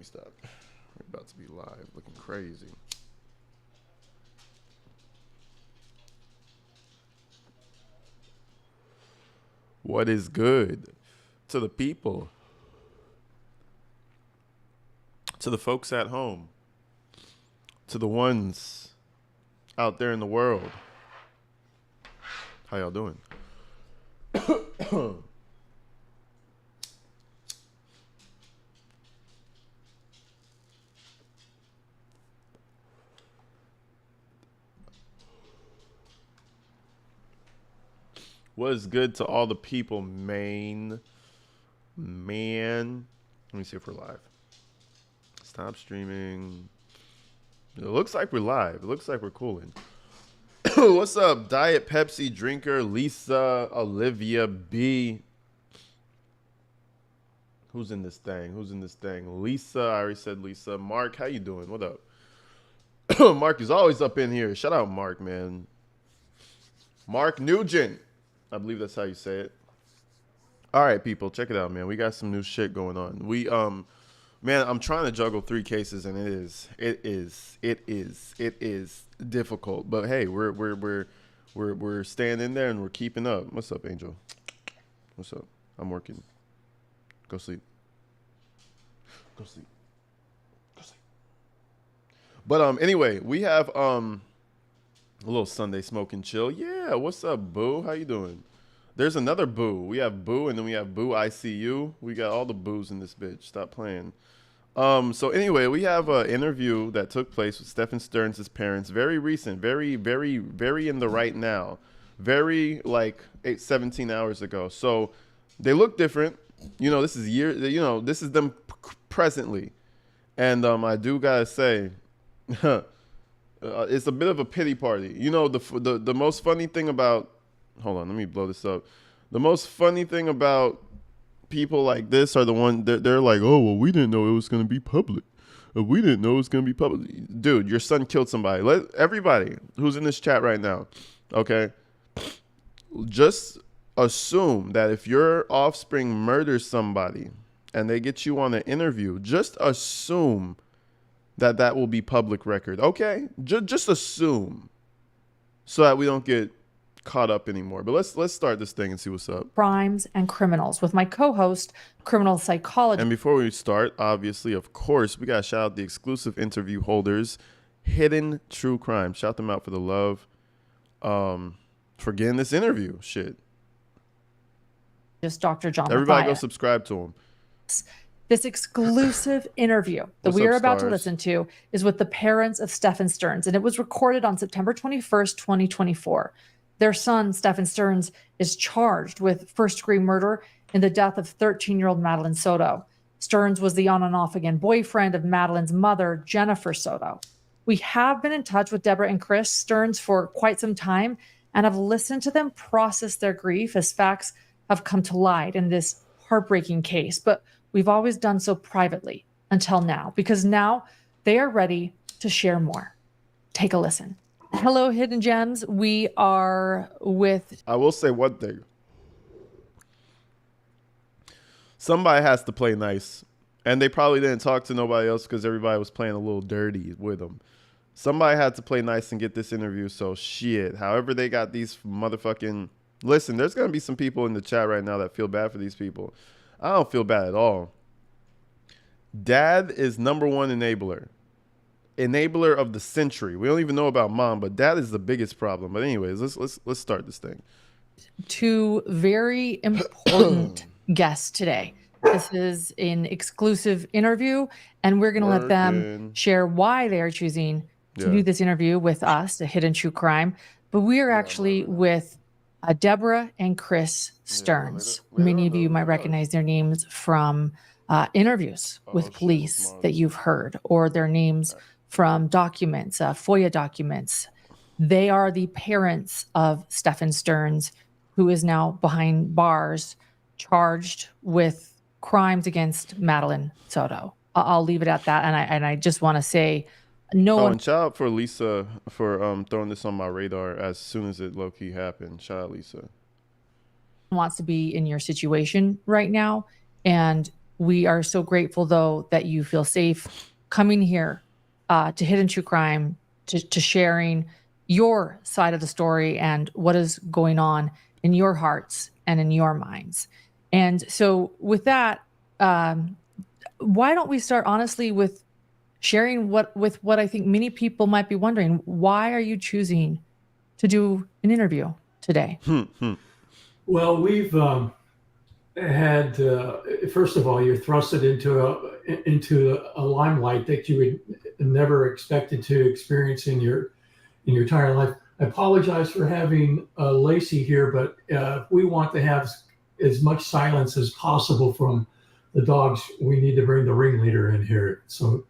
me stop. We're about to be live, looking crazy. What is good to the people, to the folks at home, to the ones out there in the world? How y'all doing? What is good to all the people, man? Let me see if we're live. Stop streaming. It looks like we're live. It looks like we're cooling. What's up, Diet Pepsi drinker, Lisa, Olivia B? Who's in this thing? Lisa, I already said Lisa. Mark, how you doing? What up? Mark is always up in here. Shout out Mark, man. Mark Nugent. I believe that's how you say it. All right, people, check it out, man. We got some new shit going on. Man, I'm trying to juggle 3 cases, and it is difficult. But hey, we're staying in there and we're keeping up. What's up, Angel? What's up? I'm working. Go sleep. Go sleep. Go sleep. But anyway, we have a little Sunday smoke and chill. Yeah, what's up, Boo? How you doing? There's another Boo. We have Boo, and then we have Boo ICU. We got all the Boos in this bitch. Stop playing. So anyway, we have an interview that took place with Stephans Friends' parents. Very recent. Very, very, very in the right now. Very, 17 hours ago. So they look different. You know, this is them presently. And I do gotta say... it's a bit of a pity party. You know, the most funny thing about... Hold on, let me blow this up. The most funny thing about people like this are the one they're like, oh, well, we didn't know it was going to be public. We didn't know it was going to be public. Dude, your son killed somebody. Let everybody who's in this chat right now, okay, just assume that if your offspring murders somebody and they get you on an interview, just assume that will be public record. Okay, just assume, so that we don't get caught up anymore. But let's start this thing and see what's up. Crimes and criminals with my co-host, criminal psychologist. And before we start, obviously, of course, we gotta shout out the exclusive interview holders, Hidden True Crime. Shout them out for the love, for getting this interview. Shit. Just Dr. John. Everybody go subscribe to him. This exclusive interview that we are about to listen to is with the parents of Stephans Friends, and it was recorded on September 21st, 2024. Their son, Stephans Friends, is charged with first-degree murder in the death of 13-year-old Madeline Soto. Stearns was the on and off again boyfriend of Madeline's mother, Jennifer Soto. We have been in touch with Deborah and Chris Stearns for quite some time and have listened to them process their grief as facts have come to light in this heartbreaking case. But we've always done so privately until now, because now they are ready to share more. Take a listen. Hello, Hidden Gems. We are with... I will say one thing. Somebody has to play nice. And they probably didn't talk to nobody else because everybody was playing a little dirty with them. Somebody had to play nice and get this interview, so shit. However they got these motherfucking... Listen, there's going to be some people in the chat right now that feel bad for these people. I don't feel bad at all. Dad is number one enabler of the century. We don't even know about mom, but dad is the biggest problem. But anyways, let's start this thing. 2 very important guests today. This is an exclusive interview, and we're going to let them share why they are choosing to do this interview with us, a Hidden True Crime. But we are actually with Deborah and Chris Stearns. Many of you might recognize their names from interviews with police that you've heard, or their names from documents, FOIA documents. They are the parents of Stephans Stearns, who is now behind bars, charged with crimes against Madeline Soto. I'll leave it at that. And I just want to say, and shout out for Lisa for throwing this on my radar as soon as it low-key happened. Shout out, Lisa. Wants to be in your situation right now. And We are so grateful, though, that you feel safe coming here to Hidden True Crime, to sharing your side of the story and what is going on in your hearts and in your minds. And so with that, why don't we start honestly with sharing what I think many people might be wondering. Why are you choosing to do an interview today? Well, we've had first of all, you're thrusted into a limelight that you would never expected to experience in your entire life. I apologize for having Lacey here, but we want to have as much silence as possible from the dogs. We need to bring the ringleader in here. So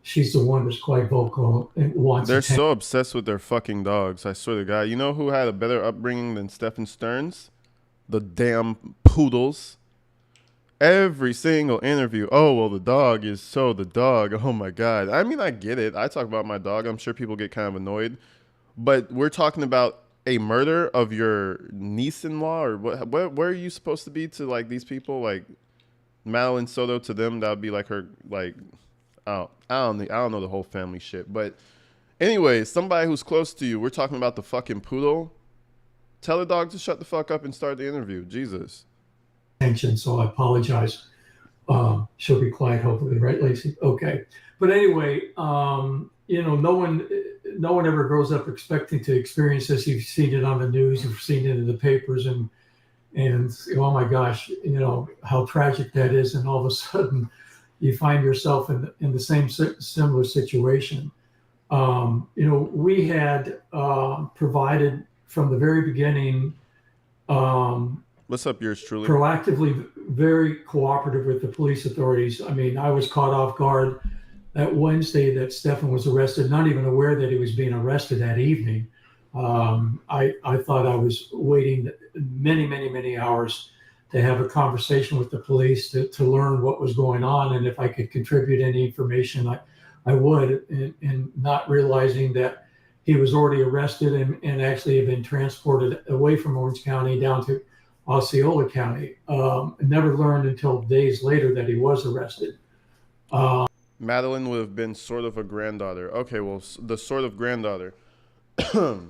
she's the one that's quite vocal and wants. They're so obsessed with their fucking dogs. I swear to God. You know who had a better upbringing than Stephans Friends? The damn poodles. Every single interview. Oh, well, the dog is so the dog. Oh, my God. I mean, I get it. I talk about my dog. I'm sure people get kind of annoyed. But we're talking about a murder of your niece-in-law, or what? Where are you supposed to be to like these people? Like Madeline Soto to them, that would be like her. Like I don't know the whole family shit. But anyway, somebody who's close to you. We're talking about the fucking poodle. Tell the dog to shut the fuck up and start the interview. Jesus. Attention, so I apologize. She'll be quiet, hopefully, right, Lacey? Okay. But anyway, no one ever grows up expecting to experience this. You've seen it on the news, you've seen it in the papers, and oh my gosh, how tragic that is. And all of a sudden, you find yourself in the same similar situation. We had provided from the very beginning. What's up, yours truly? Proactively, very cooperative with the police authorities. I mean, I was caught off guard that Wednesday that Stephan was arrested, not even aware that he was being arrested that evening. I thought I was waiting many, many, many hours to have a conversation with the police to learn what was going on, and if I could contribute any information, I would, and not realizing that he was already arrested and actually had been transported away from Orange County down to Osceola County. Never learned until days later that he was arrested. Madeline would have been sort of a granddaughter. Okay, well, the sort of granddaughter. I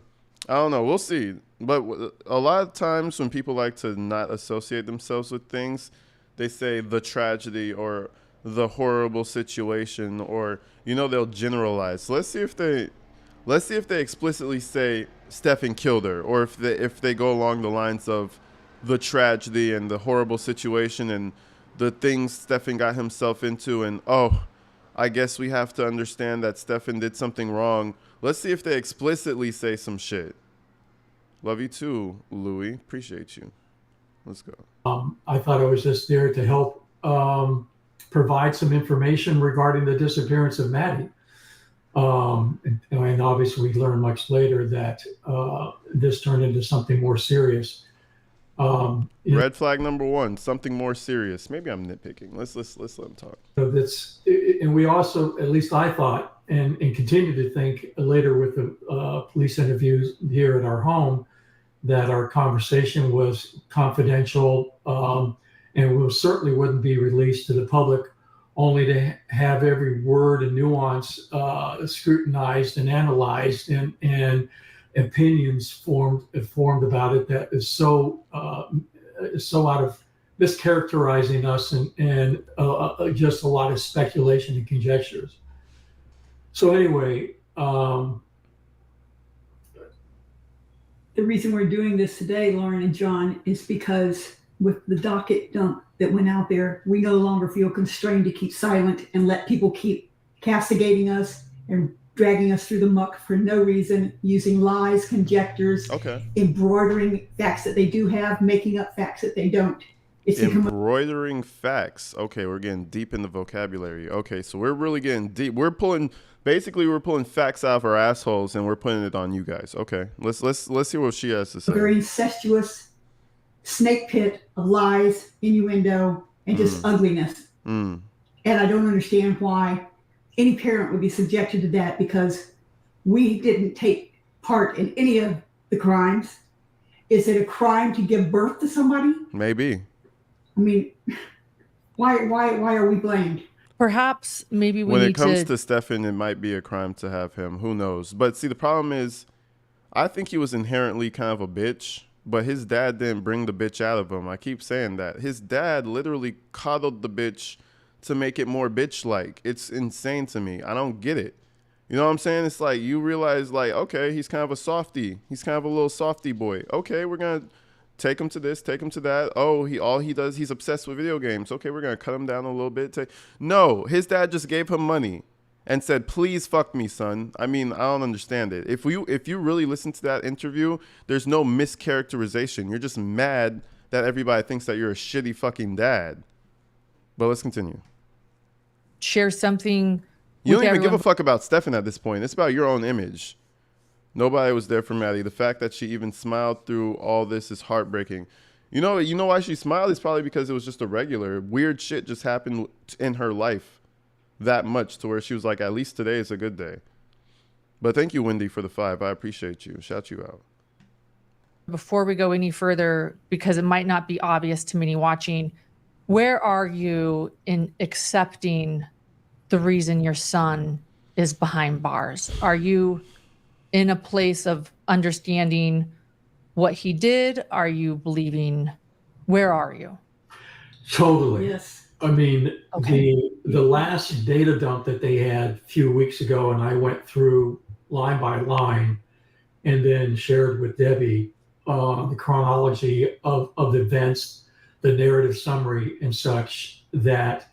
don't know. We'll see. But a lot of times when people like to not associate themselves with things, they say the tragedy or the horrible situation, or they'll generalize. Let's see if they explicitly say Stephan killed her, or if they go along the lines of the tragedy and the horrible situation and the things Stephan got himself into, and I guess we have to understand that Stephan did something wrong. Let's see if they explicitly say some shit. Love you too, Louie. Appreciate you. Let's go. I thought I was just there to help provide some information regarding the disappearance of Maddie. And obviously we learned much later that this turned into something more serious. Red flag number one, something more serious. Maybe I'm nitpicking. Let's let him talk. And we also, at least I thought, and continue to think later with the police interviews here at our home, that our conversation was confidential, and certainly wouldn't be released to the public, only to have every word and nuance scrutinized and analyzed, and opinions formed about it that is so out of mischaracterizing us, and just a lot of speculation and conjectures. So anyway, the reason we're doing this today, Lauren and John, is because with the docket dump that went out there, we no longer feel constrained to keep silent and let people keep castigating us and dragging us through the muck for no reason, using lies, conjectures, embroidering facts that they do have, making up facts that they don't. It's embroidering facts. Okay, we're getting deep in the vocabulary. Okay, so we're really getting deep. We're pulling facts out of our assholes and we're putting it on you guys. Okay, let's see what she has to say. A very incestuous snake pit of lies, innuendo, and just ugliness. And I don't understand why any parent would be subjected to that, because we didn't take part in any of the crimes. Is it a crime to give birth to somebody? Maybe. I mean, Why are we blamed? Perhaps maybe we When it need comes to. to Stephan, it might be a crime to have him. Who knows? But see, the problem is, I think he was inherently kind of a bitch, but his dad didn't bring the bitch out of him. I keep saying that. His dad literally coddled the bitch to make it more bitch-like. It's insane to me. I don't get it. You know what I'm saying? It's like you realize, like, okay, he's kind of a softie. He's kind of a little softie boy. Okay, we're going to take him to this, take him to that. Oh, all he does, he's obsessed with video games. Okay, we're going to cut him down a little bit. No, his dad just gave him money and said, please fuck me, son. I mean, I don't understand it. If you really listen to that interview, there's no mischaracterization. You're just mad that everybody thinks that you're a shitty fucking dad. But let's continue. Share something. You don't with even give a everyone. fuck about Stephan at this point. It's about your own image. Nobody was there for Maddie. The fact that she even smiled through all this is heartbreaking. You know why she smiled? It's probably because it was just a regular weird shit just happened in her life that much to where she was like, at least today is a good day. But thank you, Wendy, for the 5. I appreciate you. Shout you out. Before we go any further, because it might not be obvious to many watching, where are you in accepting the reason your son is behind bars? Are you in a place of understanding what he did? Are you believing? Where are you? Totally. Yes. I mean, Okay. the last data dump that they had a few weeks ago, and I went through line by line and then shared with Debbie the chronology of the events, the narrative summary and such, that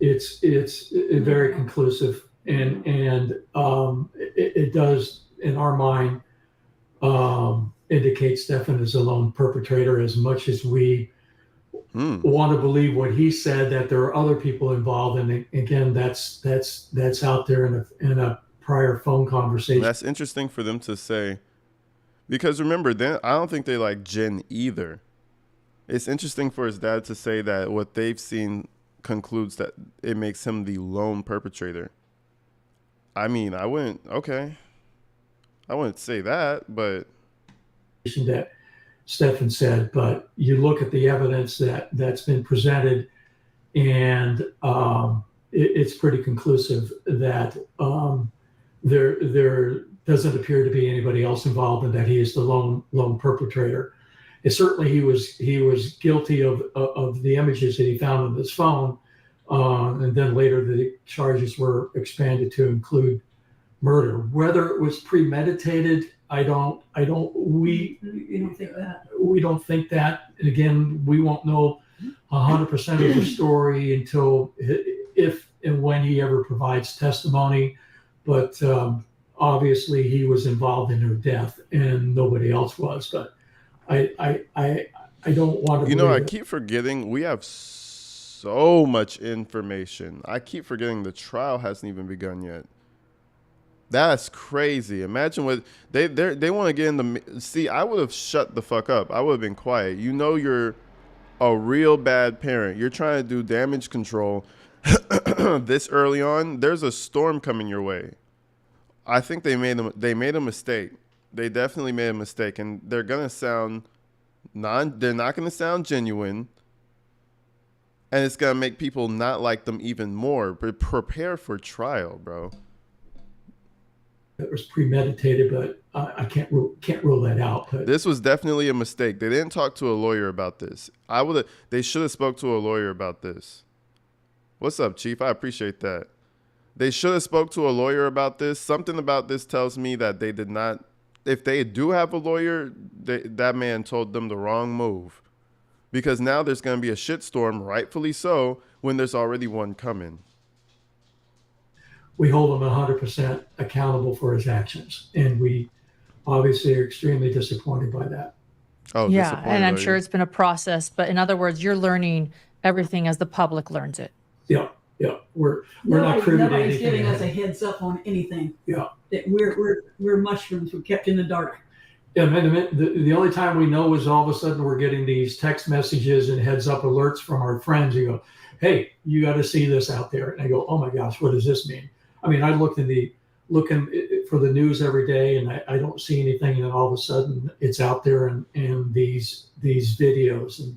it's very conclusive, and it does, in our mind, indicate Stephan is a lone perpetrator, as much as we want to believe what he said, that there are other people involved. And again, that's out there in a prior phone conversation. That's interesting for them to say, because remember, then I don't think they like Jen either. It's interesting for his dad to say that what they've seen concludes that it makes him the lone perpetrator. I mean, I wouldn't say that, but that Stephan said, but you look at the evidence that's been presented, and it's pretty conclusive that there doesn't appear to be anybody else involved, and that he is the lone perpetrator. And certainly he was guilty of the images that he found on his phone, and then later the charges were expanded to include murder. Whether it was premeditated, we don't think that. We don't think that. And again, we won't know 100% of the story until if and when he ever provides testimony. But obviously, he was involved in her death, and nobody else was. But I don't want to. You know, I keep forgetting we have so much information. I keep forgetting the trial hasn't even begun yet. That's crazy. Imagine what they want to get in the. See, I would have shut the fuck up. I would have been quiet. You know, you're a real bad parent. You're trying to do damage control this early on. There's a storm coming your way. I think they made a mistake. They definitely made a mistake, and they're gonna sound they're not gonna sound genuine, and it's gonna make people not like them even more. But prepare for trial, bro. It was premeditated, but I can't rule that out. But this was definitely a mistake. They didn't talk to a lawyer about this. They should have spoke to a lawyer about this. What's up, Chief? I appreciate that. They should have spoke to a lawyer about this. Something about this tells me that they did not. If they do have a lawyer, that man told them the wrong move, because now there's going to be a shitstorm, rightfully so, when there's already one coming. We hold him 100% accountable for his actions, and we obviously are extremely disappointed by that. Oh, yeah, and I'm sure it's been a process, but in other words, you're learning everything as the public learns it. Yeah. We're not privy to anything. Nobody's giving us a heads up on anything. Yeah. That we're mushrooms. We're kept in the dark. Yeah, the only time we know is all of a sudden we're getting these text messages and heads up alerts from our friends. You go, hey, you got to see this out there. And I go, oh my gosh, what does this mean? I mean, I looking for the news every day, and I don't see anything, and then all of a sudden it's out there, and these videos,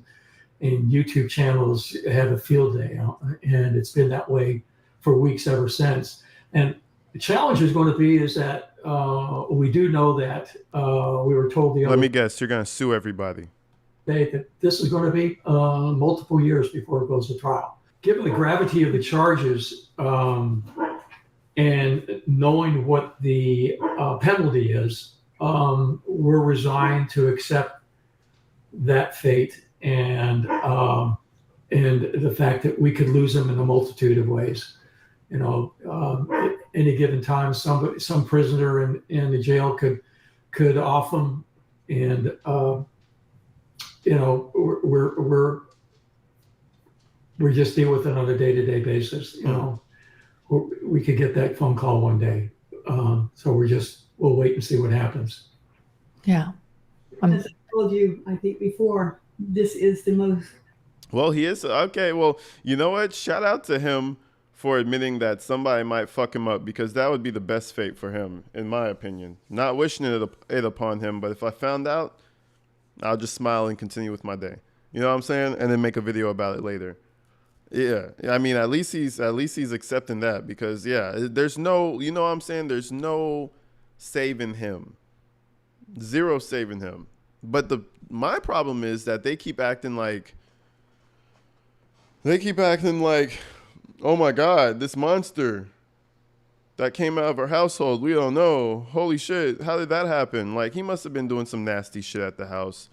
and YouTube channels have a field day, and it's been that way for weeks ever since. And the challenge is going to be is that we do know that we were told the other. Let me guess, you're going to sue everybody. That this is going to be multiple years before it goes to trial. Given the gravity of the charges and knowing what the penalty is, we're resigned to accept that fate and the fact that we could lose him in a multitude of ways. You know, at any given time, some prisoner in the jail could off him, and you know, we just deal with it on a day-to-day basis. You know, we could get that phone call one day, so we'll wait and see what happens. Yeah. As I told you, I think before, this is the most. Well, he is. Okay, well, you know what? Shout out to him for admitting that somebody might fuck him up, because that would be the best fate for him, in my opinion. Not wishing it upon him, but if I found out, I'll just smile and continue with my day. You know what I'm saying? And then make a video about it later. Yeah, I mean, at least he's accepting that, because yeah, there's no, you know what I'm saying? There's no saving him. Zero saving him. But my problem is that they keep acting like, oh my God, this monster that came out of our household, we don't know. Holy shit, how did that happen? Like, he must have been doing some nasty shit at the house.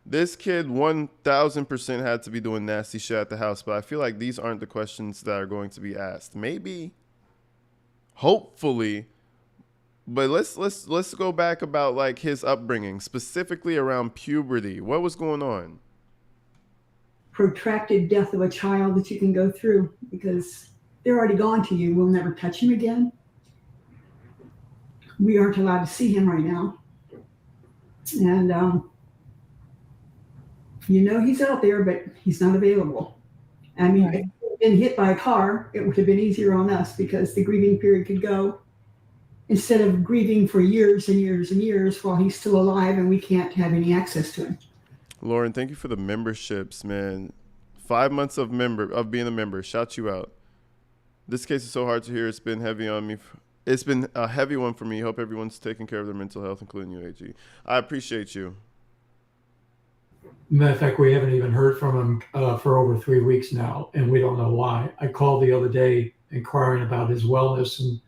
This kid 1000% had to be doing nasty shit at the house, but I feel like these aren't the questions that are going to be asked. Maybe, hopefully, but let's go back about like his upbringing, specifically around puberty. What was going on? Protracted death of a child that you can go through, because they're already gone to you. We'll never touch him again. We aren't allowed to see him right now. And you know he's out there, but he's not available. I mean, if he'd been hit by a car, it would have been easier on us, because the grieving period could go, instead of grieving for years and years and years while he's still alive and we can't have any access to him. Lauren, thank you for the memberships, man. 5 months of being a member. Shout you out. This case is so hard to hear. It's been heavy on me. It's been a heavy one for me. Hope everyone's taking care of their mental health, including you, AG. I appreciate you. Matter of fact, we haven't even heard from him for over 3 weeks now, and we don't know why. I called the other day inquiring about his wellness,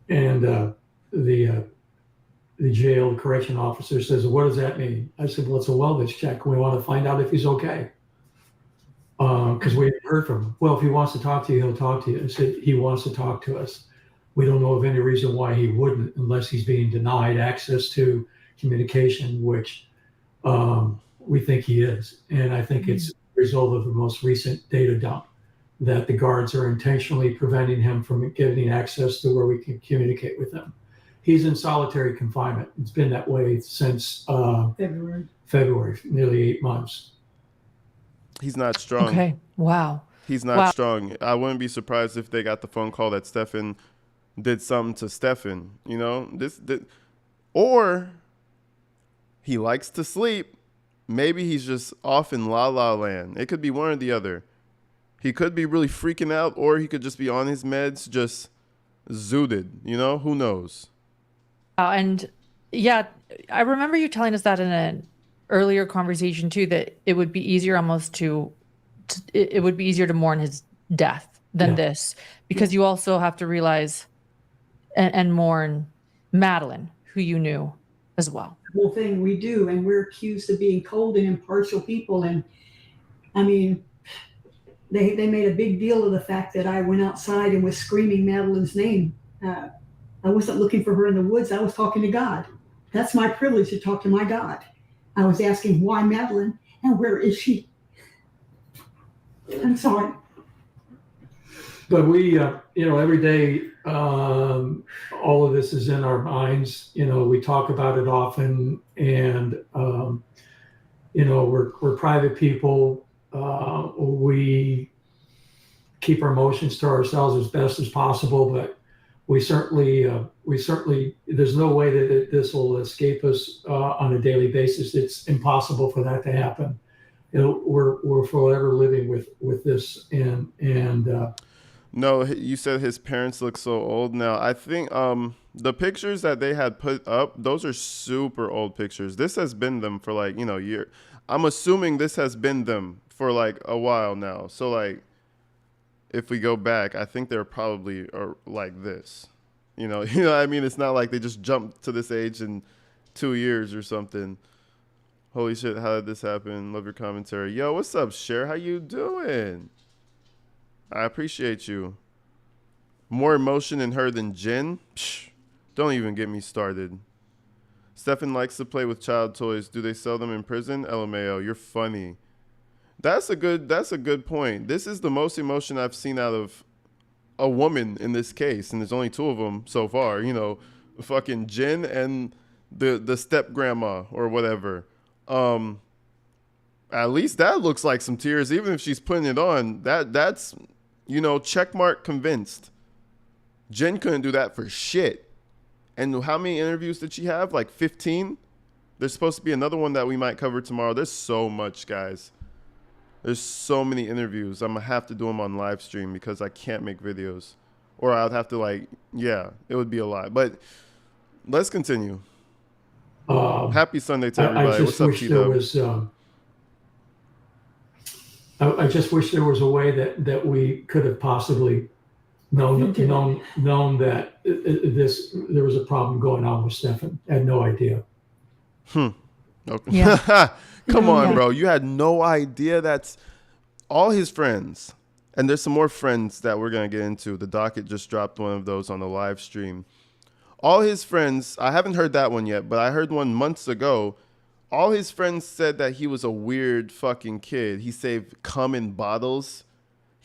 and the jail correction officer says, "What does that mean?" I said, "Well, it's a wellness check. We want to find out if he's okay." Because we haven't heard from him. "Well, if he wants to talk to you, he'll talk to you." I said, "He wants to talk to us. We don't know of any reason why he wouldn't, unless he's being denied access to communication, which we think he is." And I think it's a result of the most recent data dump, that the guards are intentionally preventing him from getting access to where we can communicate with him. He's in solitary confinement. It's been that way since February, nearly 8 months. He's not strong. Okay. Wow. He's not strong. I wouldn't be surprised if they got the phone call that Stephan did something to Stephan. You know, or he likes to sleep. Maybe he's just off in la la land. It could be one or the other. He could be really freaking out, or he could just be on his meds, just zooted. You know, who knows? And yeah, I remember you telling us that in an earlier conversation too, that it would be easier almost it would be easier to mourn his death than this, because you also have to realize and mourn Madeline, who you knew as well. The whole thing we do, and we're accused of being cold and impartial people. And I mean, they made a big deal of the fact that I went outside and was screaming Madeline's name. I wasn't looking for her in the woods. I was talking to God. That's my privilege, to talk to my God. I was asking, why Madeline, and where is she? I'm sorry. But we, every day, all of this is in our minds. You know, we talk about it often, and, we're private people. We keep our emotions to ourselves as best as possible, but we certainly, there's no way that this will escape us on a daily basis. It's impossible for that to happen. we're forever living with this, and No, you said his parents look so old now. I think the pictures that they had put up, those are super old pictures. This has been them for like, year. I'm assuming this has been them for like a while now. So like if we go back, I think they're probably like this. You know what I mean? It's not like they just jumped to this age in 2 years or something. Holy shit, how did this happen? Love your commentary. Yo, what's up, Cher? How you doing? I appreciate you. More emotion in her than Jen? Psh, don't even get me started. Stephan likes to play with child toys. Do they sell them in prison? LMAO, you're funny. That's a good point. This is the most emotion I've seen out of a woman in this case, and there's only 2 of them so far. Fucking Jen and the step grandma or whatever. At least that looks like some tears, even if she's putting it on. That's check mark convinced. Jen couldn't do that for shit. And how many interviews did she have? Like 15? There's supposed to be another one that we might cover tomorrow. There's so much, guys. There's so many interviews. I'm going to have to do them on live stream because I can't make videos. Or I'd have to it would be a lot. But let's continue. Happy Sunday to everybody. What's up, T-Dub? I just wish there was a way that we could have possibly known that there was a problem going on with Stephan. I had no idea. Okay. Yeah. Come on, bro. You had no idea. That's all his friends. And there's some more friends that we're going to get into. The docket just dropped one of those on the live stream. All his friends, I haven't heard that one yet, but I heard one months ago. All his friends said that he was a weird fucking kid. He saved cum in bottles.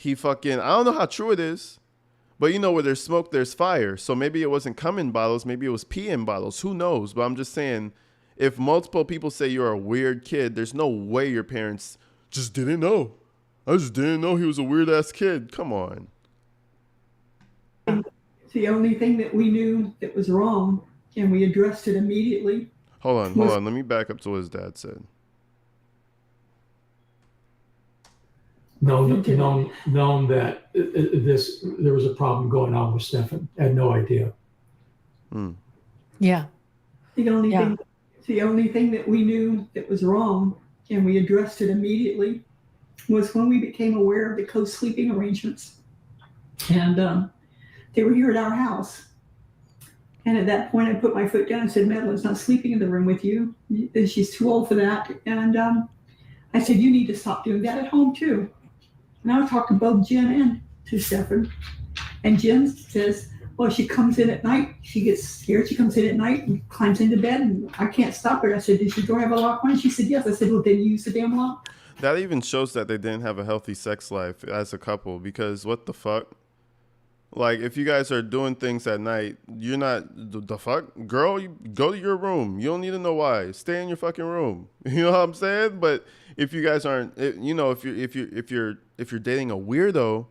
I don't know how true it is, but where there's smoke, there's fire. So maybe it wasn't cum in bottles. Maybe it was pee in bottles. Who knows? But I'm just saying, if multiple people say you're a weird kid, there's no way your parents just didn't know. I just didn't know he was a weird ass kid. Come on. The only thing that we knew that was wrong, and we addressed it immediately. Hold on. Let me back up to what his dad said. Known that there was a problem going on with Stephan. I had no idea. Yeah. The only thing that we knew that was wrong, and we addressed it immediately, was when we became aware of the co-sleeping arrangements. And they were here at our house. And at that point, I put my foot down and said, Madeline's not sleeping in the room with you. She's too old for that. And I said, you need to stop doing that at home too. And I talked to both Jen and to Stephan. And Jen says, well, she comes in at night. She gets scared. She comes in at night and climbs into bed, and I can't stop her. I said, does your door have a lock on it? She said, yes. I said, well, then you use the damn lock. That even shows that they didn't have a healthy sex life as a couple, because what the fuck? Like, if you guys are doing things at night, you're not, the fuck? Girl, you go to your room. You don't need to know why. Stay in your fucking room. You know what I'm saying? But if you guys aren't, if you're dating a weirdo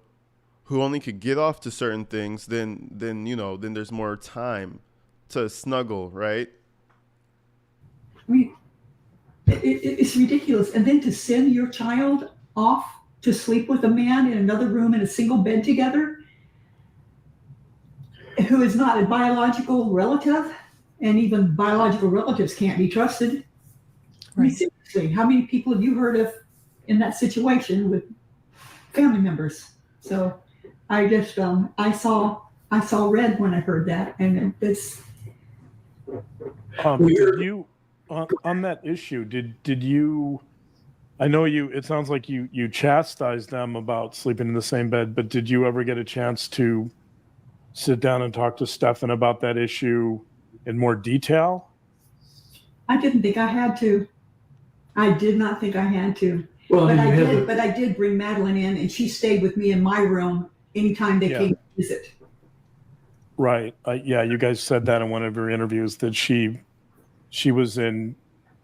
who only could get off to certain things, then there's more time to snuggle, right? I mean, it's ridiculous. And then to send your child off to sleep with a man in another room in a single bed together, who is not a biological relative, and even biological relatives can't be trusted. Right. I mean, seriously, how many people have you heard of in that situation with family members? So I just, I saw red when I heard that, and it's. Did you, on that issue, did you, I know it sounds like you chastised them about sleeping in the same bed, but did you ever get a chance to sit down and talk to Stephan about that issue in more detail? I didn't think I had to. I did not think I had to. Well, but I did bring Madeline in, and she stayed with me in my room anytime they came to visit. Right. Yeah, you guys said that in one of your interviews that she was in.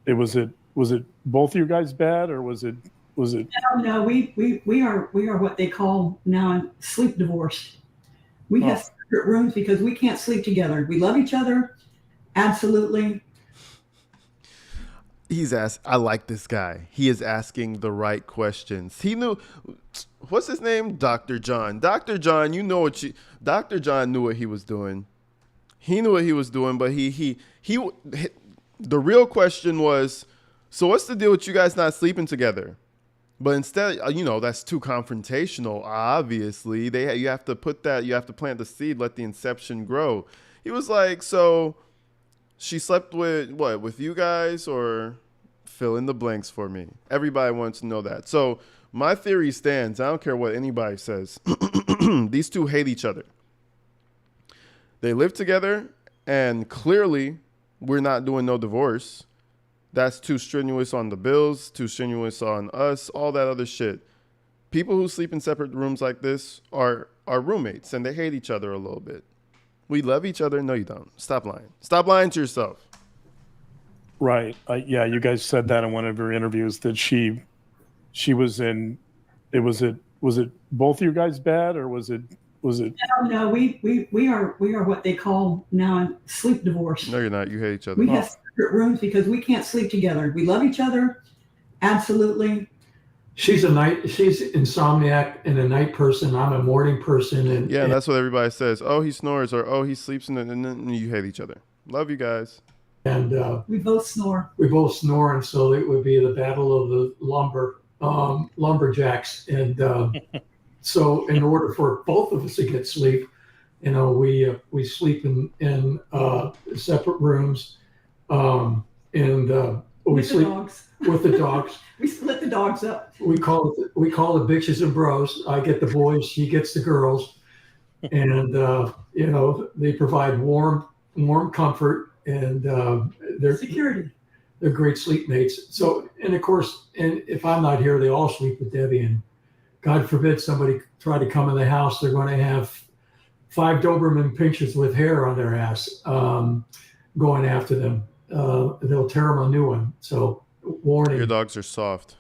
Was it both of you guys' bed, or was it? No, we are what they call now sleep divorced. We have separate rooms because we can't sleep together. We love each other, absolutely. I like this guy. He is asking the right questions. He knew, what's his name? Dr. John. Dr. John, Dr. John knew what he was doing. He knew what he was doing, but the real question was, so what's the deal with you guys not sleeping together? But instead, that's too confrontational. Obviously, you have to plant the seed, let the inception grow. He was like, so she slept with you guys, or fill in the blanks for me. Everybody wants to know that. So my theory stands. I don't care what anybody says. These two hate each other. They live together, and clearly we're not doing no divorce. That's too strenuous on the bills, too strenuous on us, all that other shit. People who sleep in separate rooms like this are roommates, and they hate each other a little bit. We love each other. No, you don't. Stop lying. Stop lying to yourself. Right. Yeah, you guys said that in one of your interviews that she was in. Was it both of you guys bad, or was it? No, we are what they call now sleep divorce. No, you're not. You hate each other. We have separate rooms because we can't sleep together. We love each other, absolutely. She's insomniac and a night person. I'm a morning person, and that's what everybody says. Oh, he snores, or oh, he sleeps in it, and then you hate each other. Love you guys. And we both snore. And so it would be the battle of the lumberjacks. And so, in order for both of us to get sleep, we sleep in separate rooms, and we sleep with the dogs. We split the dogs up. We call it bitches and bros. I get the boys, she gets the girls, and they provide warm comfort, and they're security. They're great sleep mates. So, and of course, and if I'm not here, they all sleep with Debbie. And God forbid somebody try to come in the house, they're going to have 5 Doberman pinchers with hair on their ass going after them. They'll tear them a new one. So, warning. Your dogs are soft.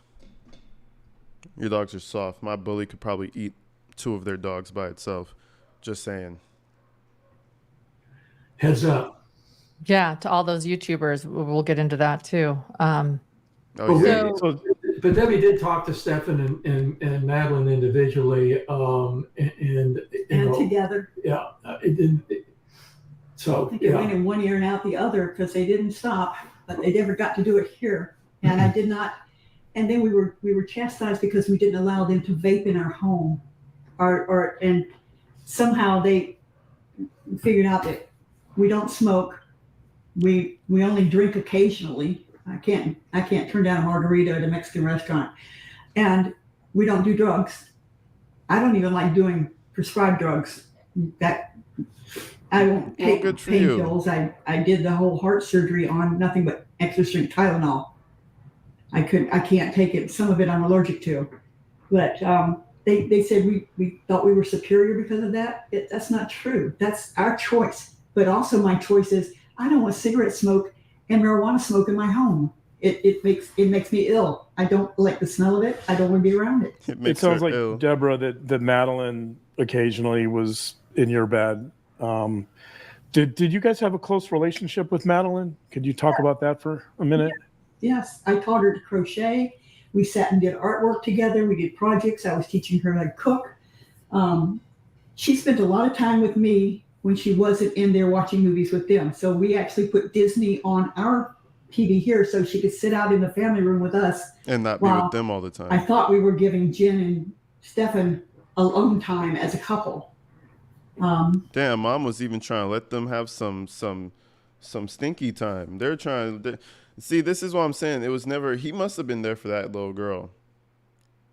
My bully could probably eat 2 of their dogs by itself. Just saying. Heads up. Yeah, to all those YouTubers, we'll get into that too. But Debbie did talk to Stephan and Madeline individually, and together. Yeah, so I think it went in one ear and out the other because they didn't stop, but they never got to do it here, and I did not. And then we were chastised because we didn't allow them to vape in our home, and somehow they figured out that we don't smoke. We only drink occasionally. I can't turn down a margarita at a Mexican restaurant, and we don't do drugs. I don't even like doing prescribed drugs. That I won't take pain pills. I did the whole heart surgery on nothing but extra strength Tylenol. I can't take it. Some of it I'm allergic to, but they said we thought we were superior because of that. That's not true. That's our choice. But also my choice is I don't want cigarette smoke and marijuana smoke in my home. It makes me ill. I don't like the smell of it. I don't want to be around it. It sounds like ill. Deborah, that Madeline occasionally was in your bed. Did you guys have a close relationship with Madeline? Could you talk about that for a minute? Yes, I taught her to crochet. We sat and did artwork together. We did projects. I was teaching her how to cook. She spent a lot of time with me when she wasn't in there watching movies with them. So we actually put Disney on our TV here so she could sit out in the family room with us. And not be with them all the time. I thought we were giving Jen and Stephan alone time as a couple. Damn, Mom was even trying to let them have some stinky time. They're trying to... See, this is what I'm saying. It was never... He must have been there for that little girl.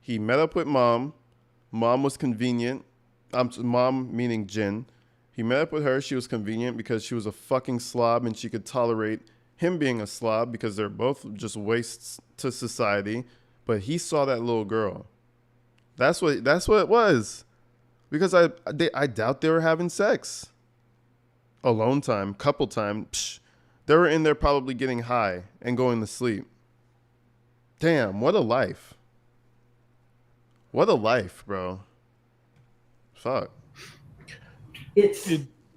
He met up with Mom. Mom was convenient. Mom meaning Jen. He met up with her. She was convenient because she was a fucking slob and she could tolerate him being a slob because they're both just wastes to society. But he saw that little girl. That's what it was. Because I doubt they were having sex. Alone time, couple time. Psh, they were in there probably getting high and going to sleep. Damn, what a life. What a life, bro. Fuck.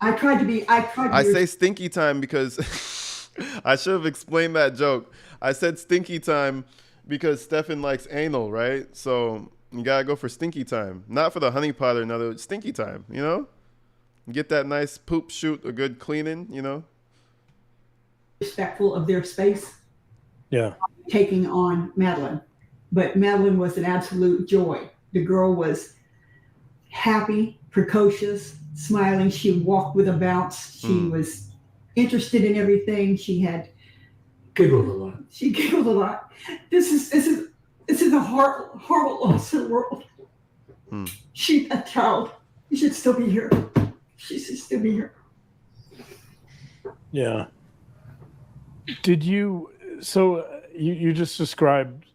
I say stinky time because I should have explained that joke. I said stinky time because Stephan likes anal, right? So you gotta go for stinky time, not for the honey pot or another. Stinky time, you know. Get that nice poop shoot, a good cleaning, you know. Respectful of their space, Yeah. taking on Madeline. But Madeline was an absolute joy. The girl was happy, precocious, smiling. She walked with a bounce. She was interested in everything. She Giggled a lot. giggled a lot. This is a horrible loss in the world. She, a child, she should still be here. She should still be here. Yeah. Did you? So you just described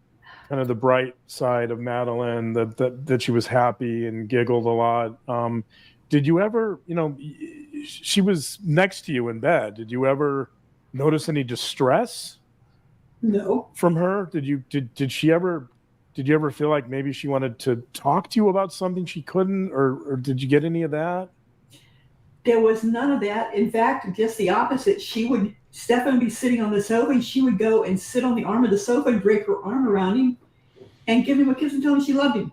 kind of the bright side of Madeline, that she was happy and giggled a lot. Did you ever, she was next to you in bed. Did you ever notice any distress No. from her? Did you ever feel like maybe she wanted to talk to you about something she couldn't, or did you get any of that? There was none of that. In fact, just the opposite. Stephan would be sitting on the sofa, and she would go and sit on the arm of the sofa and drape her arm around him and give him a kiss and tell him she loved him.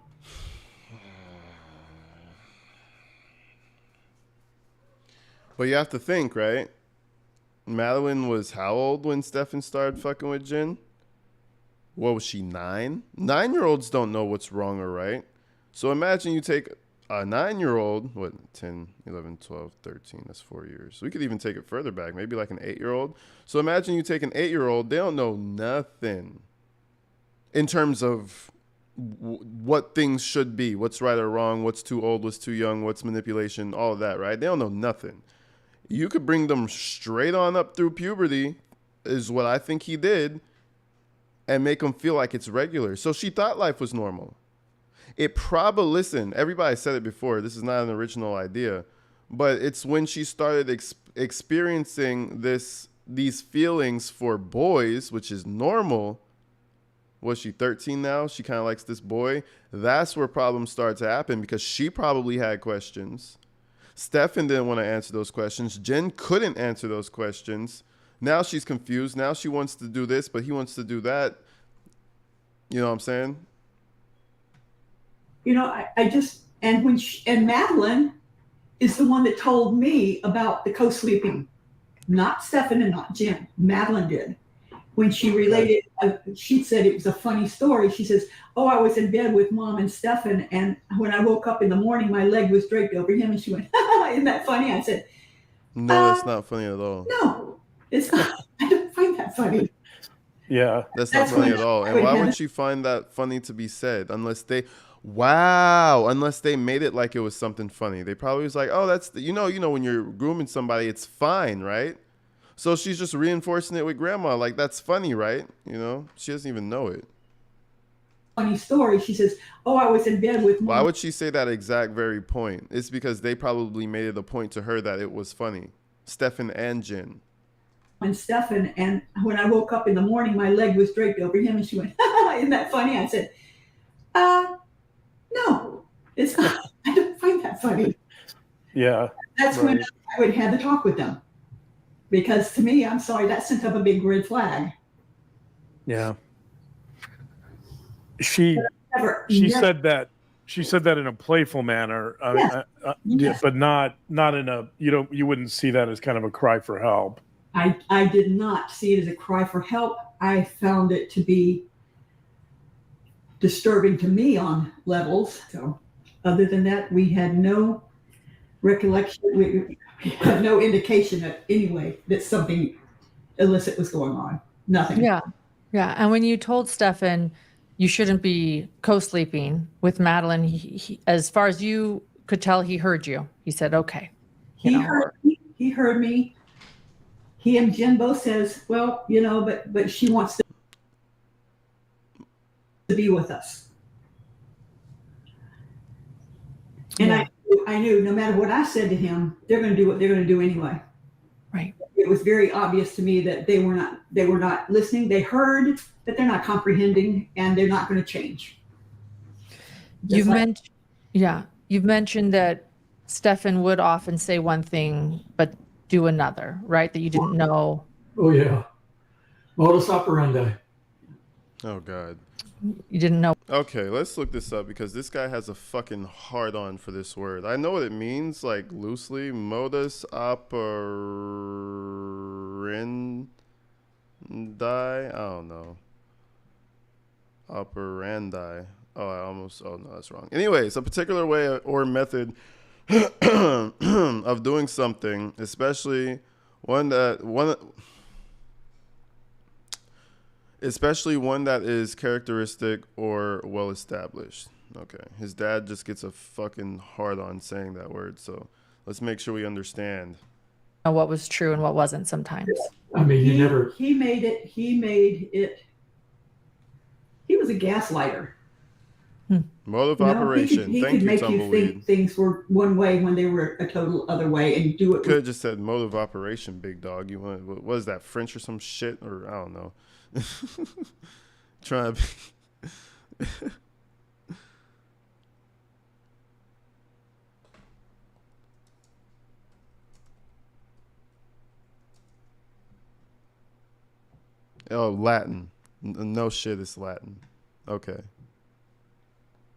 But you have to think, right? Madeline was how old when Stephan started fucking with Jen? What was she, 9? 9-year-olds don't know what's wrong or right. So imagine you take a 9-year-old, 10, 11, 12, 13, that's 4 years. We could even take it further back, maybe like an 8-year-old. So imagine you take an 8-year-old, they don't know nothing in terms of what things should be, what's right or wrong, what's too old, what's too young, what's manipulation, all of that, right? They don't know nothing. You could bring them straight on up through puberty, is what I think he did, and make them feel like it's regular. So she thought life was normal. It probably, listen, everybody said it before, this is not an original idea, but it's when she started experiencing these feelings for boys, which is normal. Was she 13 now? She kind of likes this boy. That's where problems start to happen, because she probably had questions. Stephan didn't want to answer those questions. Jen couldn't answer those questions. Now she's confused. Now she wants to do this, but he wants to do that. You know what I'm saying? And Madeline is the one that told me about the co-sleeping, not Stephan and not Jen. Madeline did. When she related, she said it was a funny story. She says, "Oh, I was in bed with Mom and Stephan, and when I woke up in the morning, my leg was draped over him." And she went, "Isn't that funny?" I said, No, that's not funny at all. "No, it's not. I don't find that funny." Yeah. That's not funny at all. And why would she find that funny to be said? Unless they made it like it was something funny. They probably was like, "Oh, that's when you're grooming somebody, it's fine, right?" So she's just reinforcing it with grandma, like that's funny, right? She doesn't even know it. Funny story. She says, "Oh, I was in bed with Mom." Why would she say that exact very point? It's because they probably made it a point to her that it was funny. Stephan and Jen. And Stephan, and when I woke up in the morning, my leg was draped over him, and she went, "Isn't that funny?" I said, "No, it's not. I don't find that funny." Yeah. That's right. when I would have the talk with them, because to me, I'm sorry, that sent up a big red flag. Yeah. She Never. said that. She said that in a playful manner, Yes. but not in a you wouldn't see that as kind of a cry for help. I did not see it as a cry for help. I found it to be disturbing to me on levels. So other than that, we had no recollection. We had no indication that anyway that something illicit was going on. Nothing. Yeah. Yeah. And when you told Stephan you shouldn't be co-sleeping with Madeline, he, as far as you could tell, he heard you. He said, okay. He heard me. He and Jen both says, well, but she wants to be with us. And Yeah. I knew no matter what I said to him, they're going to do what they're going to do anyway. Right. It was very obvious to me that they were not listening. They heard, but they're not comprehending, and they're not going to change. You've mentioned that Stephan would often say one thing but do another, right? That you didn't know Oh yeah, modus operandi. Oh God. You didn't know. Okay, let's look this up because this guy has a fucking hard on for this word. I know what it means, like loosely. Modus operandi. I don't know. Operandi. Oh no, that's wrong. Anyways, a particular way or method of doing something, especially one that is characteristic or well established. Okay, his dad just gets a fucking hard on saying that word, so let's make sure we understand What was true and what wasn't sometimes. I mean, He made it. He was a gaslighter. mode of You know, operation. He Thank could you, make you Tumbleweed. think things were one way when they were a total other way, and do it. Could have just said mode of operation, big dog. You want what is that, French or some shit, or I don't know. Trying to be. Oh, Latin. No shit, it's Latin. Okay.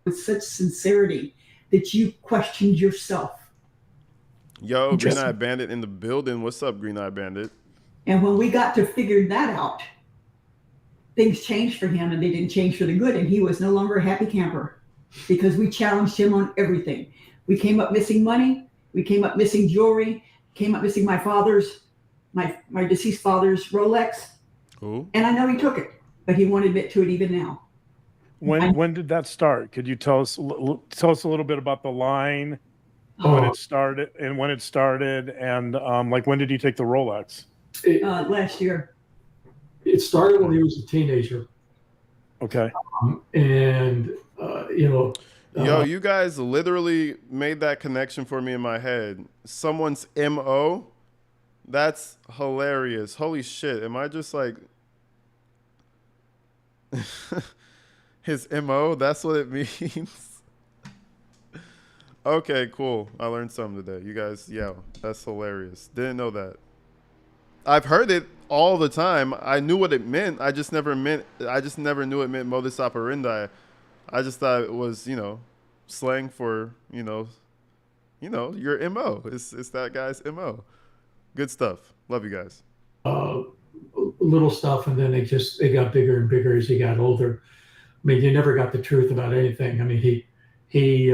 With such sincerity that you questioned yourself. Yo, Green Eye Bandit in the building. What's up, Green Eye Bandit? And when we got to figure that out, things changed for him, and they didn't change for the good. And he was no longer a happy camper because we challenged him on everything. We came up missing money. We came up missing jewelry. Came up missing my deceased father's Rolex. Ooh. And I know he took it, but he won't admit to it even now. When did that start? Could you tell us a little bit about the line, when it started, and when like when did you take the Rolex? Last year. It started when he was a teenager. Okay. And Yo, you guys literally made that connection for me in my head. Someone's MO? That's hilarious. Holy shit. Am I just like... His MO? That's what it means? Okay, cool. I learned something today. You guys, yeah, that's hilarious. Didn't know that. I've heard it all the time. I knew what it meant. I just never knew it meant modus operandi. I just thought it was, slang for, your MO. It's that guy's MO. Good stuff. Love you guys. Little stuff, and then they got bigger and bigger as he got older. I mean, you never got the truth about anything. I mean, he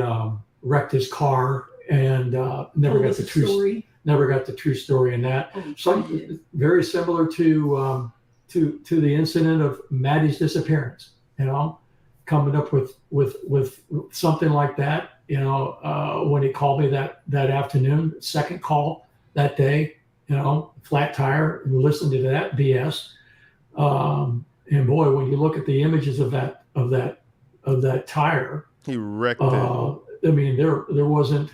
wrecked his car and never got the true story in that. Some very similar to the incident of Maddie's disappearance. Coming up with something like that. When he called me that afternoon, second call that day. Flat tire, and listened to that BS. And boy, when you look at the images of that tire, he wrecked it. I mean, there wasn't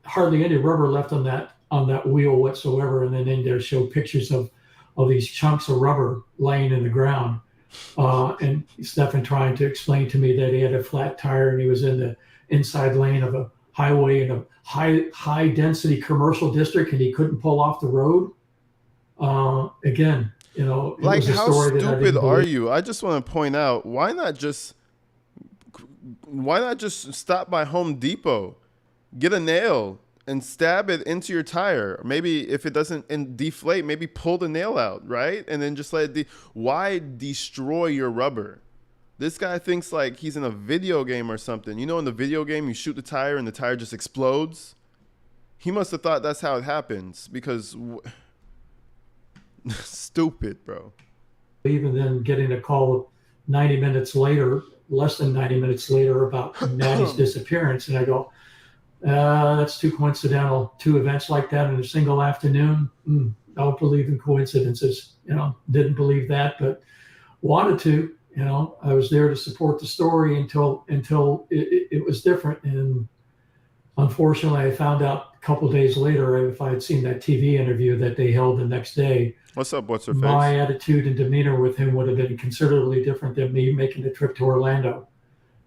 hardly any rubber left on that wheel whatsoever. And then they show pictures of these chunks of rubber laying in the ground. And Stephan trying to explain to me that he had a flat tire and he was in the inside lane of a highway in a high density commercial district and he couldn't pull off the road. Again, like, how stupid are you? I just want to point out, why not just stop by Home Depot, get a nail and stab it into your tire? Maybe if it doesn't deflate, maybe pull the nail out, right? And then just let it why destroy your rubber? This guy thinks like he's in a video game or something. In the video game, you shoot the tire and the tire just explodes. He must have thought that's how it happens because stupid, bro. Even then getting a call 90 minutes later, less than 90 minutes later, about Maddie's disappearance. And I go, that's too coincidental. Two events like that in a single afternoon. I don't believe in coincidences. Didn't believe that, but wanted to. I was there to support the story until it was different. And unfortunately, I found out a couple of days later, if I had seen that TV interview that they held the next day. What's up? What's her face? My attitude and demeanor with him would have been considerably different than me making the trip to Orlando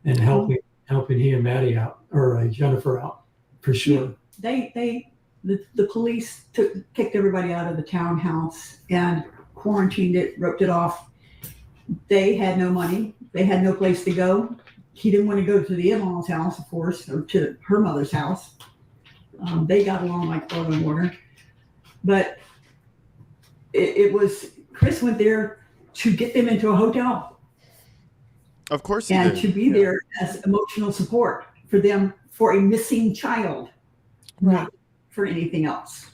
and helping he and Maddie out, or Jennifer out, for sure. They The police kicked everybody out of the townhouse and quarantined it, roped it off. They had no money. They had no place to go. He didn't want to go to the in-laws' house, of course, or to her mother's house. They got along like oil and water. But it was, Chris went there to get them into a hotel. Of course he and did. to be there as emotional support for them for a missing child, not for anything else.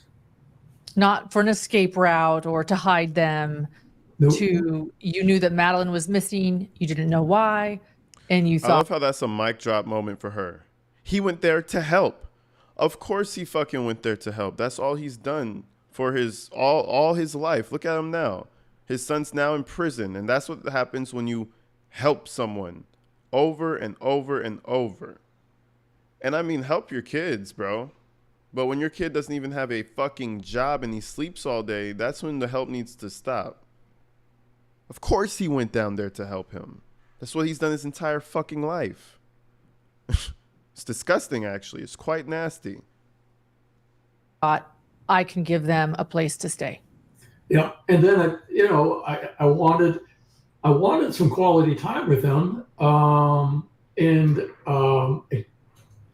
Not for an escape route or to hide them. Nope. You knew that Madeline was missing. You didn't know why. And you I thought, love how that's a mic drop moment for her. He went there to help. Of course he fucking went there to help. That's all he's done for his all his life. Look at him now. His son's now in prison, and that's what happens when you help someone over and over and over. And I mean, help your kids, bro. But when your kid doesn't even have a fucking job and he sleeps all day, that's when the help needs to stop. Of course he went down there to help him. That's what he's done his entire fucking life. It's disgusting, actually. It's quite nasty. I can give them a place to stay. Yeah, and then I wanted some quality time with them,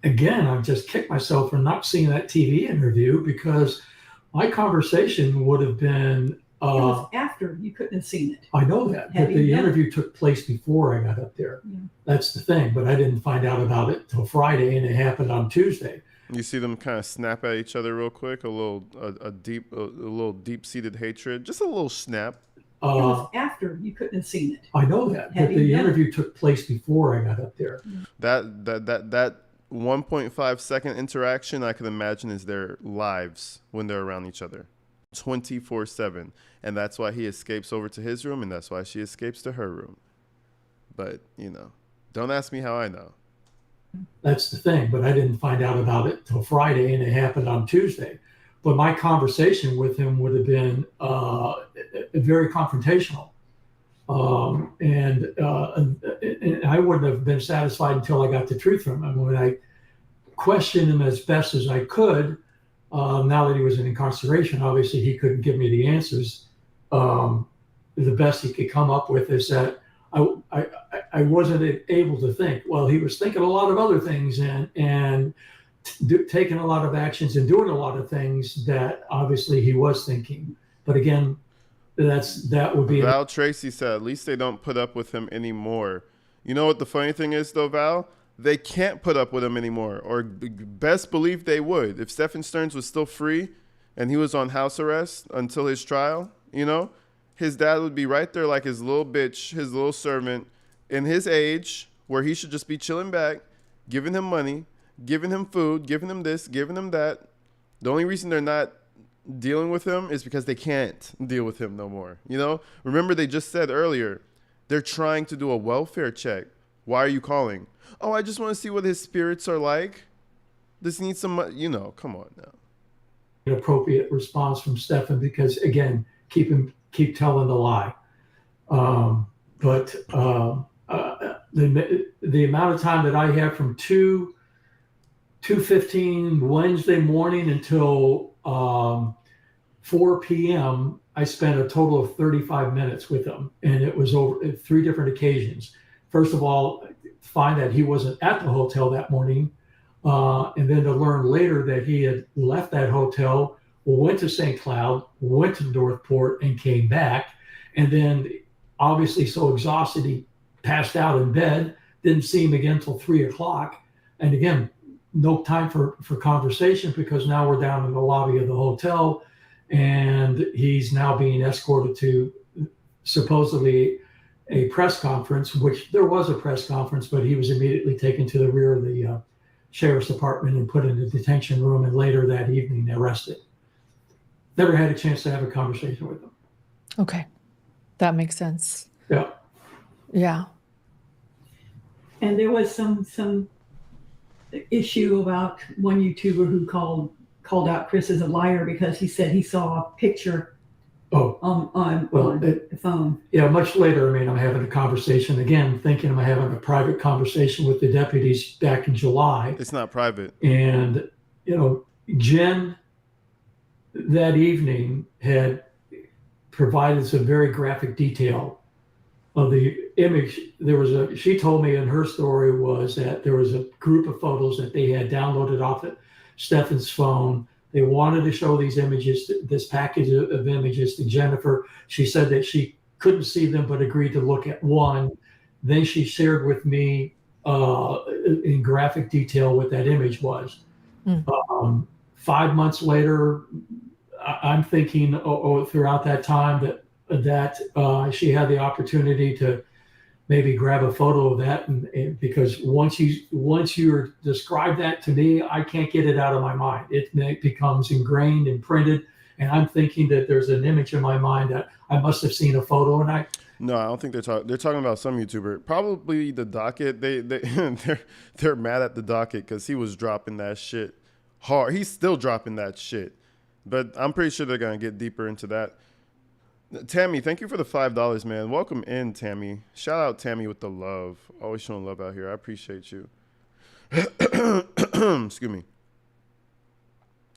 again, I've just kicked myself for not seeing that TV interview because my conversation would have been. It was after, you couldn't have seen it. I know that, but the interview took place before I got up there. Yeah. That's the thing, but I didn't find out about it till Friday, and it happened on Tuesday. You see them kind of snap at each other real quick, a little deep-seated hatred, just a little snap. It was after, you couldn't have seen it. I know that, but the interview took place before I got up there. That 1.5 second interaction, I can imagine, is their lives when they're around each other, 24/7, and that's why he escapes over to his room, and that's why she escapes to her room. But don't ask me how I know. That's the thing, but I didn't find out about it till Friday, and it happened on Tuesday. But my conversation with him would have been very confrontational, and I wouldn't have been satisfied until I got the truth from him. When I questioned him as best as I could, now that he was in incarceration, obviously he couldn't give me the answers. The best he could come up with is that I wasn't able to think. Well, he was thinking a lot of other things and taking a lot of actions and doing a lot of things that obviously he was thinking. But again, that would be. Val Tracy said, at least they don't put up with him anymore. You know what the funny thing is, though, Val? They can't put up with him anymore, or best believe they would. If Stephan Stearns was still free and he was on house arrest until his trial, his dad would be right there like his little bitch, his little servant, in his age, where he should just be chilling back, giving him money, giving him food, giving him this, giving him that. The only reason they're not dealing with him is because they can't deal with him no more. Remember they just said earlier, they're trying to do a welfare check. Why are you calling? Oh, I just want to see what his spirits are like. This needs some, come on now. An appropriate response from Stephan because, again, keep telling the lie. But the amount of time that I had from 2:15 Wednesday morning until 4 p.m., I spent a total of 35 minutes with him, and it was over 3 different occasions. First of all, find that he wasn't at the hotel that morning, and then to learn later that he had left that hotel, went to St. Cloud, went to Northport, and came back. And then obviously so exhausted, he passed out in bed, didn't see him again until 3 o'clock. And again, no time for conversation because now we're down in the lobby of the hotel and he's now being escorted to supposedly a press conference, which there was a press conference, but he was immediately taken to the rear of the sheriff's department and put in a detention room, and later that evening arrested. Never had a chance to have a conversation with him. Okay. That makes sense. Yeah. Yeah. And there was some issue about one YouTuber who called out Chris as a liar because he said he saw a picture on the phone. Yeah, much later, I'm having a conversation again, thinking I'm having a private conversation with the deputies back in July. It's not private. And, Jen that evening had provided some very graphic detail of the image. She told me in her story was that there was a group of photos that they had downloaded off of Stephan's phone. They wanted to show these images, this package of images to Jennifer. She said that she couldn't see them, but agreed to look at one. Then she shared with me in graphic detail what that image was. 5 months later, I'm thinking throughout that time that she had the opportunity to maybe grab a photo of that, and because once you describe that to me, I can't get it out of my mind. It becomes ingrained and printed, and I'm thinking that there's an image in my mind that I must have seen a photo, and No, I don't think they're talking about some YouTuber. Probably the docket. They're mad at the docket because he was dropping that shit hard. He's still dropping that shit, but I'm pretty sure they're gonna get deeper into that. Tammy, thank you for the $5, man. Welcome in, Tammy. Shout out Tammy with the love. Always showing love out here. I appreciate you. Excuse me.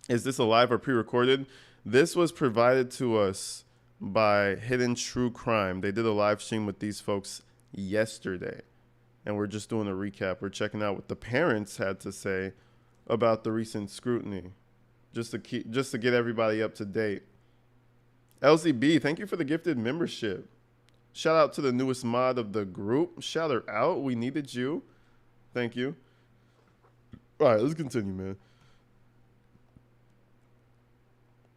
Is this a live or pre-recorded? This was provided to us by Hidden True Crime. They did a live stream with these folks yesterday, and we're just doing a recap. We're checking out what the parents had to say about the recent scrutiny, just to get everybody up to date. LZB, thank you for the gifted membership. Shout out to the newest mod of the group. Shout her out. We needed you. Thank you. All right, let's continue, man.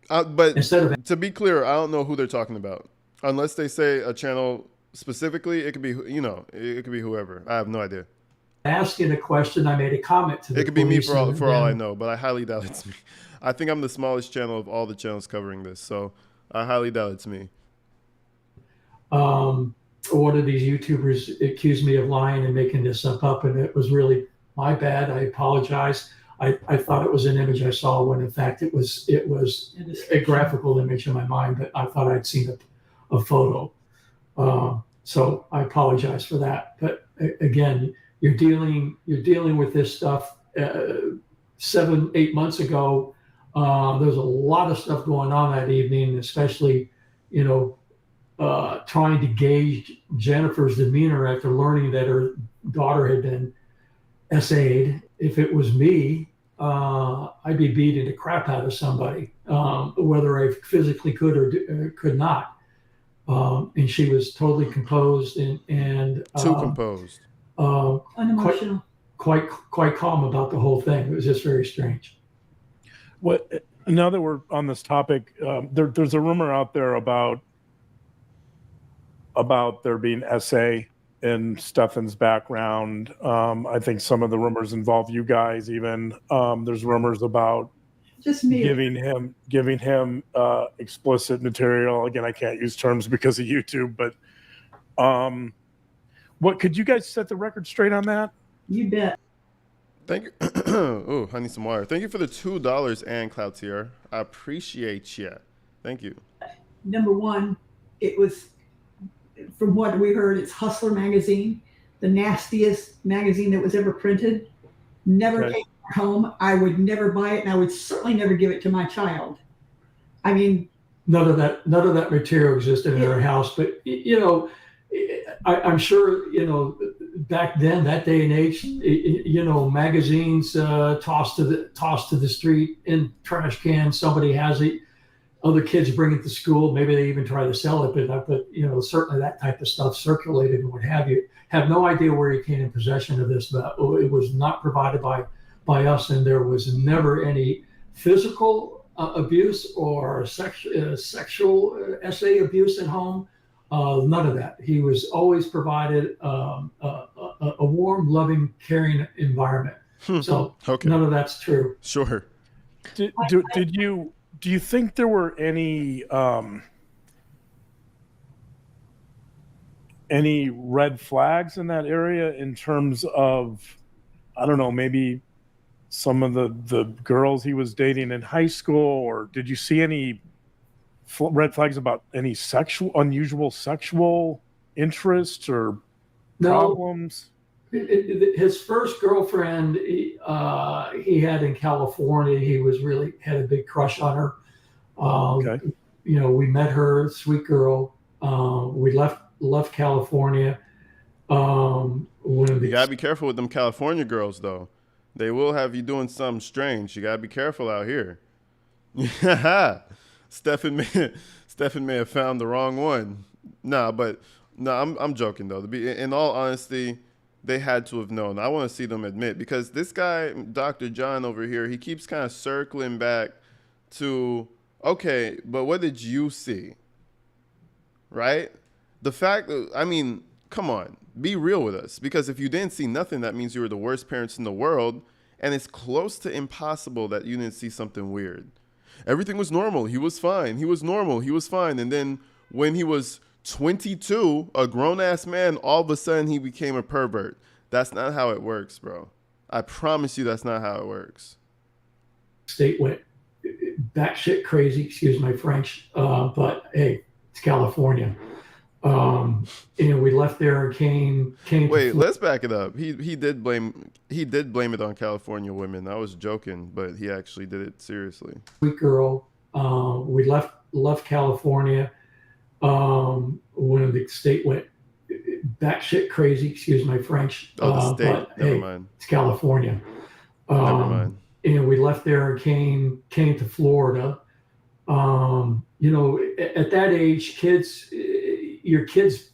But to be clear, I don't know who they're talking about. Unless they say a channel specifically, it could be, it could be whoever. I have no idea. Asking a question, I made a comment to the It could be me for all I know, but I highly doubt it's me. I think I'm the smallest channel of all the channels covering this, so I highly doubt it's me. One of these YouTubers accused me of lying and making this stuff up, and it was really my bad. I apologize. I thought it was an image I saw when in fact it was a graphical image in my mind, but I thought I'd seen a photo. So I apologize for that. But again, you're dealing with this stuff 7-8 months ago. There's a lot of stuff going on that evening, especially, trying to gauge Jennifer's demeanor after learning that her daughter had been SA'd. If it was me, I'd be beating the crap out of somebody, whether I physically could or could not. And she was totally composed and too composed, unemotional, quite calm about the whole thing. It was just very strange. Now that we're on this topic, there's a rumor out there about there being SA in Stephan's background. I think some of the rumors involve you guys even. There's rumors about just me giving him explicit material. Again, I can't use terms because of YouTube, but what could you guys set the record straight on that? You bet. Thank you. Oh, I need some water. Thank you for the $2 and Cloutier. I appreciate you. Thank you. Number one, it was, from what we heard, it's Hustler magazine, the nastiest magazine that was ever printed. Never came home. I would never buy it, and I would certainly never give it to my child. I mean, none of that material existed in our house. But I'm sure back then, that day and age, magazines tossed to the street in trash cans. Somebody has it. Other kids bring it to school. Maybe they even try to sell it, but certainly that type of stuff circulated and what have you. Have no idea where he came in possession of this, but it was not provided by us, and there was never any physical abuse or sexual SA abuse at home. None of that. He was always provided a warm, loving, caring environment. So none of that's true. Sure. Do you think there were any red flags in that area in terms of, I don't know, maybe some of the girls he was dating in high school, or did you see any red flags about any unusual sexual interests or problems? His first girlfriend he had in California, he was really had a big crush on her. Okay. We met her, sweet girl. We left California. You gotta be careful with them California girls, though. They will have you doing something strange. You gotta be careful out here. Stephan may have found the wrong one. I'm joking though. In all honesty, they had to have known. I want to see them admit, because this guy, Dr. John over here, he keeps kind of circling back to, okay, but what did you see? Right? The fact that, I mean, come on, be real with us. Because if you didn't see nothing, that means you were the worst parents in the world. And it's close to impossible that you didn't see something weird. Everything was normal. He was fine. He was normal. He was fine. And then when he was 22, a grown-ass man, all of a sudden he became a pervert. That's not how it works, bro. I promise you that's not how it works. State went batshit crazy, excuse my French, but hey, it's California. We left there and came. Wait, let's back it up. He did blame it on California women. I was joking, but he actually did it seriously. Sweet girl. We left California. When the state went batshit crazy, excuse my French. The state. But Never hey, mind. it's California. Never mind. We left there and came to Florida. At that age, your kids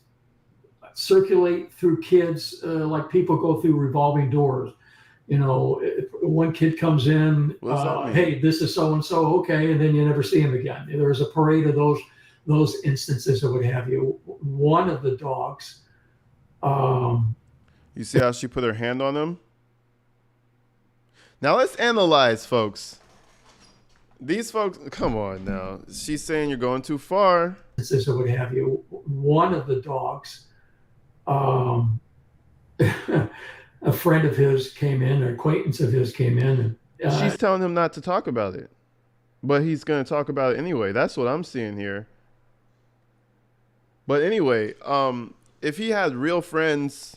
circulate through kids like people go through revolving doors. One kid comes in, hey, this is so and so, okay, and then you never see him again. There's a parade of those instances or what have you. One of the dogs. You see how she put her hand on him? Now let's analyze, folks. These folks, come on now. She's saying you're going too far. Or what have you. One of the dogs, a friend of his came in, an acquaintance of his came in. And, she's telling him not to talk about it. But he's going to talk about it anyway. That's what I'm seeing here. But anyway, if he had real friends,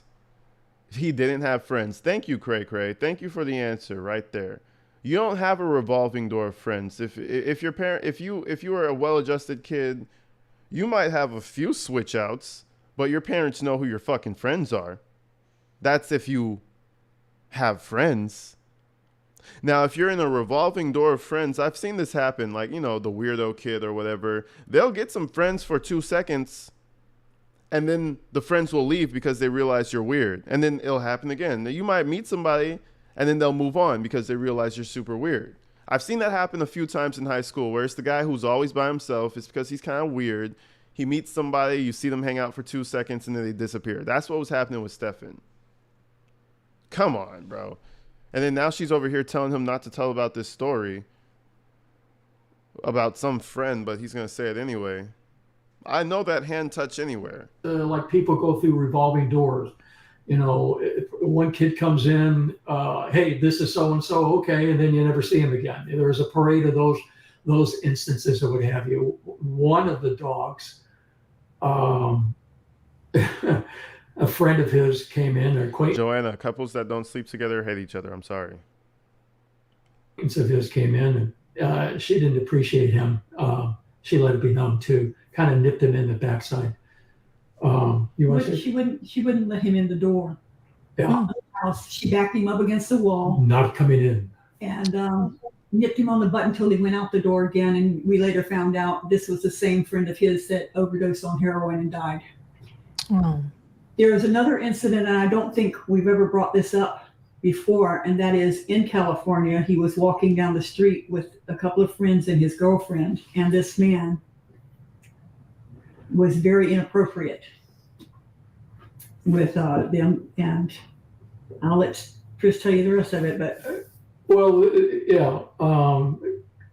he didn't have friends. Thank you, Cray Cray. Thank you for the answer right there. You don't have a revolving door of friends. If you were a well-adjusted kid, you might have a few switch outs, but your parents know who your fucking friends are. That's if you have friends. Now, if you're in a revolving door of friends, I've seen this happen, like, the weirdo kid or whatever. They'll get some friends for 2 seconds, and then the friends will leave because they realize you're weird. And then it'll happen again. Now, you might meet somebody, and then they'll move on because they realize you're super weird. I've seen that happen a few times in high school, where it's the guy who's always by himself. It's because he's kind of weird. He meets somebody, you see them hang out for 2 seconds, and then they disappear. That's what was happening with Stephan. Come on, bro. And then now she's over here telling him not to tell about this story about some friend, but he's going to say it anyway. I know that hand touch anywhere. Like people go through revolving doors. One kid comes in, hey, this is so and so, okay, and then you never see him again. There's a parade of those instances or what have you. One of the dogs, a friend of his came in, an acquaintance Joanna, couples that don't sleep together hate each other. I'm sorry. of his came in, and she didn't appreciate him. She let it be known too. Kind of nipped him in the backside. She wouldn't let him in the door. Yeah. She backed him up against the wall Not coming in. and nipped him on the butt until he went out the door again. And we later found out this was the same friend of his that overdosed on heroin and died. Oh. There is another incident, and I don't think we've ever brought this up before, and that is in California. He was walking down the street with a couple of friends and his girlfriend, and this man was very inappropriate with them. And I'll let Chris tell you the rest of it, but Well, yeah,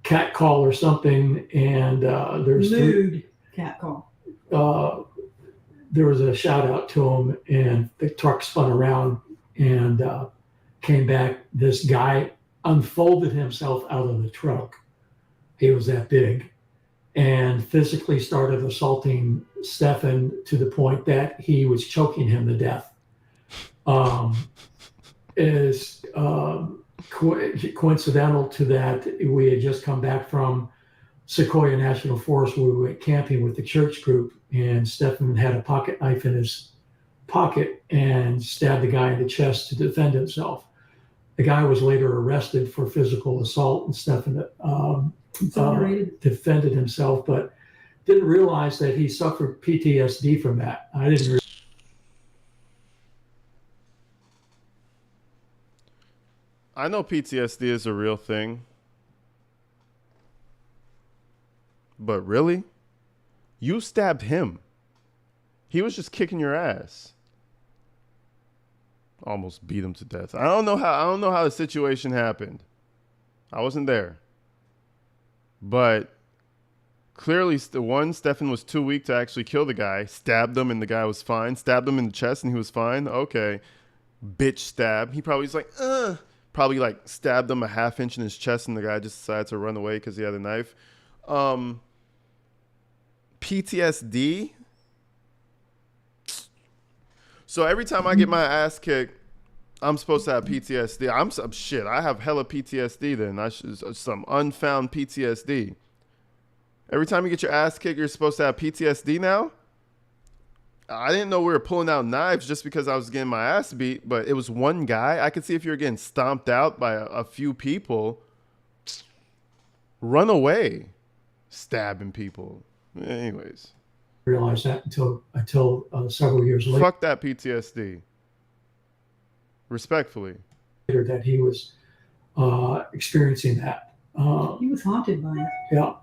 cat call or something, and there's lewd cat call. there was a shout out to him, and the truck spun around and came back. This guy unfolded himself out of the truck. He was that big, and physically started assaulting Stephan to the point that he was choking him to death. Coincidental to that, we had just come back from Sequoia National Forest where we went camping with the church group, and Stephan had a pocket knife in his pocket and stabbed the guy in the chest to defend himself. The guy was later arrested for physical assault, and Stephan defended himself, but didn't realize that he suffered PTSD from that. I didn't. I know PTSD is a real thing. But really? You stabbed him. He was just kicking your ass. Almost beat him to death. I don't know how the situation happened. I wasn't there. But clearly Stephan was too weak to actually kill the guy. Stabbed him and the guy was fine. Stabbed him in the chest and he was fine. Okay. Bitch stab. He probably was like, probably like stabbed him a half inch in his chest and the guy just decided to run away because he had a knife. PTSD. So every time I get my ass kicked, I'm supposed to have PTSD. I have hella PTSD then. Some unfound PTSD. Every time you get your ass kicked, you're supposed to have PTSD now? I didn't know we were pulling out knives just because I was getting my ass beat, but it was one guy. I could see if you were getting stomped out by a few people. Run away. Stabbing people. Anyways. Realize that until several years later. Fuck that PTSD. Respectfully. That he was experiencing that. He was haunted by it. Yeah.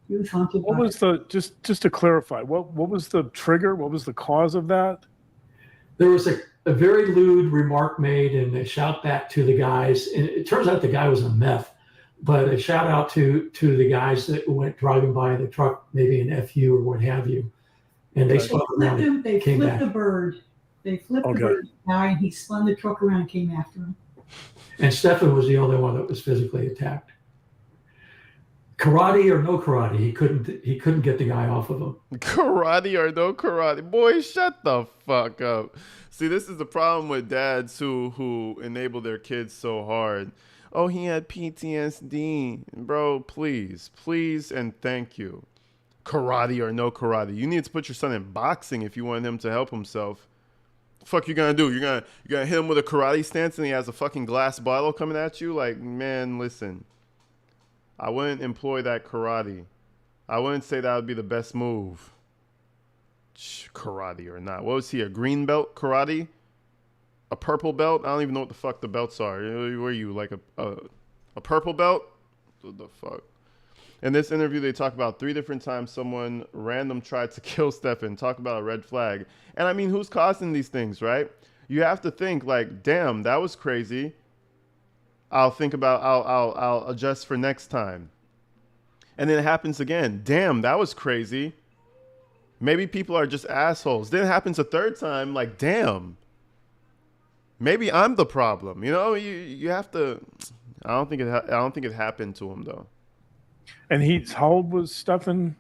He was haunted What by was it. just to clarify, what was the trigger? What was the cause of that? There was a very lewd remark made, and a shout back to the guys. And it turns out the guy was a meth. But a shout out to the guys that went driving by in the truck, maybe an FU or what have you, and they spun around and They came flipped back. the bird. They flipped the bird guy, and he spun the truck around and came after him. And Stephan was the only one that was physically attacked. Karate or no karate, he couldn't get the guy off of him. Karate or no karate. Boy, shut the fuck up. See, this is the problem with dads who enable their kids so hard. Oh, he had PTSD. Bro, please, and thank you. Karate or no karate. You need to put your son in boxing if you want him to help himself. The fuck you gonna do? You're gonna hit him with a karate stance and he has a fucking glass bottle coming at you? Like, man, listen. I wouldn't employ that karate. I wouldn't say that would be the best move. Karate or not. What was he, a green belt karate? A purple belt? I don't even know what the fuck the belts are. Were you like a purple belt? What the fuck? In this interview, they talk about 3 different times someone random tried to kill Stephan. Talk about a red flag. And I mean, who's causing these things, right? You have to think like, damn, that was crazy. I'll adjust for next time. And then it happens again. Damn, that was crazy. Maybe people are just assholes. Then it happens a 3rd time, like, damn. Maybe I'm the problem. You know, you have to. I don't think it happened to him though. And how old was Stephan?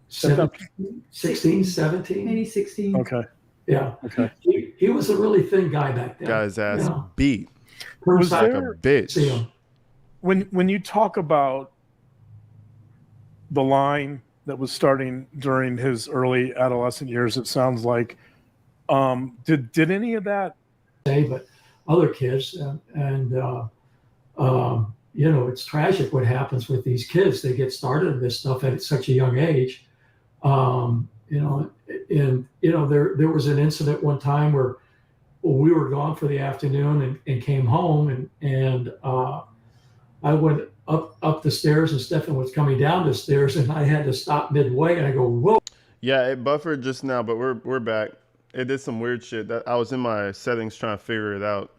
16, 17. Maybe 16. Okay. Yeah. Okay. He was a really thin guy back then. Got his ass Yeah. beat. Was Like there, a bitch. See him. when you talk about the line that was starting during his early adolescent years, it sounds like did any of that? But other kids, you know, it's tragic what happens with these kids. They get started in this stuff at such a young age. You know, and you know, there was an incident one time where we were gone for the afternoon and came home, and I went up the stairs, and Stephan was coming down the stairs, and I had to stop midway, and I go, whoa. Yeah, it buffered just now, but we're back. It did some weird shit. That I was in my settings trying to figure it out.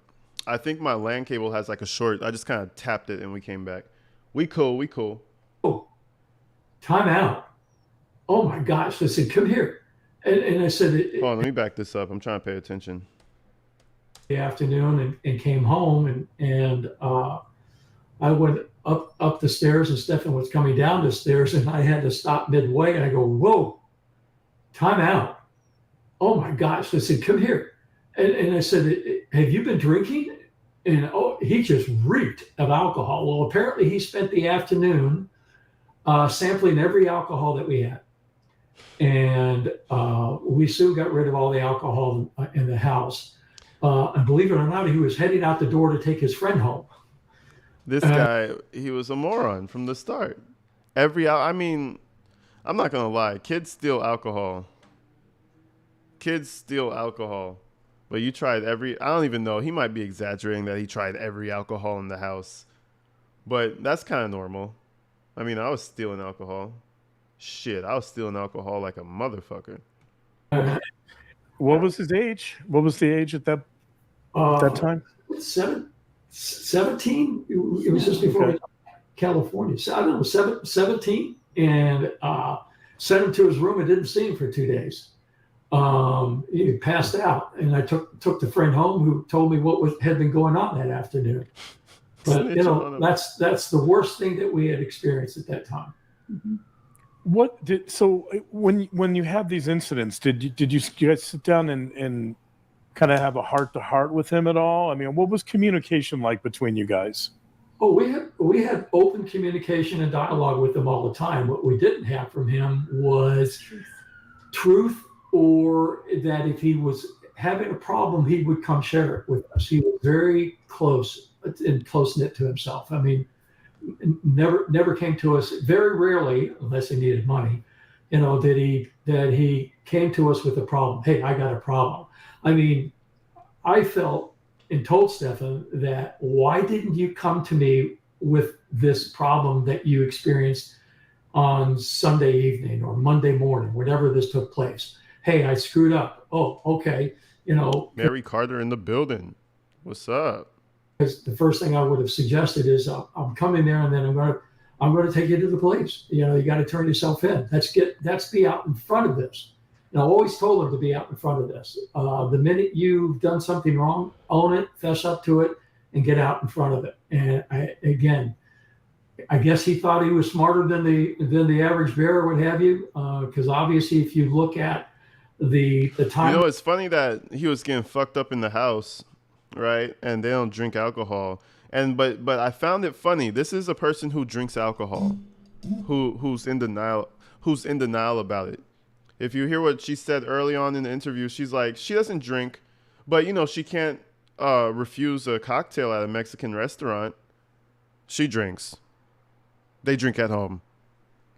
I think my LAN cable has like a short. I just kind of tapped it and we came back. We cool. Oh, time out. Oh my gosh. I said, come here. And I said, Hold on, let me back this up. I'm trying to pay attention. The afternoon and came home, and I went up the stairs, and Stephan was coming down the stairs, and I had to stop midway, and I go, whoa, time out. Oh my gosh. I said, come here. And I said, have you been drinking? And he just reeked of alcohol. Well, apparently he spent the afternoon sampling every alcohol that we had. And we soon got rid of all the alcohol in the house. And believe it or not, he was heading out the door to take his friend home. This guy, he was a moron from the start. I mean, I'm not gonna lie, kids steal alcohol. Kids steal alcohol. But you tried I don't even know, he might be exaggerating that he tried every alcohol in the house. But that's kind of normal. I mean, I was stealing alcohol. Shit, I was stealing alcohol like a motherfucker. What was his age? What was the age at that time? 17. It was just before California. So I don't know, 17, and sent him to his room and didn't see him for 2 days. He passed out, and I took the friend home who told me what had been going on that afternoon. But that's the worst thing that we had experienced at that time. Mm-hmm. So when you have these incidents, did you guys sit down and kind of have a heart-to-heart with him at all? I mean, what was communication like between you guys? Oh, we had open communication and dialogue with him all the time. What we didn't have from him was truth, or that if he was having a problem, he would come share it with us. He was very close and close-knit to himself. I mean, never came to us, very rarely, unless he needed money, that he came to us with a problem. Hey, I got a problem. I mean, I felt and told Stephan that, why didn't you come to me with this problem that you experienced on Sunday evening or Monday morning, whenever this took place? Hey, I screwed up. Oh, okay. Mary Carter in the building. What's up? Because the first thing I would have suggested is, I'm coming there, and then I'm going to take you to the police. You got to turn yourself in. Let's be out in front of this. And I always told him to be out in front of this. The minute you've done something wrong, own it, fess up to it, and get out in front of it. And I guess he thought he was smarter than the average bear, what have you. Because obviously, if you look at the time, it's funny that he was getting fucked up in the house, right? And they don't drink alcohol. But I found it funny. This is a person who drinks alcohol, who's in denial about it. If you hear what she said early on in the interview, she's like, she doesn't drink, but she can't refuse a cocktail at a Mexican restaurant. She drinks. They drink at home.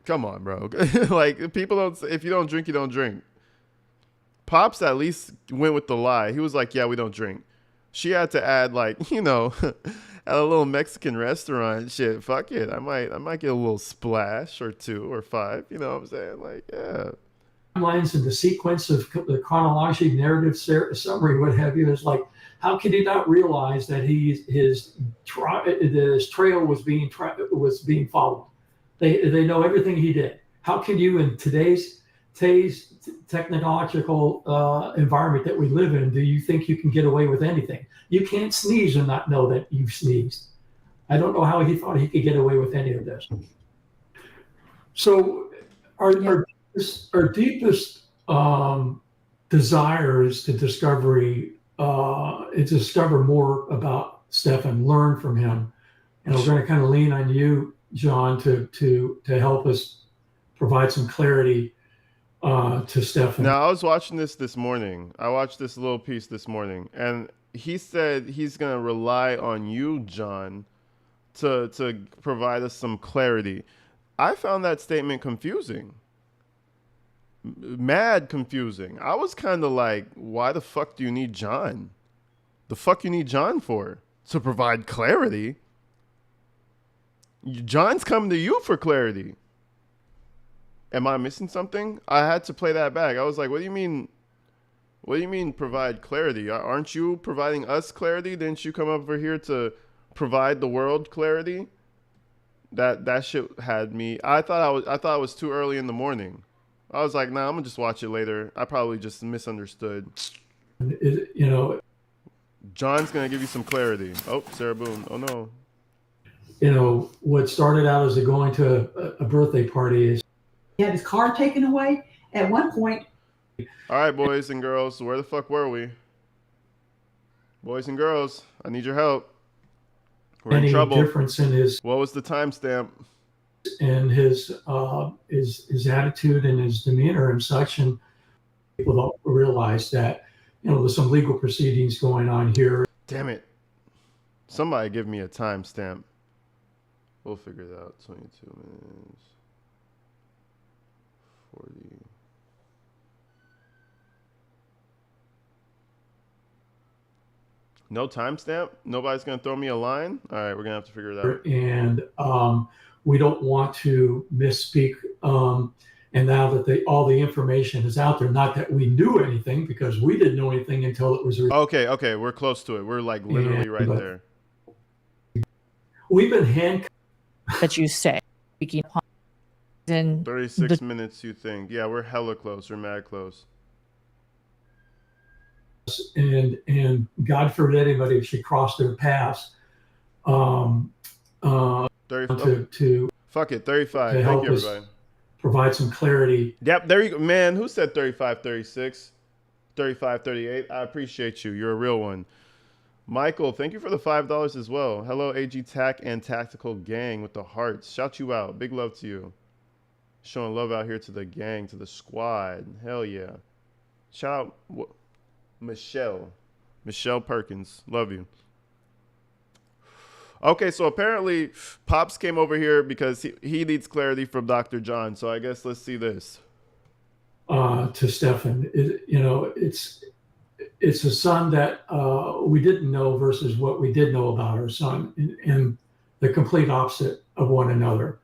Come on, bro. Like, people don't. If you don't drink, you don't drink. Pops at least went with the lie. He was like, yeah, we don't drink. She had to add, like, at a little Mexican restaurant, shit, fuck it. I might get a little splash or 2 or 5. You know what I'm saying? Like, yeah. Lines in the sequence of the chronological narrative summary, what have you, is like, how can he not realize that his trail was being followed? They know everything he did. How can you, in today's technological environment that we live in, do you think you can get away with anything? You can't sneeze and not know that you've sneezed. I don't know how he thought he could get away with any of this. So our deepest desire is to discover more about Stephan, learn from him, and we're going to kind of lean on you, John, to help us provide some clarity to Stephan. Now, I was watching this morning. I watched this little piece this morning, and he said he's going to rely on you, John, to provide us some clarity. I found that statement confusing. Mad confusing. I was kind of like, why the fuck do you need John? The fuck you need John for? To provide clarity? John's coming to you for clarity. Am I missing something? I had to play that back. I was like, what do you mean? What do you mean provide clarity? Aren't you providing us clarity? Didn't you come over here to provide the world clarity? That shit had me. I thought it was too early in the morning. I was like, nah, I'm gonna just watch it later. I probably just misunderstood. John's gonna give you some clarity. Oh, Sarah Boone. Oh no. What started out as going to a birthday party is he had his car taken away. At one point. All right, boys and girls, where the fuck were we? Boys and girls, I need your help. We're in trouble. Difference in his What was the timestamp? and his attitude and his demeanor and such, and people don't realize that there's some legal proceedings going on here. Damn it! Somebody give me a timestamp. We'll figure it out. 22 minutes. 40. No timestamp? Nobody's going to throw me a line? All right, we're going to have to figure it out. And we don't want to misspeak. And now that all the information is out there, not that we knew anything, because we didn't know anything until it was. Okay, we're close to it. We're like literally right there. We've been handcuffed. That you say. In 36 minutes, you think? Yeah, we're hella close. We're mad close. And God forbid anybody should cross their paths. 30, to fuck it, 35. To Thank you, everybody. Provide some clarity. Yep, there you go. Man, who said 35, 36? 35, 38? I appreciate you. You're a real one. Michael, thank you for the $5 as well. Hello, AG Tac and Tactical Gang with the hearts. Shout you out. Big love to you. Showing love out here to the gang, to the squad. Hell yeah. Shout out Michelle Perkins. Love you. Okay, so apparently Pops came over here because he needs clarity from Dr. John. So I guess let's see this. To Stephan, it's a son that we didn't know versus what we did know about our son, and the complete opposite of one another.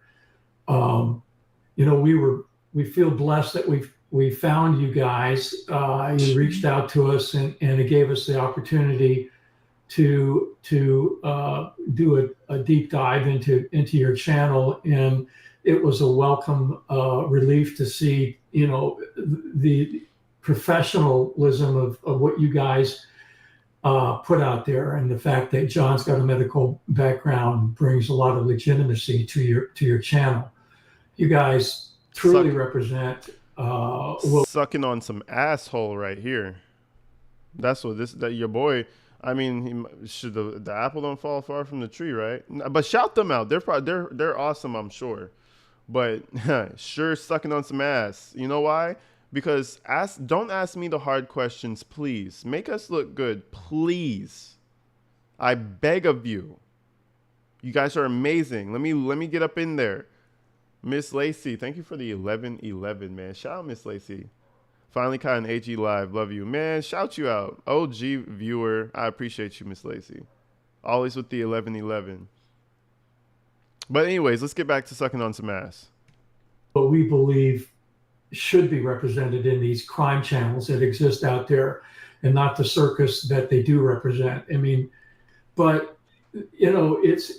We feel blessed that we found you guys. You reached out to us and it gave us the opportunity to do a deep dive into your channel, and it was a welcome relief to see the professionalism of what you guys put out there, and the fact that John's got a medical background brings a lot of legitimacy to your channel. You guys truly represent sucking on some asshole right here. That's what that your boy. I mean, should the apple don't fall far from the tree, right? But shout them out. They're awesome, I'm sure. But sure, sucking on some ass. You know why? Because don't ask me the hard questions, please. Make us look good, please. I beg of you. You guys are amazing. Let me get up in there. Miss Lacey, thank you for the 1111, man. Shout out Miss Lacey. Finally caught an AG live. Love you, man. Shout you out. OG viewer, I appreciate you, Miss Lacey. Always with the 1111. But anyways, let's get back to sucking on some ass. What we believe should be represented in these crime channels that exist out there, and not the circus that they do represent. I mean, but it's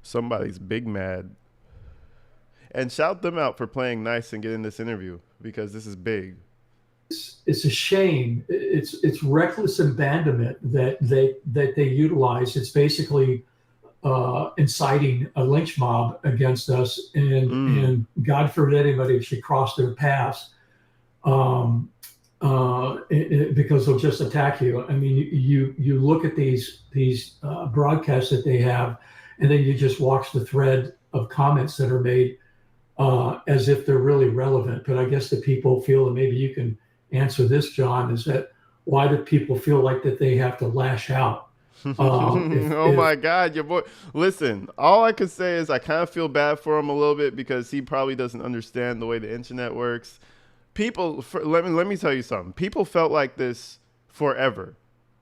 somebody's big mad. And shout them out for playing nice and getting this interview, because this is big. It's a shame. It's reckless abandonment that they utilize. It's basically inciting a lynch mob against us, and God forbid anybody should cross their paths because they'll just attack you. I mean, you look at these broadcasts that they have, and then you just watch the thread of comments that are made as if they're really relevant. But I guess the people feel, and maybe you can answer this, John, is that why do people feel like that they have to lash out? My God, your boy. Listen, all I could say is I kind of feel bad for him a little bit, because he probably doesn't understand the way the internet works. People, let me tell you something. People felt like this forever,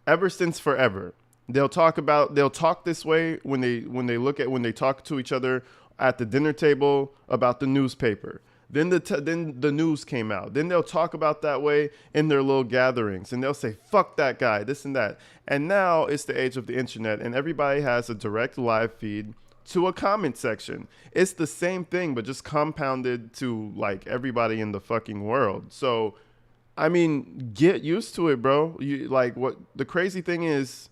ever since forever. They'll talk this way when they talk to each other at the dinner table about the newspaper. Then the news came out. Then they'll talk about that way in their little gatherings, and they'll say, fuck that guy, this and that. And now it's the age of the internet, and everybody has a direct live feed to a comment section. It's the same thing, but just compounded to like everybody in the fucking world. So, I mean, get used to it, bro. What the crazy thing is,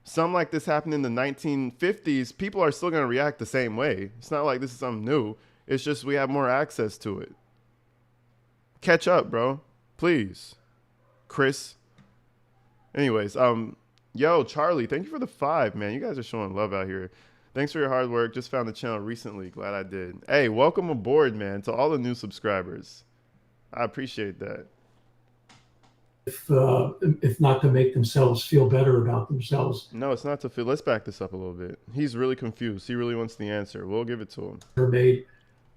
something like this happened in the 1950s. People are still going to react the same way. It's not like this is something new. It's just we have more access to it. Catch up, bro. Please. Chris. Anyways, yo, Charlie, thank you for the 5, man. You guys are showing love out here. Thanks for your hard work. Just found the channel recently. Glad I did. Hey, welcome aboard, man, to all the new subscribers. I appreciate that. If not to make themselves feel better about themselves. No, it's not to feel. Let's back this up a little bit. He's really confused. He really wants the answer. We'll give it to him. They're made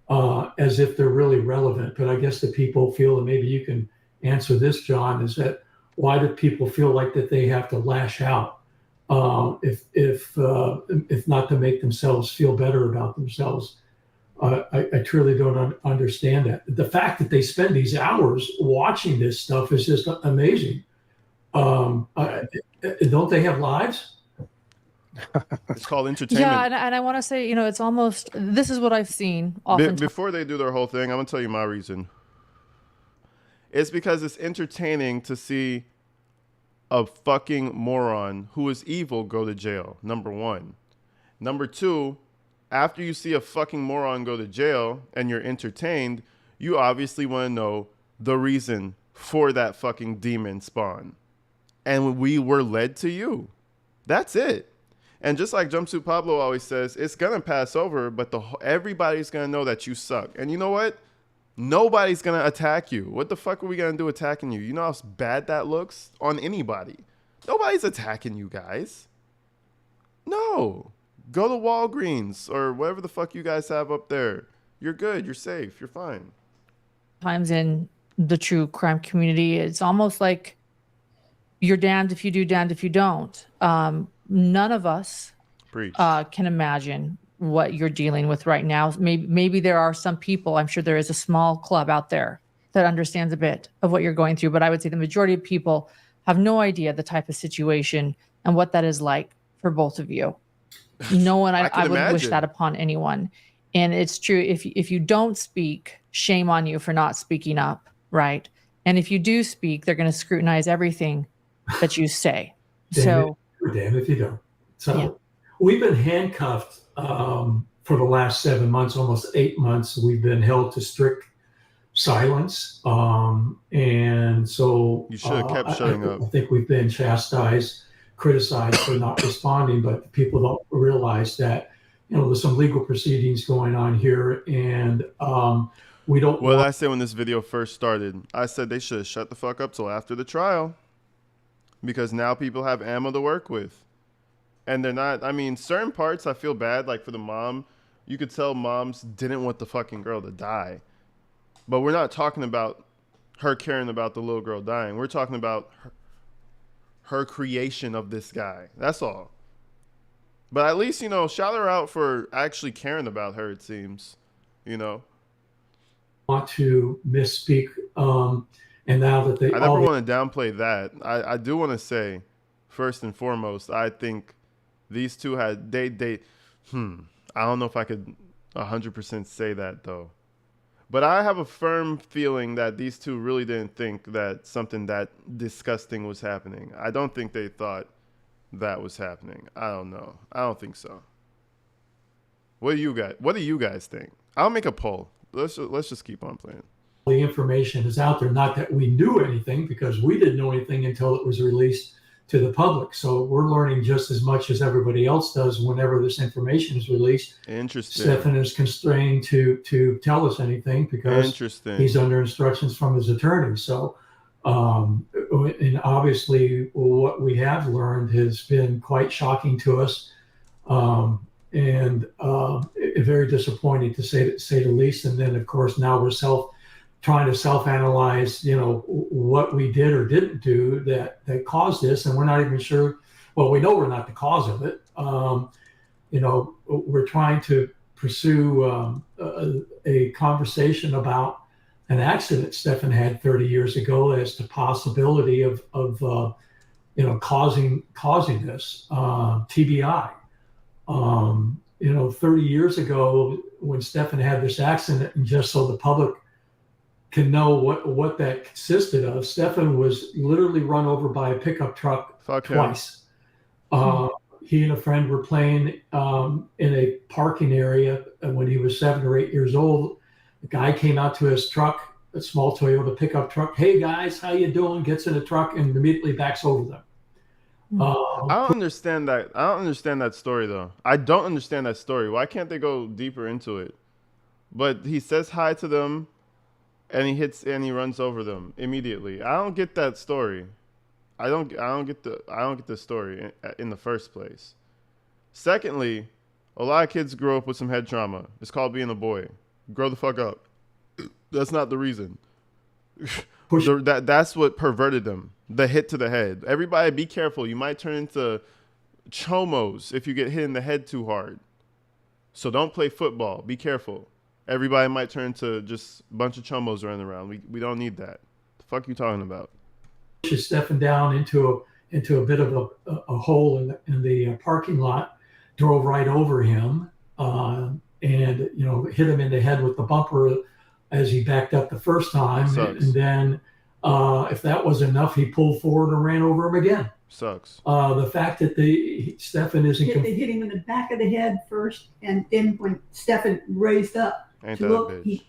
as if they're really relevant. But I guess the people feel, and maybe you can answer this, John, is that why do people feel like that they have to lash out if not to make themselves feel better about themselves? I truly don't understand that. The fact that they spend these hours watching this stuff is just amazing. Don't they have lives? It's called entertainment. Yeah, and I want to say, it's almost, this is what I've seen often. Before they do their whole thing, I'm going to tell you my reason. It's because it's entertaining to see a fucking moron who is evil go to jail, number one. Number two, after you see a fucking moron go to jail and you're entertained, you obviously want to know the reason for that fucking demon spawn. And we were led to you. That's it. And just like Jumpsuit Pablo always says, it's going to pass over, but everybody's going to know that you suck. And you know what? Nobody's going to attack you. What the fuck are we going to do attacking you? You know how bad that looks on anybody. Nobody's attacking you guys. No. Go to Walgreens or whatever the fuck you guys have up there. You're good. You're safe. You're fine. Times in the true crime community, it's almost like you're damned if you do, damned if you don't. None of us can imagine what you're dealing with right now. Maybe there are some people, I'm sure there is a small club out there that understands a bit of what you're going through, but I would say the majority of people have no idea the type of situation and what that is like for both of you. No one, I would wish that upon anyone. And it's true, if you don't speak, shame on you for not speaking up, right? And if you do speak, they're going to scrutinize everything that you say. Damn if you don't. So yeah. We've been handcuffed for the last 7 months, almost 8 months. We've been held to strict silence. And so you should have kept shutting up. I think we've been chastised, criticized for not responding, but people don't realize that, there's some legal proceedings going on here, and we don't. Well, I said when this video first started, I said they should have shut the fuck up till after the trial, because now people have ammo to work with. And they're not, certain parts I feel bad, like for the mom. You could tell moms didn't want the fucking girl to die. But we're not talking about her caring about the little girl dying. We're talking about her creation of this guy. That's all. But at least, shout her out for actually caring about her, it seems. Want to misspeak. And now that I never want to downplay that. I do want to say, first and foremost, I think these two had I don't know if I could 100% say that though, but I have a firm feeling that these two really didn't think that something that disgusting was happening. I don't think they thought that was happening. I don't know. I don't think so. What do you guys think? I'll make a poll. Let's just keep on playing. The information is out there. Not that we knew anything, because we didn't know anything until it was released to the public. So we're learning just as much as everybody else does whenever this information is released. Interesting. Stephan is constrained to tell us anything because he's under instructions from his attorney. So, and obviously what we have learned has been quite shocking to us, and very disappointing to say the least. And then of course now we're trying to self-analyze, what we did or didn't do that caused this, and we're not even sure. Well, we know we're not the cause of it. We're trying to pursue a conversation about an accident Stephan had 30 years ago as the possibility of causing this TBI. 30 years ago when Stephan had this accident, and just so the public can know what that consisted of, Stephan was literally run over by a pickup truck twice. He and a friend were playing in a parking area, and when he was 7 or 8 years old, the guy came out to his truck, a small Toyota pickup truck. "Hey guys, how you doing?" Gets in the truck and immediately backs over them. I don't understand that. I don't understand that story though. I don't understand that story. Why can't they go deeper into it? But he says hi to them, and he runs over them immediately. I don't get that story. I don't get the story in the first place. Secondly, a lot of kids grow up with some head trauma. It's called being a boy. Grow the fuck up. That's not the reason. That's what perverted them. The hit to the head. Everybody be careful. You might turn into chomos if you get hit in the head too hard. So don't play football. Be careful. Everybody might turn into just a bunch of chomos running around. We don't need that. The fuck you talking about? Pushes Stephan down into a bit of a hole in the parking lot, drove right over him, and hit him in the head with the bumper as he backed up the first time. Sucks. And then if that was enough, he pulled forward and ran over him again. Sucks. The fact that Stephan isn't. They hit him in the back of the head first, and then when Stephan raised up to look, he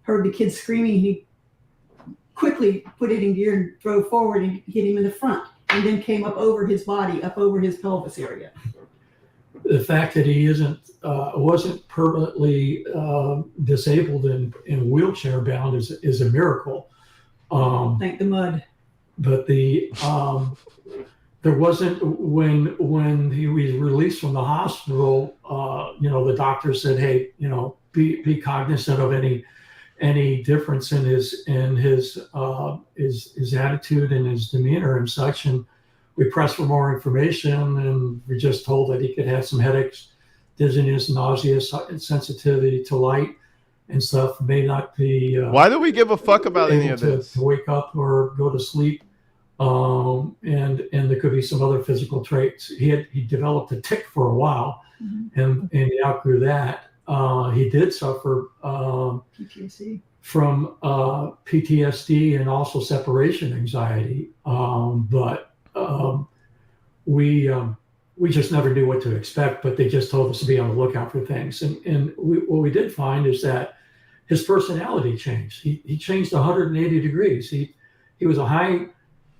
heard the kid screaming. He quickly put it in gear and drove forward and hit him in the front, and then came up over his body, up over his pelvis area. The fact that he wasn't permanently disabled and wheelchair bound is a miracle. Thank the mud. But there wasn't when he was released from the hospital. The doctor said, "Hey, be cognizant of any difference in his attitude and his demeanor and such." And we pressed for more information, and we just told that he could have some headaches, dizziness, nausea, sensitivity to light and stuff. May not be. Why do we give a fuck about any of this? To wake up or go to sleep, and there could be some other physical traits. He developed a tic for a while, and he outgrew that. He did suffer PTSD. From PTSD and also separation anxiety, but we just never knew what to expect. But they just told us to be on the lookout for things. And what we did find is that his personality changed. He changed 180 degrees. He was a high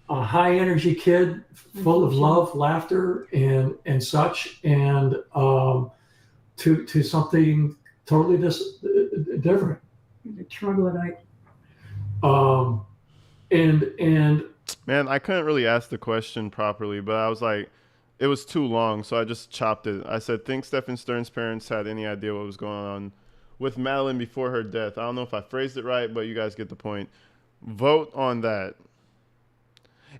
energy kid, full of love, laughter, and such, and to something totally different. The troglodyte. And man, I couldn't really ask the question properly, but I was like, it was too long, so I just chopped it. I said, think Stephan Stern's parents had any idea what was going on with Madeline before her death? I don't know if I phrased it right, but you guys get the point. Vote on that.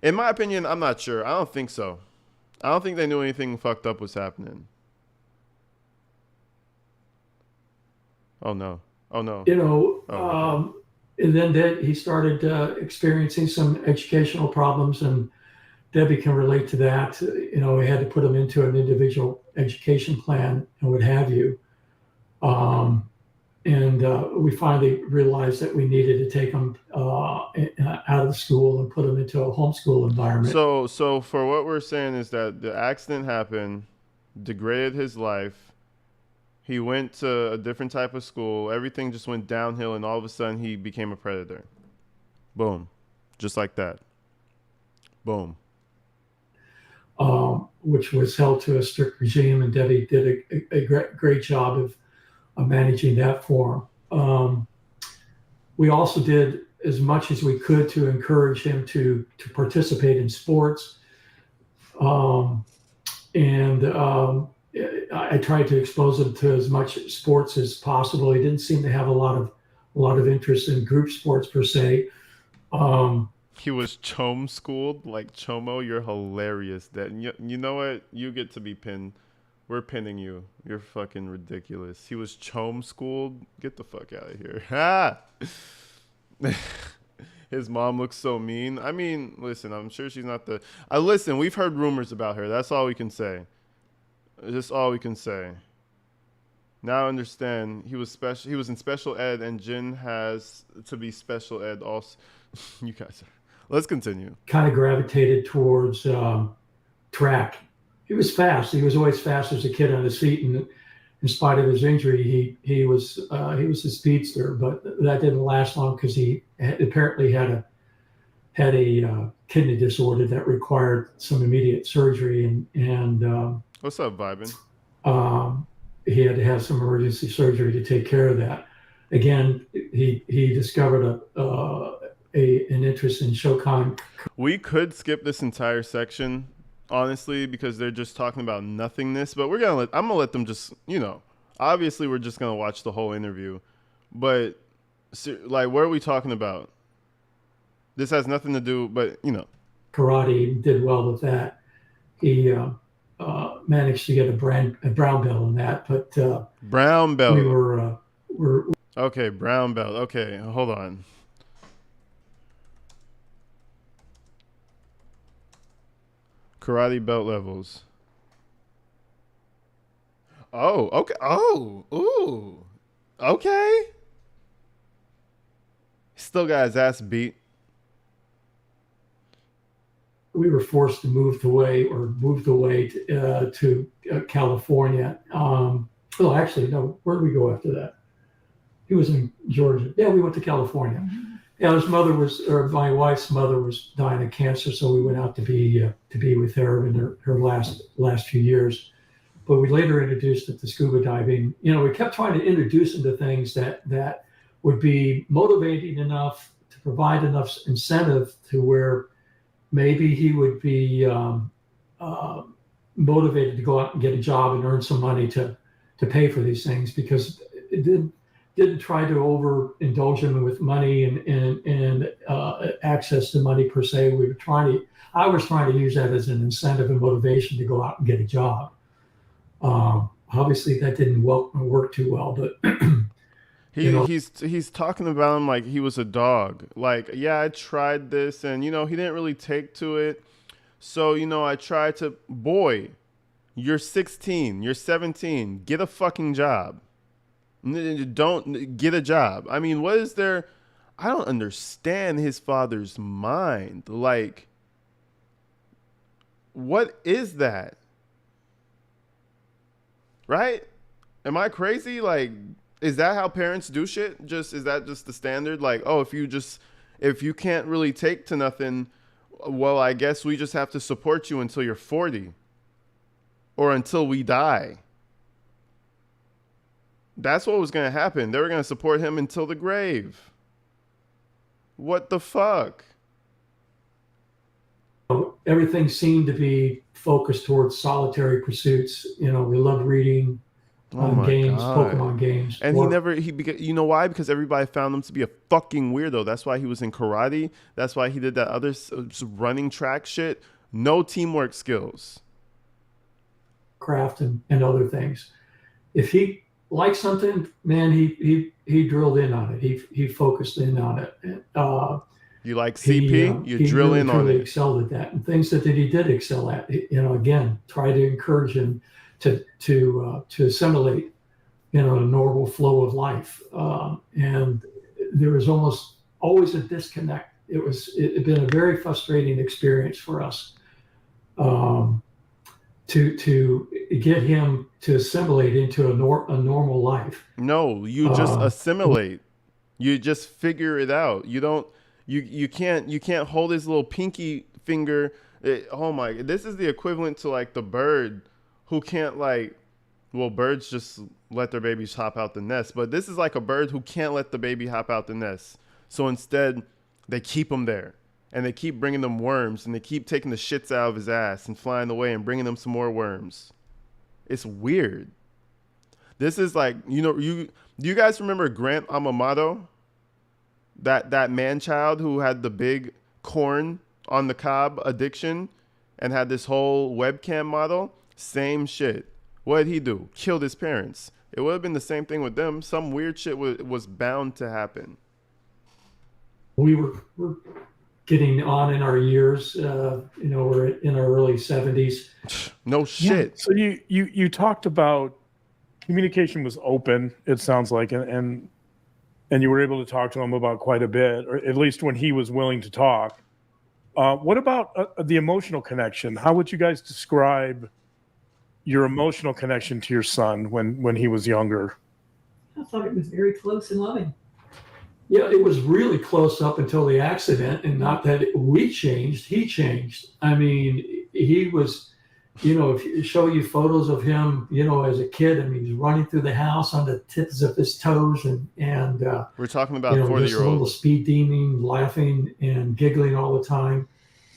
In my opinion, I'm not sure. I don't think so. I don't think they knew anything fucked up was happening. Oh, no. Oh, no. And then he started experiencing some educational problems, and Debbie can relate to that. We had to put him into an individual education plan and what have you. We finally realized that we needed to take him out of the school and put him into a homeschool environment. So for what we're saying is that the accident happened, degraded his life. He went to a different type of school. Everything just went downhill, and all of a sudden he became a predator. Boom. Just like that. Boom. Which was held to a strict regime, and Debbie did a great job of managing that for him. We also did as much as we could to encourage him to participate in sports. I tried to expose him to as much sports as possible. He didn't seem to have a lot of interest in group sports per se. He was chom schooled, like Chomo. You're hilarious. That you know what? You get to be pinned. We're pinning you. You're fucking ridiculous. He was chom schooled. Get the fuck out of here. Ha! His mom looks so mean. I mean, listen. I'm sure she's not the. Listen. We've heard rumors about her. That's all we can say. That's all we can say. Now I understand he was special. He was in special ed, and Jin has to be special ed also. You guys are. Let's continue. Kind of gravitated towards track. He was fast. He was always fast as a kid on his feet, and in spite of his injury, he was a speedster. But that didn't last long because he apparently had had a kidney disorder that required some immediate surgery, and What's up, vibing? he had to have some emergency surgery to take care of that. Again, he discovered an interest in Shokan. We could skip this entire section, honestly, because they're just talking about nothingness. But I'm gonna let them just, obviously we're just gonna watch the whole interview. But like, what are we talking about? This has nothing to do, but Karate, did well with that. He managed to get a brown belt in that, but brown belt. We were okay, brown belt. Okay, hold on. Karate belt levels. Oh, okay. Oh, ooh, okay. Still got his ass beat. We were forced to moved away to California. Well, actually, no. Where did we go after that? He was in Georgia. Yeah, we went to California. Mm-hmm. Yeah, my wife's mother was dying of cancer, so we went out to be with her in her last few years. But we later introduced it to scuba diving. We kept trying to introduce him to things that would be motivating enough to provide enough incentive to where maybe he would be motivated to go out and get a job and earn some money to pay for these things, because it didn't try to overindulge him with money and access to money per se. I was trying to use that as an incentive and motivation to go out and get a job. Obviously that didn't work too well, but he's talking about him like he was a dog. Like, yeah, I tried this, and he didn't really take to it. So I tried to. Boy, you're 16, you're 17. Get a fucking job. Don't get a job. I mean, what is there? I don't understand his father's mind. Like, what is that? Right? Am I crazy? Like, is that how parents do shit? Is that just the standard? Like, oh, if you can't really take to nothing, well, I guess we just have to support you until you're 40 or until we die. That's what was going to happen. They were going to support him until the grave. What the fuck? Everything seemed to be focused towards solitary pursuits. We loved reading games, God. Pokemon games. And why? Because everybody found him to be a fucking weirdo. That's why he was in karate. That's why he did that other running track shit. No teamwork skills. Craft and other things. If he liked something, man, he drilled in on it. He focused in on it. You like CP? You drill really, in on it. He excelled at that, and things that he did excel at. Again, try to encourage him to assimilate, a normal flow of life. And there was almost always a disconnect. It had been a very frustrating experience for us to get him to assimilate into a normal life. No, you just assimilate. You just figure it out. You don't. You can't hold his little pinky finger. This is the equivalent to like the bird who can't birds just let their babies hop out the nest, but this is like a bird who can't let the baby hop out the nest. So instead they keep him there and they keep bringing them worms and they keep taking the shits out of his ass and flying away and bringing them some more worms. It's weird. This is like, do you guys remember Grant Amamoto? That man child who had the big corn on the cob addiction and had this whole webcam model? Same shit. What did he do? Killed his parents. It would have been the same thing with them. Some weird shit was bound to happen. We're getting on in our years. We're in our early 70s. No shit. Yeah. So you talked about communication was open, it sounds like, and you were able to talk to him about quite a bit, or at least when he was willing to talk. What about the emotional connection? How would you guys describe your emotional connection to your son when he was younger? I thought it was very close and loving. Yeah, it was really close up until the accident, and not that we changed, he changed. I mean, he was, if you show you photos of him, as a kid, I mean, he's running through the house on the tips of his toes, and We're talking about just a 40-year-old. little speed demon, laughing and giggling all the time.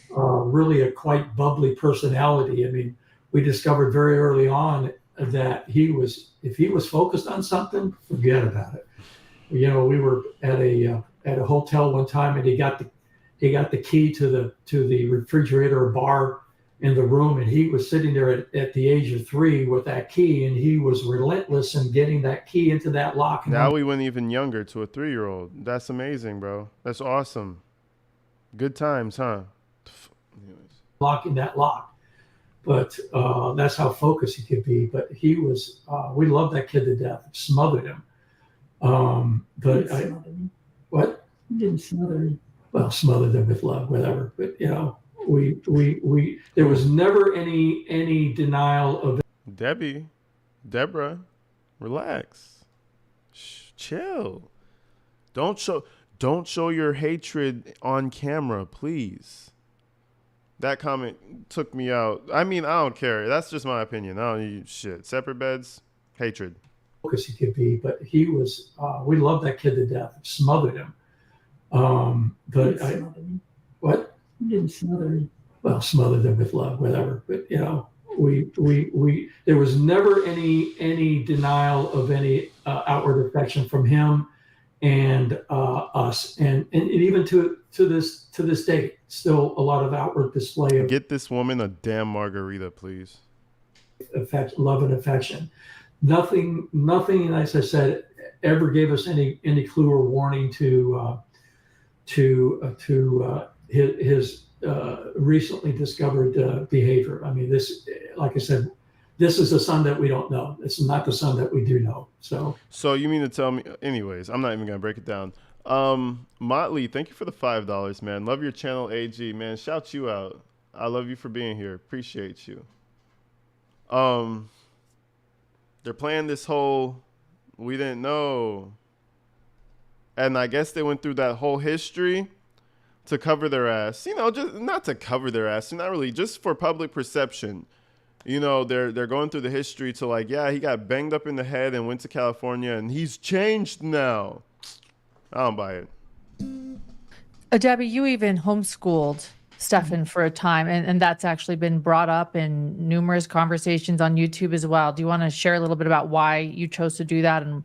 Really a quite bubbly personality. I mean, we discovered very early on that if he was focused on something, forget about it. We were at a hotel one time, and he got the key to the refrigerator or bar in the room, and he was sitting there at the age of 3 with that key, and he was relentless in getting that key into that lock. Now we went even younger to a 3-year-old. That's amazing, bro. That's awesome. Good times, huh? Anyways. Locking that lock. But that's how focused he could be. But he was, we loved that kid to death. Smothered him. But what? You didn't smother him. Well, smothered them with love, whatever. But we there was never any denial of Deborah, relax, chill. Don't show your hatred on camera, please. That comment took me out. I mean, I don't care. That's just my opinion. I don't need shit. Separate beds, hatred. Focus he could be, but he was. We loved that kid to death. Smothered him. But what? You didn't smother him. Well, smothered them with love, whatever. But we there was never any denial of any outward affection from him and us, and even to this day, still a lot of outward display of Get this woman a damn margarita, please. love and affection. Nothing, as I said, ever gave us any clue or warning to his recently discovered behavior. I mean, this, like I said, this is a son that we don't know. This is not the son that we do know. So you mean to tell me? Anyways, I'm not even gonna break it down. Motley, thank you for the $5, man. Love your channel, AG, man. Shout you out. I love you for being here. Appreciate you. They're playing this whole we didn't know. And I guess they went through that whole history to cover their ass. Just not to cover their ass, not really, just for public perception. They're going through the history to he got banged up in the head and went to California and he's changed now. I don't buy it. Debbie, you even homeschooled Stephan for a time, and that's actually been brought up in numerous conversations on YouTube as well. Do you want to share a little bit about why you chose to do that and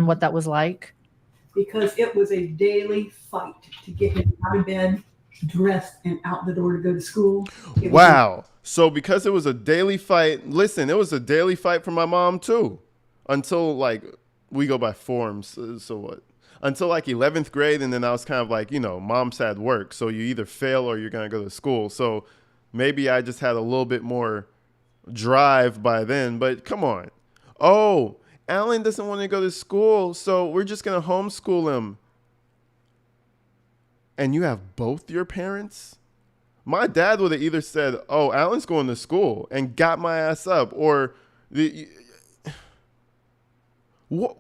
what that was like? Because it was a daily fight to get him out of bed, dressed, and out the door to go to school. Wow. So because it was a daily fight, listen, it was a daily fight for my mom too. Until we go by forms. So what? Until 11th grade, and then I was kind of mom's had work, so you either fail or you're gonna go to school. So maybe I just had a little bit more drive by then. But come on, Alan doesn't want to go to school, so we're just gonna homeschool him. And you have both your parents? My dad would have either said, Alan's going to school and got my ass up, or what?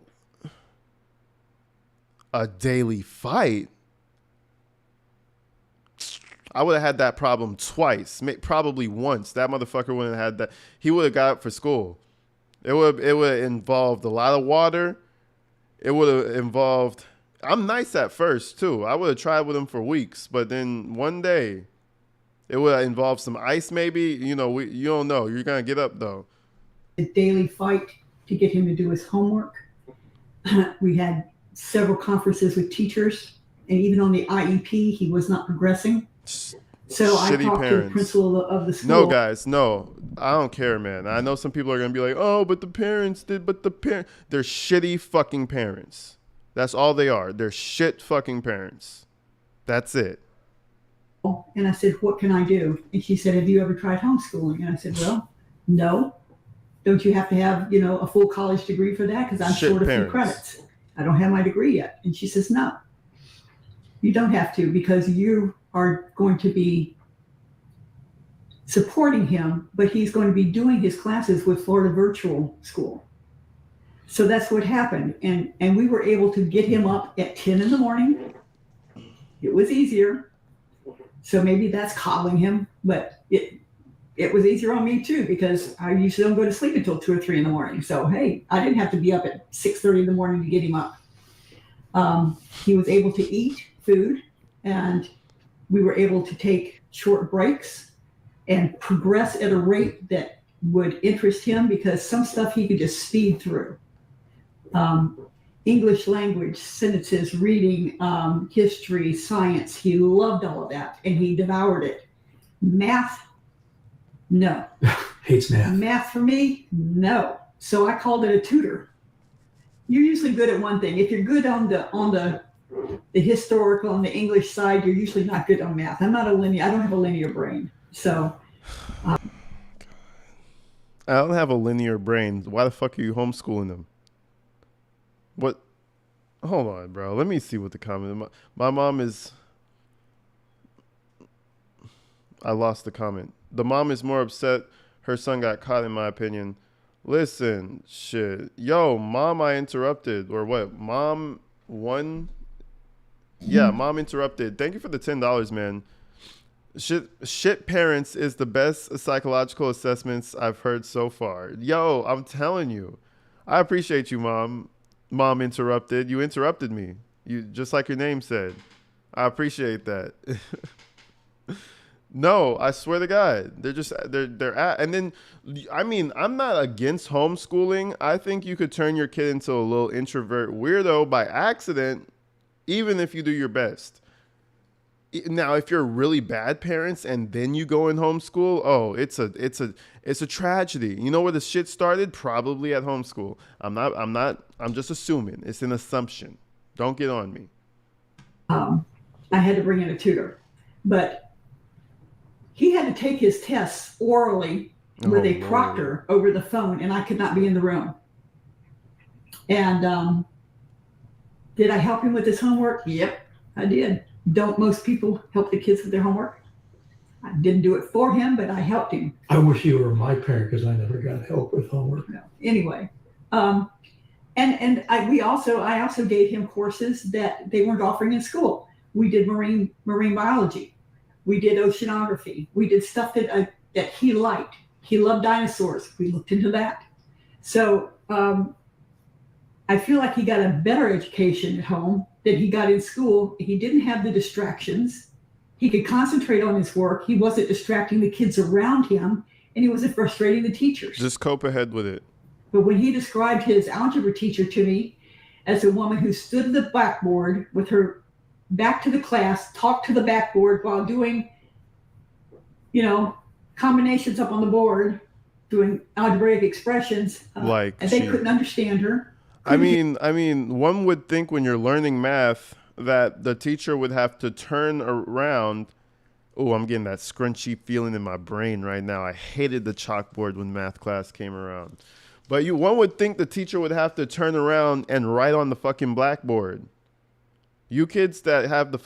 A daily fight? I would have had that problem twice, probably once. That motherfucker wouldn't have had that. He would have got up for school. It would have involved a lot of water. It would have involved. I'm nice at first too. I would have tried with him for weeks, but then one day, it would have involved some ice. Maybe you don't know. You're gonna get up though. A daily fight to get him to do his homework. We had several conferences with teachers, and even on the IEP, he was not progressing. So I talked to the principal of the school. No, guys, no. I don't care, man. I know some people are going to be like, but the parents did, they're shitty fucking parents. That's all they are. They're shit fucking parents. That's it. And I said, what can I do? And she said, have you ever tried homeschooling? And I said, well, no. Don't you have to have, a full college degree for that? Because I'm short a few credits. I don't have my degree yet. And she says, no, you don't have to, because you are going to be supporting him, but he's going to be doing his classes with Florida Virtual School. So that's what happened. And we were able to get him up at 10 in the morning. It was easier. So maybe that's coddling him, but it was easier on me too, because I usually don't go to sleep until 2 or 3 in the morning. So, hey, I didn't have to be up at 6:30 in the morning to get him up. He was able to eat food, and we were able to take short breaks and progress at a rate that would interest him, because some stuff he could just speed through. English language, sentences, reading, history, science. He loved all of that, and he devoured it. Math, no. Hates math. Math for me, no. So I called it a tutor. You're usually good at one thing. If you're good on the historical and the English side, you're usually not good on math. I don't have a linear brain. So I don't have a linear brain. Why the fuck are you homeschooling them? What? Hold on, bro. Let me see what the comment. My mom is. I lost the comment. The mom is more upset her son got caught, in my opinion. Listen, shit. Yo, mom, I interrupted. Or what? Mom won? Yeah, mom interrupted. Thank you for the $10, man. Shit parents is the best psychological assessments I've heard so far. Yo, I'm telling you. I appreciate you, mom. Mom interrupted. You interrupted me. You just like your name said. I appreciate that. No, I swear to God, they're at, and then, I mean, I'm not against homeschooling. I think you could turn your kid into a little introvert weirdo by accident, even if you do your best. Now, if you're really bad parents and then you go in homeschool, oh, it's a tragedy. You know where the shit started? Probably at homeschool. I'm just assuming. It's an assumption. Don't get on me. I had to bring in a tutor, but he had to take his tests orally with a proctor over the phone, and I could not be in the room. And did I help him with his homework? Yep, I did. Don't most people help the kids with their homework? I didn't do it for him, but I helped him. I wish you were my parent, because I never got help with homework. No. Anyway, I also gave him courses that they weren't offering in school. We did marine biology. We did oceanography. We did stuff that he liked. He loved dinosaurs. We looked into that. So I feel like he got a better education at home than he got in school. He didn't have the distractions. He could concentrate on his work. He wasn't distracting the kids around him, and he wasn't frustrating the teachers. Just cope ahead with it. But when he described his algebra teacher to me as a woman who stood at the blackboard with her back to the class, talked to the backboard while doing, combinations up on the board, doing algebraic expressions, and they couldn't understand her. I mean, one would think when you're learning math that the teacher would have to turn around. Oh, I'm getting that scrunchy feeling in my brain right now. I hated the chalkboard when math class came around. But one would think the teacher would have to turn around and write on the fucking blackboard. You kids that have the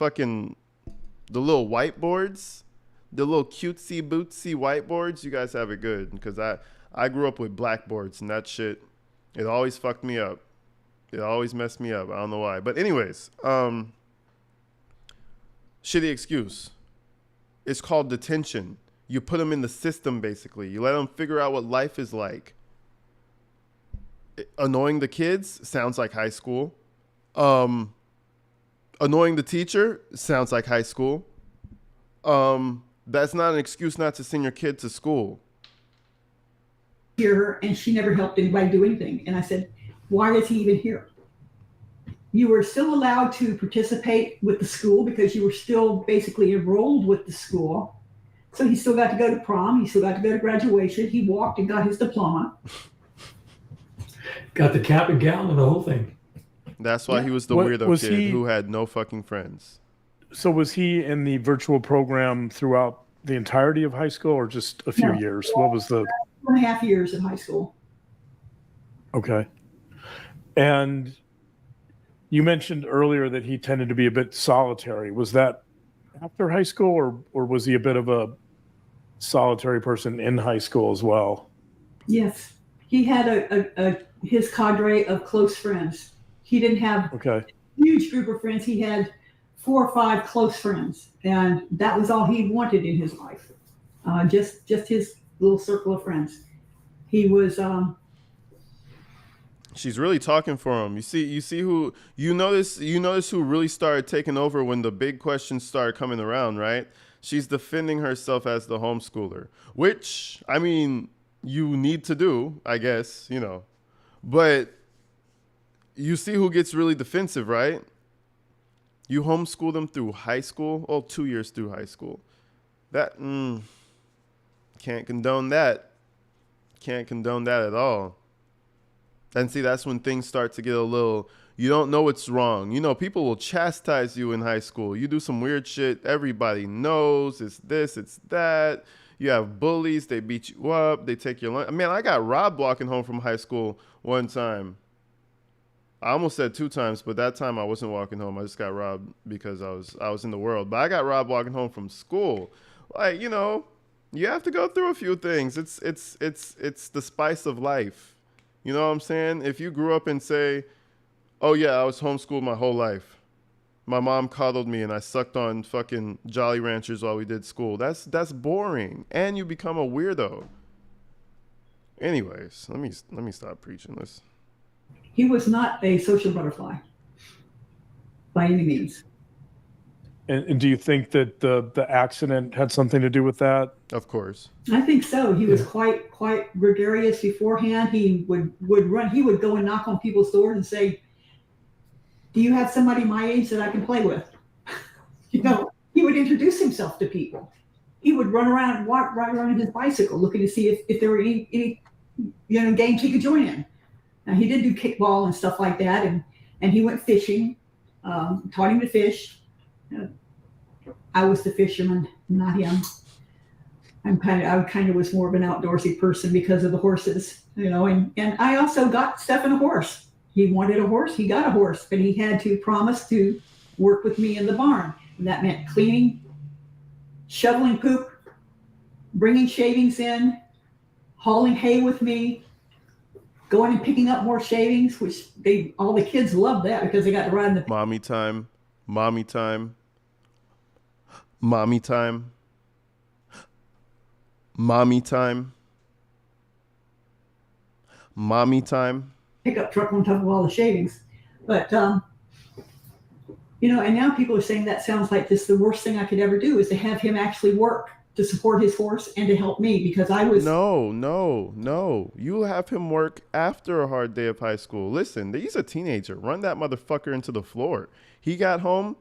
little whiteboards, the little cutesy bootsy whiteboards, you guys have it good, because I grew up with blackboards, and that shit, it always fucked me up. It always messed me up. I don't know why. But anyways, shitty excuse. It's called detention. You put them in the system, basically. You let them figure out what life is like. Annoying the kids sounds like high school. Annoying the teacher sounds like high school. That's not an excuse not to send your kid to school. Here, and she never helped anybody do anything. And I said, why is he even here? You were still allowed to participate with the school because you were still basically enrolled with the school. So he still got to go to prom. He still got to go to graduation. He walked and got his diploma. Got the cap and gown and the whole thing. That's why he was the weirdo kid who had no fucking friends. So was he in the virtual program throughout the entirety of high school, or just a few years? What was the 2.5 years in high school? Okay. And you mentioned earlier that he tended to be a bit solitary. Was that after high school, or was he a bit of a solitary person in high school as well? Yes. He had his cadre of close friends. He didn't have Okay. a huge group of friends. He had 4 or 5 close friends, and that was all he wanted in his life. Just his little circle of friends. He was. She's really talking for him. You see who you notice who really started taking over when the big questions started coming around, right? She's defending herself as the homeschooler, which I mean you need to do, I guess, you know. But you see who gets really defensive, right? You homeschool them through high school, 2 years through high school. That can't condone that. Can't condone that at all. And see, that's when things start to get a little, you don't know what's wrong. You know, people will chastise you in high school. You do some weird shit, everybody knows. It's this, it's that. You have bullies, they beat you up, they take your lunch. Man, I got robbed walking home from high school one time. I almost said 2 times, but that time I wasn't walking home. I just got robbed because I was in the world. But I got robbed walking home from school. Like, you know, you have to go through a few things. It's the spice of life. You know what I'm saying? If you grew up and say, oh yeah, I was homeschooled my whole life. My mom coddled me and I sucked on fucking Jolly Ranchers while we did school. That's boring. And you become a weirdo. Anyways, let me stop preaching this. He was not a social butterfly by any means. And do you think that the accident had something to do with that? Of course. I think so. He was quite gregarious beforehand. He would run. He would go and knock on people's doors and say, "Do you have somebody my age that I can play with?" You know, he would introduce himself to people. He would run around and walk right around his bicycle, looking to see if there were any games he could join in. Now, he did do kickball and stuff like that, and he went fishing. Taught him to fish. I was the fisherman, not him. I kind of was more of an outdoorsy person because of the horses, you know. And I also got Stephan a horse. He wanted a horse. He got a horse, but he had to promise to work with me in the barn. And that meant cleaning, shoveling poop, bringing shavings in, hauling hay with me, going and picking up more shavings, which all the kids loved that because they got to ride in the mommy time. Mommy time. pickup truck on top of all the shavings. But and now people are saying that sounds like this the worst thing I could ever do is to have him actually work to support his horse and to help me because I was No. You have him work after a hard day of high school. Listen, he's a teenager. Run that motherfucker into the floor. He got home.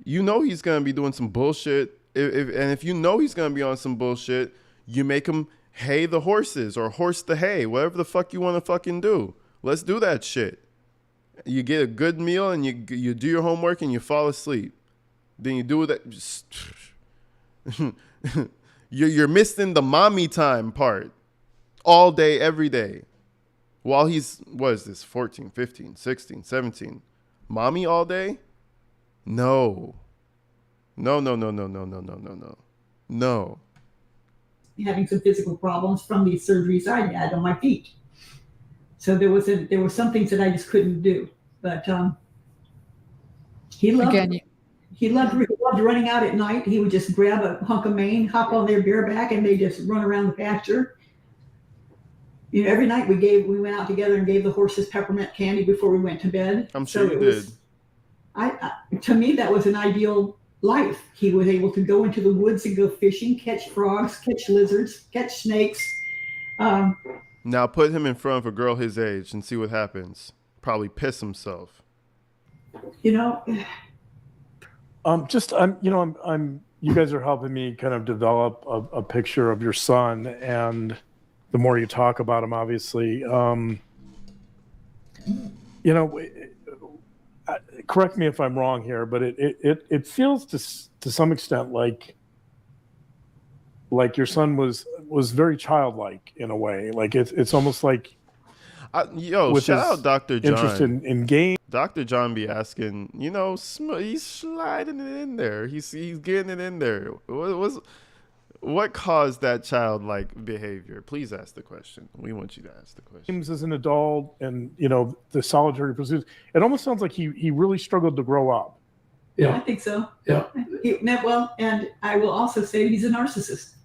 You know he's gonna be doing some bullshit. If you know he's gonna be on some bullshit, you make him hay the horses or horse the hay, whatever the fuck you want to fucking do. Let's do that shit. You get a good meal and you do your homework and you fall asleep. Then you do that. You're missing the mommy time part all day, every day. While he's, what is this, 14, 15, 16, 17. Mommy all day? No. having some physical problems from these surgeries I had on my feet. So there were some things that I just couldn't do. But he loved running out at night. He would just grab a hunk of mane, hop on their bareback, and they just run around the pasture. You know, every night we went out together and gave the horses peppermint candy before we went to bed. I'm sure you did. To me, that was an ideal life. He was able to go into the woods and go fishing, catch frogs, catch lizards, catch snakes. Now put him in front of a girl his age and see what happens. Probably piss himself. You know. You guys are helping me kind of develop a picture of your son, and the more you talk about him, obviously, correct me if I'm wrong here, but it feels to some extent like your son was very childlike in a way. Like it's almost like shout out Dr. John. Interest in game. Dr. John be asking, he's sliding it in there. He's getting it in there. What caused that childlike behavior? Please ask the question. We want you to ask the question. James as an adult, and the solitary pursuits. It almost sounds like he really struggled to grow up. Yeah. I think so. Yeah. Well, and I will also say he's a narcissist.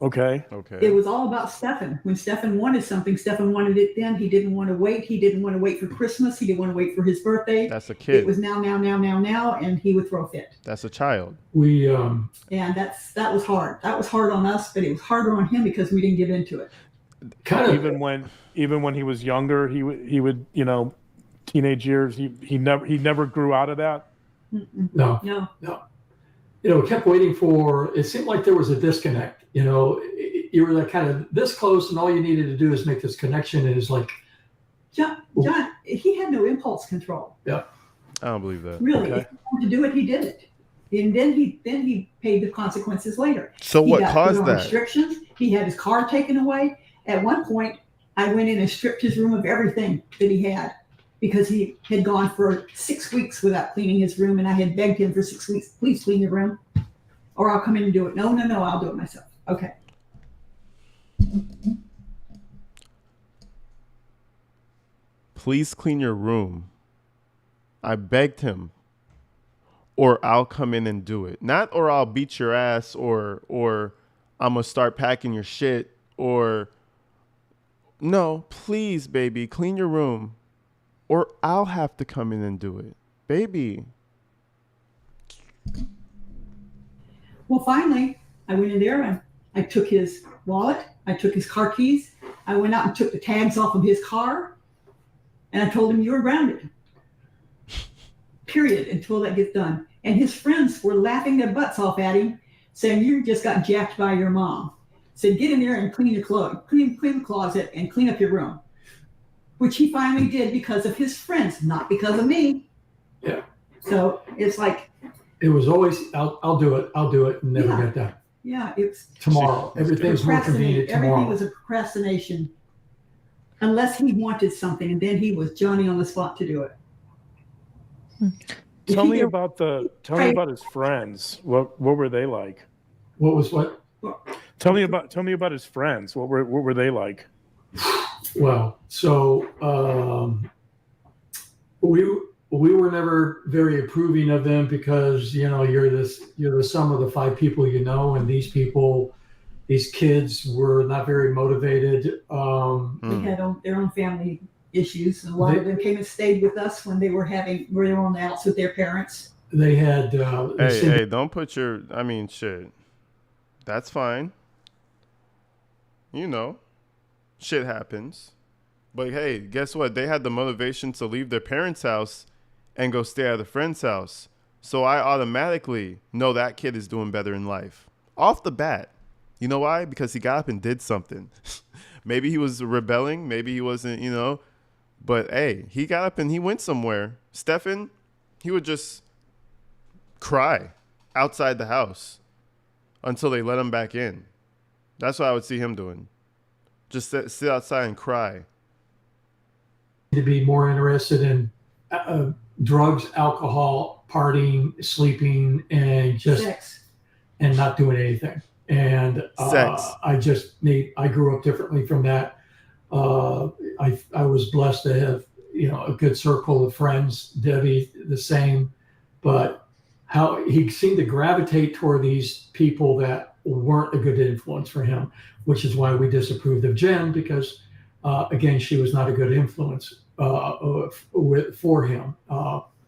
Okay. It was all about Stephan. When Stephan wanted something, Stephan wanted it then. He didn't want to wait. He didn't want to wait for Christmas. He didn't want to wait for his birthday. That's a kid. It was now, and he would throw a fit. That's a child. We And that was hard. That was hard on us, but it was harder on him because we didn't give into it. kind of Even when he was younger, he would teenage years. He never grew out of that. no. We kept waiting for. It seemed like there was a disconnect. You were like kind of this close, and all you needed to do is make this connection. And it's like, John, he had no impulse control. I don't believe that. Really, Okay. if he wanted to do it, he did it, and then he paid the consequences later. So He what got caused put on that? restrictions. He had his car taken away. At one point, I went in and stripped his room of everything that he had because he had gone for 6 weeks without cleaning his room, and I had begged him for 6 weeks, please clean your room, or I'll come in and do it. No, I'll do it myself. Okay. Please clean your room. I begged him. Or I'll come in and do it. Not or I'll beat your ass or I'm going to start packing your shit or no, please, baby, clean your room or I'll have to come in and do it. Baby. Well, finally, I went in there and I took his wallet. I took his car keys. I went out and took the tags off of his car. And I told him, you were grounded. Period, until that gets done. And his friends were laughing their butts off at him, saying, you just got jacked by your mom. Said, get in there and clean your clothes, clean the closet and clean up your room. Which he finally did because of his friends, not because of me. Yeah. So it's like, it was always I'll do it, and never Yeah. get done. yeah, it's Tomorrow, everything's more convenient Everything tomorrow. was a procrastination. Unless he wanted something, and then he was Johnny on the spot to do it. If Tell he me did- about his friends. What were they like? What was what? Tell me about his friends. What were they like? Well, so we were never very approving of them because you're the sum of the 5 people you know, and these kids were not very motivated. They had their own family issues. A lot of them came and stayed with us when they were on the outs with their parents. They had Hey, don't put shit. That's fine. Shit happens. But hey, guess what? They had the motivation to leave their parents' house and go stay at a friend's house. So I automatically know that kid is doing better in life. Off the bat. You know why? Because he got up and did something. Maybe he was rebelling. Maybe he wasn't, But hey, he got up and he went somewhere. Stephan, he would just cry outside the house until they let him back in. That's what I would see him doing. Just sit outside and cry. to be more interested in drugs, alcohol, partying, sleeping, and just Sex. and not doing anything. And Sex. I grew up differently from that. I was blessed to have a good circle of friends. Debbie the same, but how he seemed to gravitate toward these people that weren't a good influence for him, which is why we disapproved of Jen, because again, she was not a good influence for him.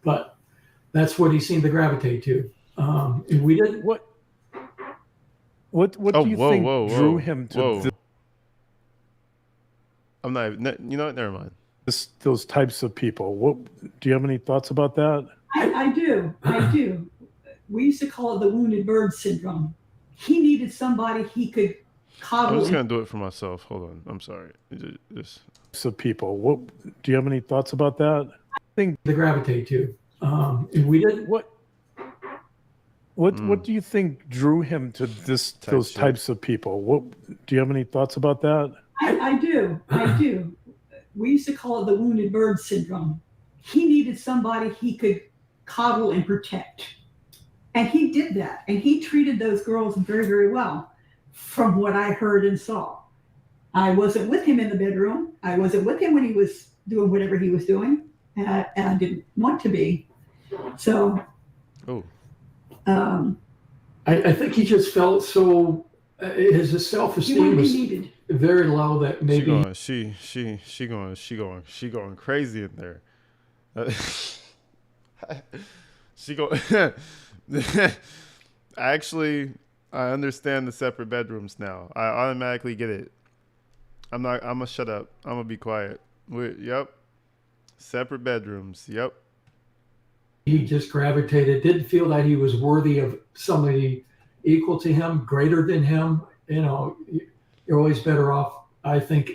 But that's what he seemed to gravitate to. And we didn't. What do you think drew him to I'm not even, never mind. those types of people? What do you have any thoughts about that? I do. We used to call it the wounded bird syndrome. He needed somebody he could I'm coddle. just going to do it for myself. Hold on. I'm sorry. Just Types of people. What do you have any thoughts about that? To gravitate to. And we didn't. What do you think drew him to those shit. types of people? What do you have any thoughts about that? I do. We used to call it the wounded bird syndrome. He needed somebody he could coddle and protect. And he did that, and he treated those girls very, very well, from what I heard and saw. I wasn't with him in the bedroom. I wasn't with him when he was doing whatever he was doing, and I didn't want to be. So, I think he just felt so. His self-esteem was very low that maybe she going crazy in there. She go. Actually, I understand the separate bedrooms now. I automatically get it. I'm gonna shut up. I'm gonna be quiet. Yep. Separate bedrooms. Yep. He just gravitated, didn't feel that he was worthy of somebody equal to him, greater than him. You know, you're always better off, I think,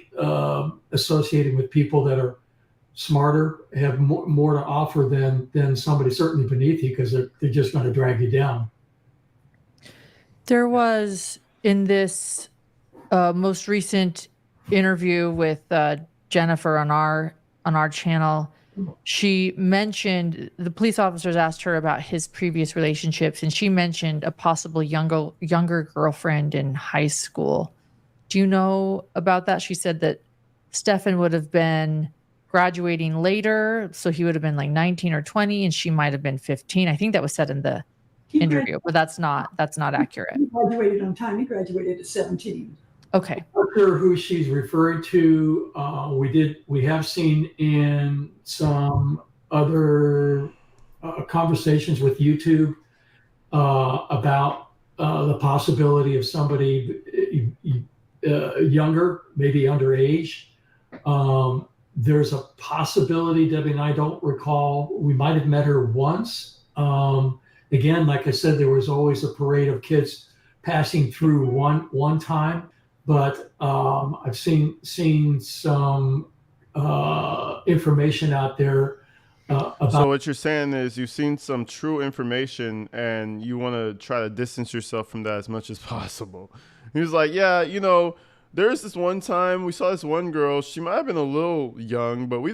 associating with people that are smarter, have more to offer than somebody certainly beneath you, because they're just going to drag you down. There was, in this most recent interview with Jennifer on our channel, she mentioned, the police officers asked her about his previous relationships, and she mentioned a possible younger girlfriend in high school. Do you know about that? She said that Stephan would have been graduating later, so he would have been like 19 or 20, and she might have been 15. I think that was said in the interview, but that's not accurate. He graduated on time. He graduated at 17. Okay. I'm not sure who she's referring to. We have seen in some other conversations with YouTube about the possibility of somebody younger, maybe underage. There's a possibility, Debbie and I don't recall, we might have met her once. Again, like I said, there was always a parade of kids passing through one time. But I've seen some information out there about. So what you're saying is you've seen some true information and you want to try to distance yourself from that as much as possible. He was like, yeah, you know, there's this one time we saw this one girl. She might have been a little young, but we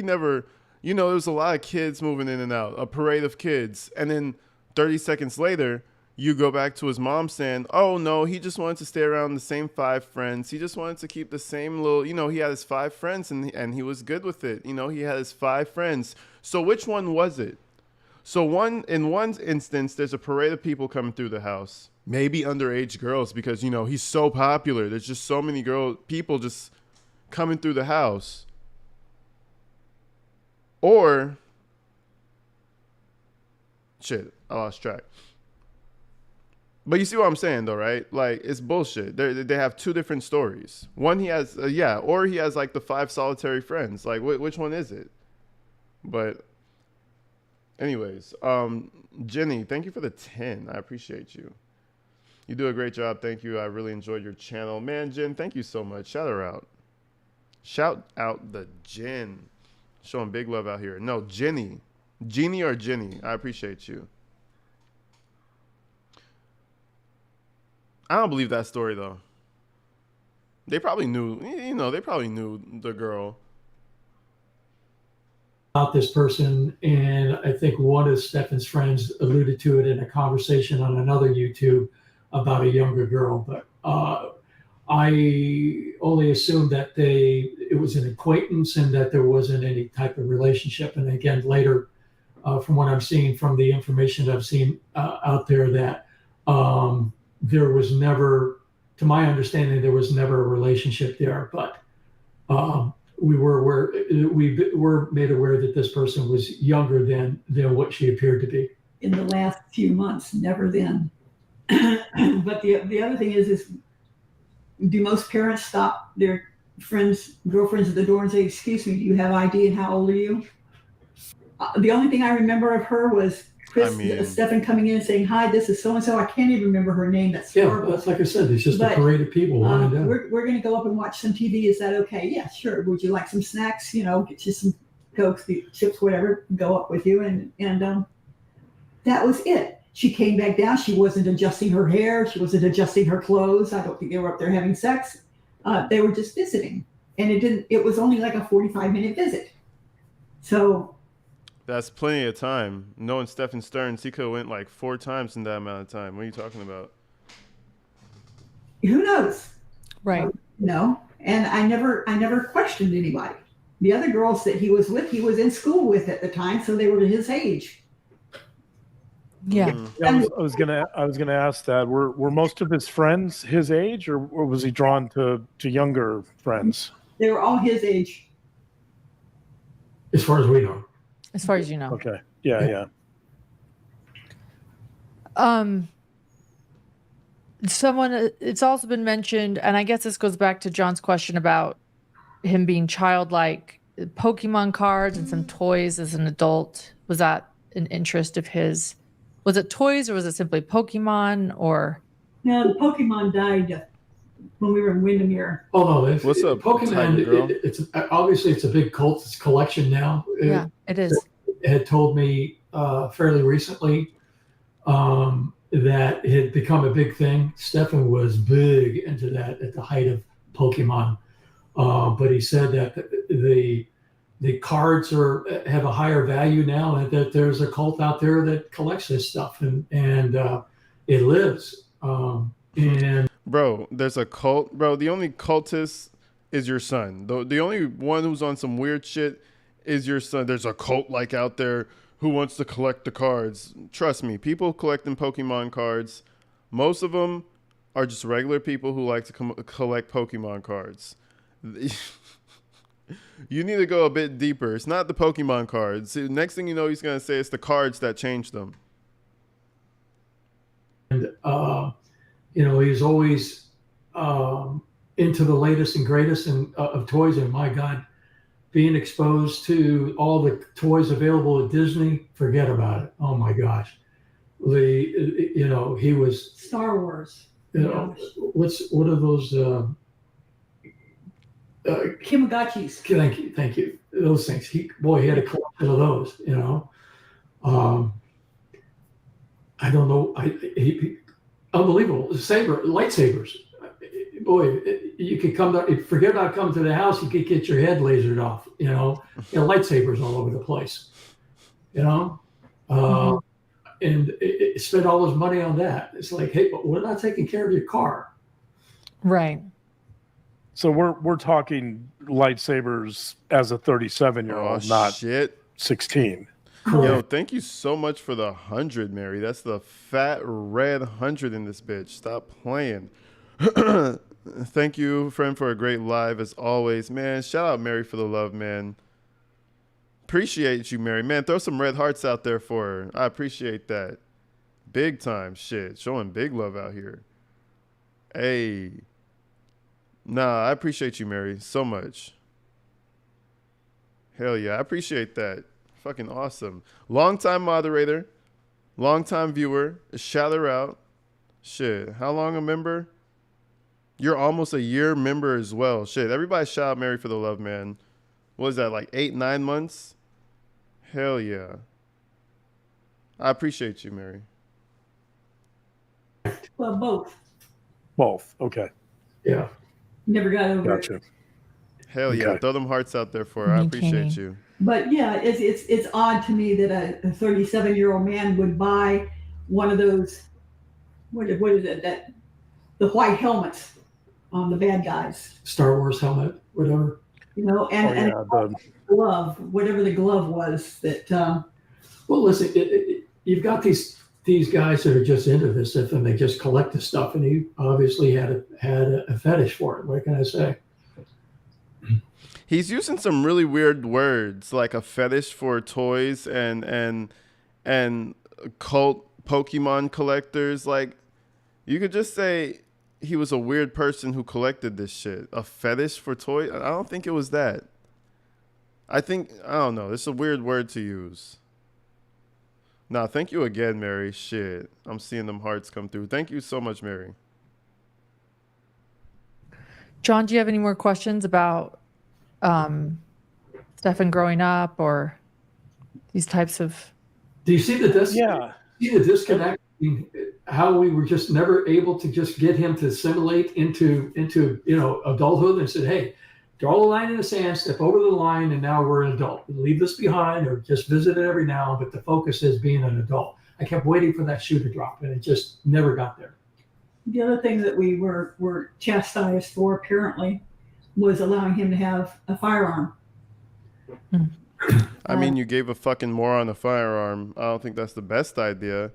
never, you know, there was a lot of kids moving in and out, a parade of kids. And then 30 seconds later, you go back to his mom saying, oh, no, he just wanted to stay around the same 5 friends. He just wanted to keep the same little, you know, he had his 5 friends and he was good with it. You know, he had his 5 friends. So which one was it? So in one instance, there's a parade of people coming through the house, maybe underage girls, because, you know, he's so popular. There's just so many people just coming through the house. Or, shit, I lost track. But you see what I'm saying, though, right? Like, it's bullshit. They have 2 different stories. One, he has, or he has, like, the 5 solitary friends. Like, which one is it? But, anyways, Jenny, thank you for the 10. I appreciate you. You do a great job. Thank you. I really enjoyed your channel. Man, Jen, thank you so much. Shout her out. Shout out the Jen. Showing big love out here. No, Jenny. Jeannie or Jenny. I appreciate you. I don't believe that story, though. They probably knew, you know, the girl. About this person, and I think one of Stephans' friends alluded to it in a conversation on another YouTube about a younger girl, but I only assumed that it was an acquaintance and that there wasn't any type of relationship. And again, later, from what I'm seeing from the information that I've seen out there, that there was never, to my understanding, there was never a relationship there, but we were made aware that this person was younger than what she appeared to be. In the last few months, never then. But the other thing is do most parents stop their girlfriends at the door and say, excuse me, do you have ID and how old are you? The only thing I remember of her was Stephan coming in and saying, hi, this is so-and-so. I can't even remember her name. That's horrible. That's like I said, it's just a parade of people. We're going to go up and watch some TV. Is that okay? Yeah, sure. Would you like some snacks? You know, get you some Cokes, chips, whatever, go up with you. And that was it. She came back down. She wasn't adjusting her hair. She wasn't adjusting her clothes. I don't think they were up there having sex. They were just visiting. And it was only like a 45-minute visit. So That's plenty of time. Knowing Stephan Stearns, he could have went like 4 times in that amount of time. What are you talking about? Who knows? Right. No. And I never questioned anybody. The other girls that he was with, he was in school with at the time, so they were his age. Yeah. Yeah, I was gonna ask that. Were most of his friends his age, or was he drawn to younger friends? They were all his age. As far as we know. As far as you know. Okay. Yeah. It's also been mentioned, and I guess this goes back to John's question about him being childlike, Pokemon cards and some toys as an adult. Was that an interest of his? Was it toys or was it simply Pokemon or? No, the Pokemon died when we were in Windermere. Oh no! What's up, Pokemon? Tiger Girl? It's obviously it's a big cult. It's collection now. Yeah, it is. It had told me fairly recently that it had become a big thing. Stephan was big into that at the height of Pokemon, but he said that the cards have a higher value now, and that there's a cult out there that collects this stuff, and it lives. And Bro, there's a cult. Bro, the only cultist is your son. The only one who's on some weird shit is your son. There's a cult like out there who wants to collect the cards. Trust me, people collecting Pokemon cards, most of them are just regular people who like to collect Pokemon cards. You need to go a bit deeper. It's not the Pokemon cards. See, next thing you know, he's going to say it's the cards that changed them. And he's always into the latest and greatest of toys. And my God, being exposed to all the toys available at Disney, forget about it. Oh my gosh, he was Star Wars. What are those? Kimagachis. Thank you. Those things. He had a collection of those. I don't know. Unbelievable. Lightsabers. Boy, you could come to, forget about coming to the house, you could get your head lasered off, lightsabers all over the place, and spend all this money on that. It's like, hey, but we're not taking care of your car. Right. So we're talking lightsabers as a 37-year-old, not shit. 16. Yo, thank you so much for the 100, Mary. That's the fat red 100 in this bitch. Stop playing. Thank you, friend, for a great live as always, man. Shout out Mary for the love, man. Appreciate you, Mary, man. Throw some red hearts out there for her. I appreciate that. Big time shit. Showing big love out here. Hey. Nah, I appreciate you, Mary, so much. Hell yeah, I appreciate that. Fucking awesome. Long-time moderator, long-time viewer. Shout her out. Shit, how long a member? You're almost a year member as well. Shit, everybody shout out Mary for the love, man. What is that, like 8-9 months? Hell yeah. I appreciate you, Mary. Well, both. Both. Okay. Yeah. Never got over Gotcha. it. Hell yeah. Okay. Throw them hearts out there for her. I appreciate you. But yeah, it's odd to me that a 37-year-old man would buy one of those, what is it, that the white helmets on the bad guys. Star Wars helmet, whatever. And glove, whatever the glove was that. Well, listen, you've got these guys that are just into this stuff and they just collect the stuff, and he obviously had a fetish for it. What can I say? He's using some really weird words, like a fetish for toys and cult Pokemon collectors. Like, you could just say he was a weird person who collected this shit. A fetish for toys? I don't think it was that. I don't know. It's a weird word to use. Nah, thank you again, Mary. Shit. I'm seeing them hearts come through. Thank you so much, Mary. John, do you have any more questions about Stephan growing up or these types of? Do you see the Yeah. See the disconnect? How we were just never able to just get him to assimilate into adulthood, and said, hey, draw the line in the sand, step over the line, and now we're an adult. Leave this behind or just visit it every now, but the focus is being an adult. I kept waiting for that shoe to drop, and it just never got there. The other thing that we were chastised for, apparently, was allowing him to have a firearm. I mean, you gave a fucking moron a firearm. I don't think that's the best idea.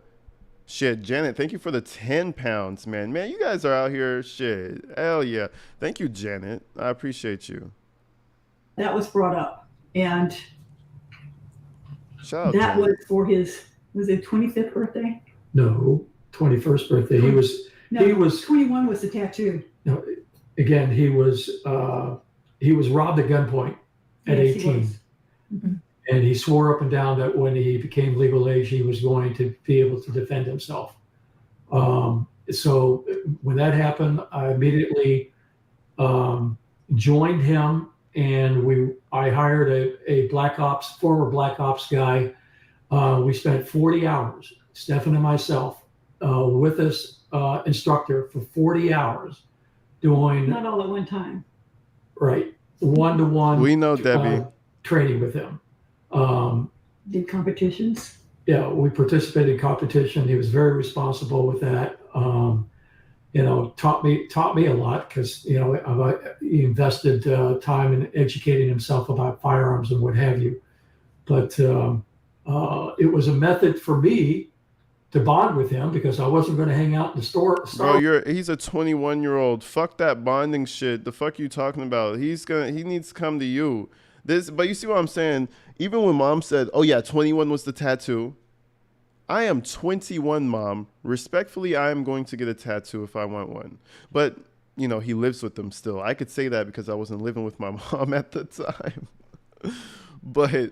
Shit, Janet, thank you for the 10 pounds, man. Man, you guys are out here. Shit. Hell yeah. Thank you, Janet. I appreciate you. That was brought up. And Shout out, that Janet. was for his, was it 25th birthday? No, 21st birthday. He was 21 was the tattoo. no, again, he was robbed at gunpoint at Yes, he 18. was. Mhm. And he swore up and down that when he became legal age, he was going to be able to defend himself. So when that happened, I immediately joined him, and I hired a former Black Ops guy. We spent 40 hours, Stephan and myself, with this instructor for 40 hours doing Not all at one time. right one-to-one. We know, Debbie. Training with him. Did competitions. Yeah, we participated in competition. He was very responsible with that. Taught me a lot because he invested time in educating himself about firearms and what have you. But it was a method for me to bond with him because I wasn't going to hang out in the store. Bro, he's a 21-year-old. Fuck that bonding shit. The fuck you talking about? He needs to come to you. But you see what I'm saying? Even when Mom said, "Oh yeah, 21 was the tattoo," I am 21, Mom. Respectfully, I am going to get a tattoo if I want one. But he lives with them still. I could say that because I wasn't living with my mom at the time. But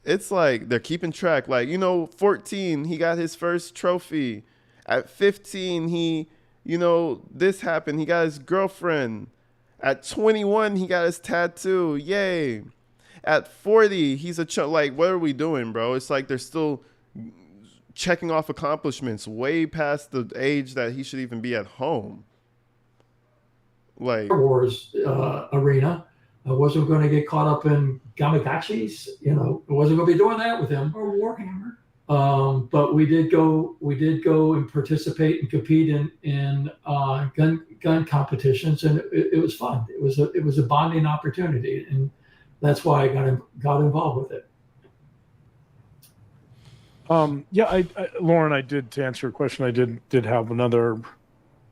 it's like they're keeping track. Like 14, he got his first trophy. At 15, this happened. He got his girlfriend. At 21, he got his tattoo. Yay. At 40, he's like, what are we doing, bro? It's like they're still checking off accomplishments way past the age that he should even be at home. Like Star Wars arena. I wasn't going to get caught up in Gamagachis. I wasn't going to be doing that with him. Or Warhammer. But we did go and participate and compete in gun competitions, and it was fun. It was a bonding opportunity, and that's why I got involved with it. Yeah, Lauren, to answer your question, I did have another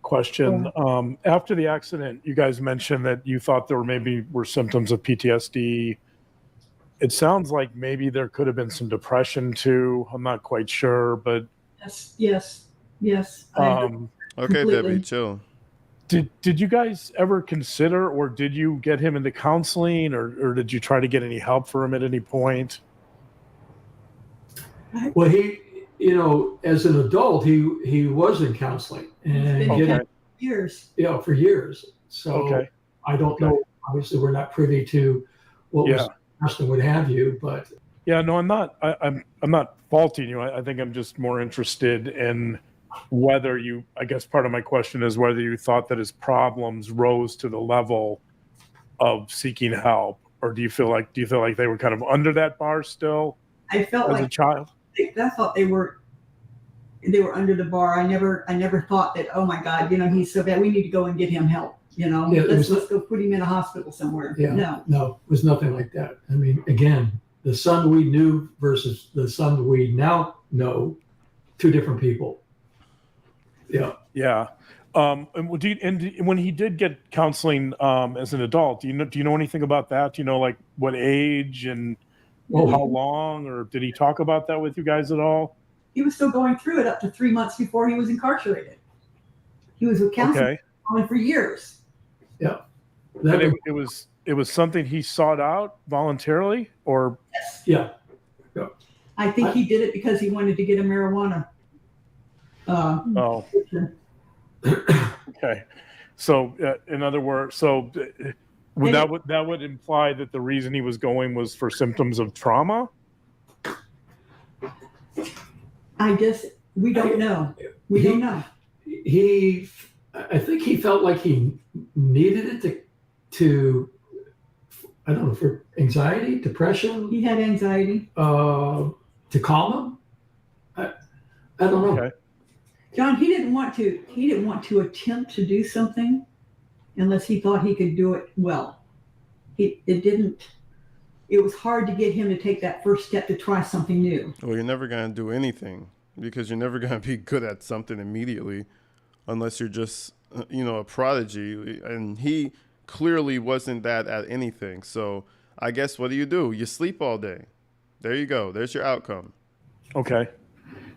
question. After the accident, you guys mentioned that you thought there were symptoms of PTSD. It sounds like maybe there could have been some depression too. I'm not quite sure, but Yes. okay, Completely. Debbie, chill. Did you guys ever consider, or did you get him into counseling, or did you try to get any help for him at any point? Well, he, as an adult, he was in counseling and Been years. for years. So Okay. I don't know. Obviously, we're not privy to what was asked and what have you, but Yeah, no, I'm not. I'm not faulting you. I think I'm just more interested in whether I guess part of my question is whether you thought that his problems rose to the level of seeking help, or do you feel like they were kind of under that bar still I felt as like a child? I thought they were under the bar. I never thought that, oh my God, he's so bad. We need to go and get him help. Let's go put him in a hospital somewhere. yeah, no, it was nothing like that. I mean, again, the son we knew versus the son we now know, two different people. Yeah. Yeah. And when he did get counseling as an adult, do you know anything about that? Do you know like what age and how long, or did he talk about that with you guys at all? He was still going through it up to 3 months before he was incarcerated. He was with counseling for years. Yeah. But it was something he sought out voluntarily, or Yeah. I think he did it because he wanted to get a marijuana. Okay. So in other words, that would imply that the reason he was going was for symptoms of trauma. I guess we don't know. We don't know. I think he felt like he needed it to, I don't know, for anxiety, depression, He had anxiety. to calm him. I don't know. Okay. John, he didn't want to attempt to do something unless he thought he could do it well. It was hard to get him to take that first step to try something new. Well, you're never going to do anything because you're never going to be good at something immediately unless you're just, a prodigy. And he clearly wasn't that at anything. So I guess what do? You sleep all day. There you go. There's your outcome. Okay.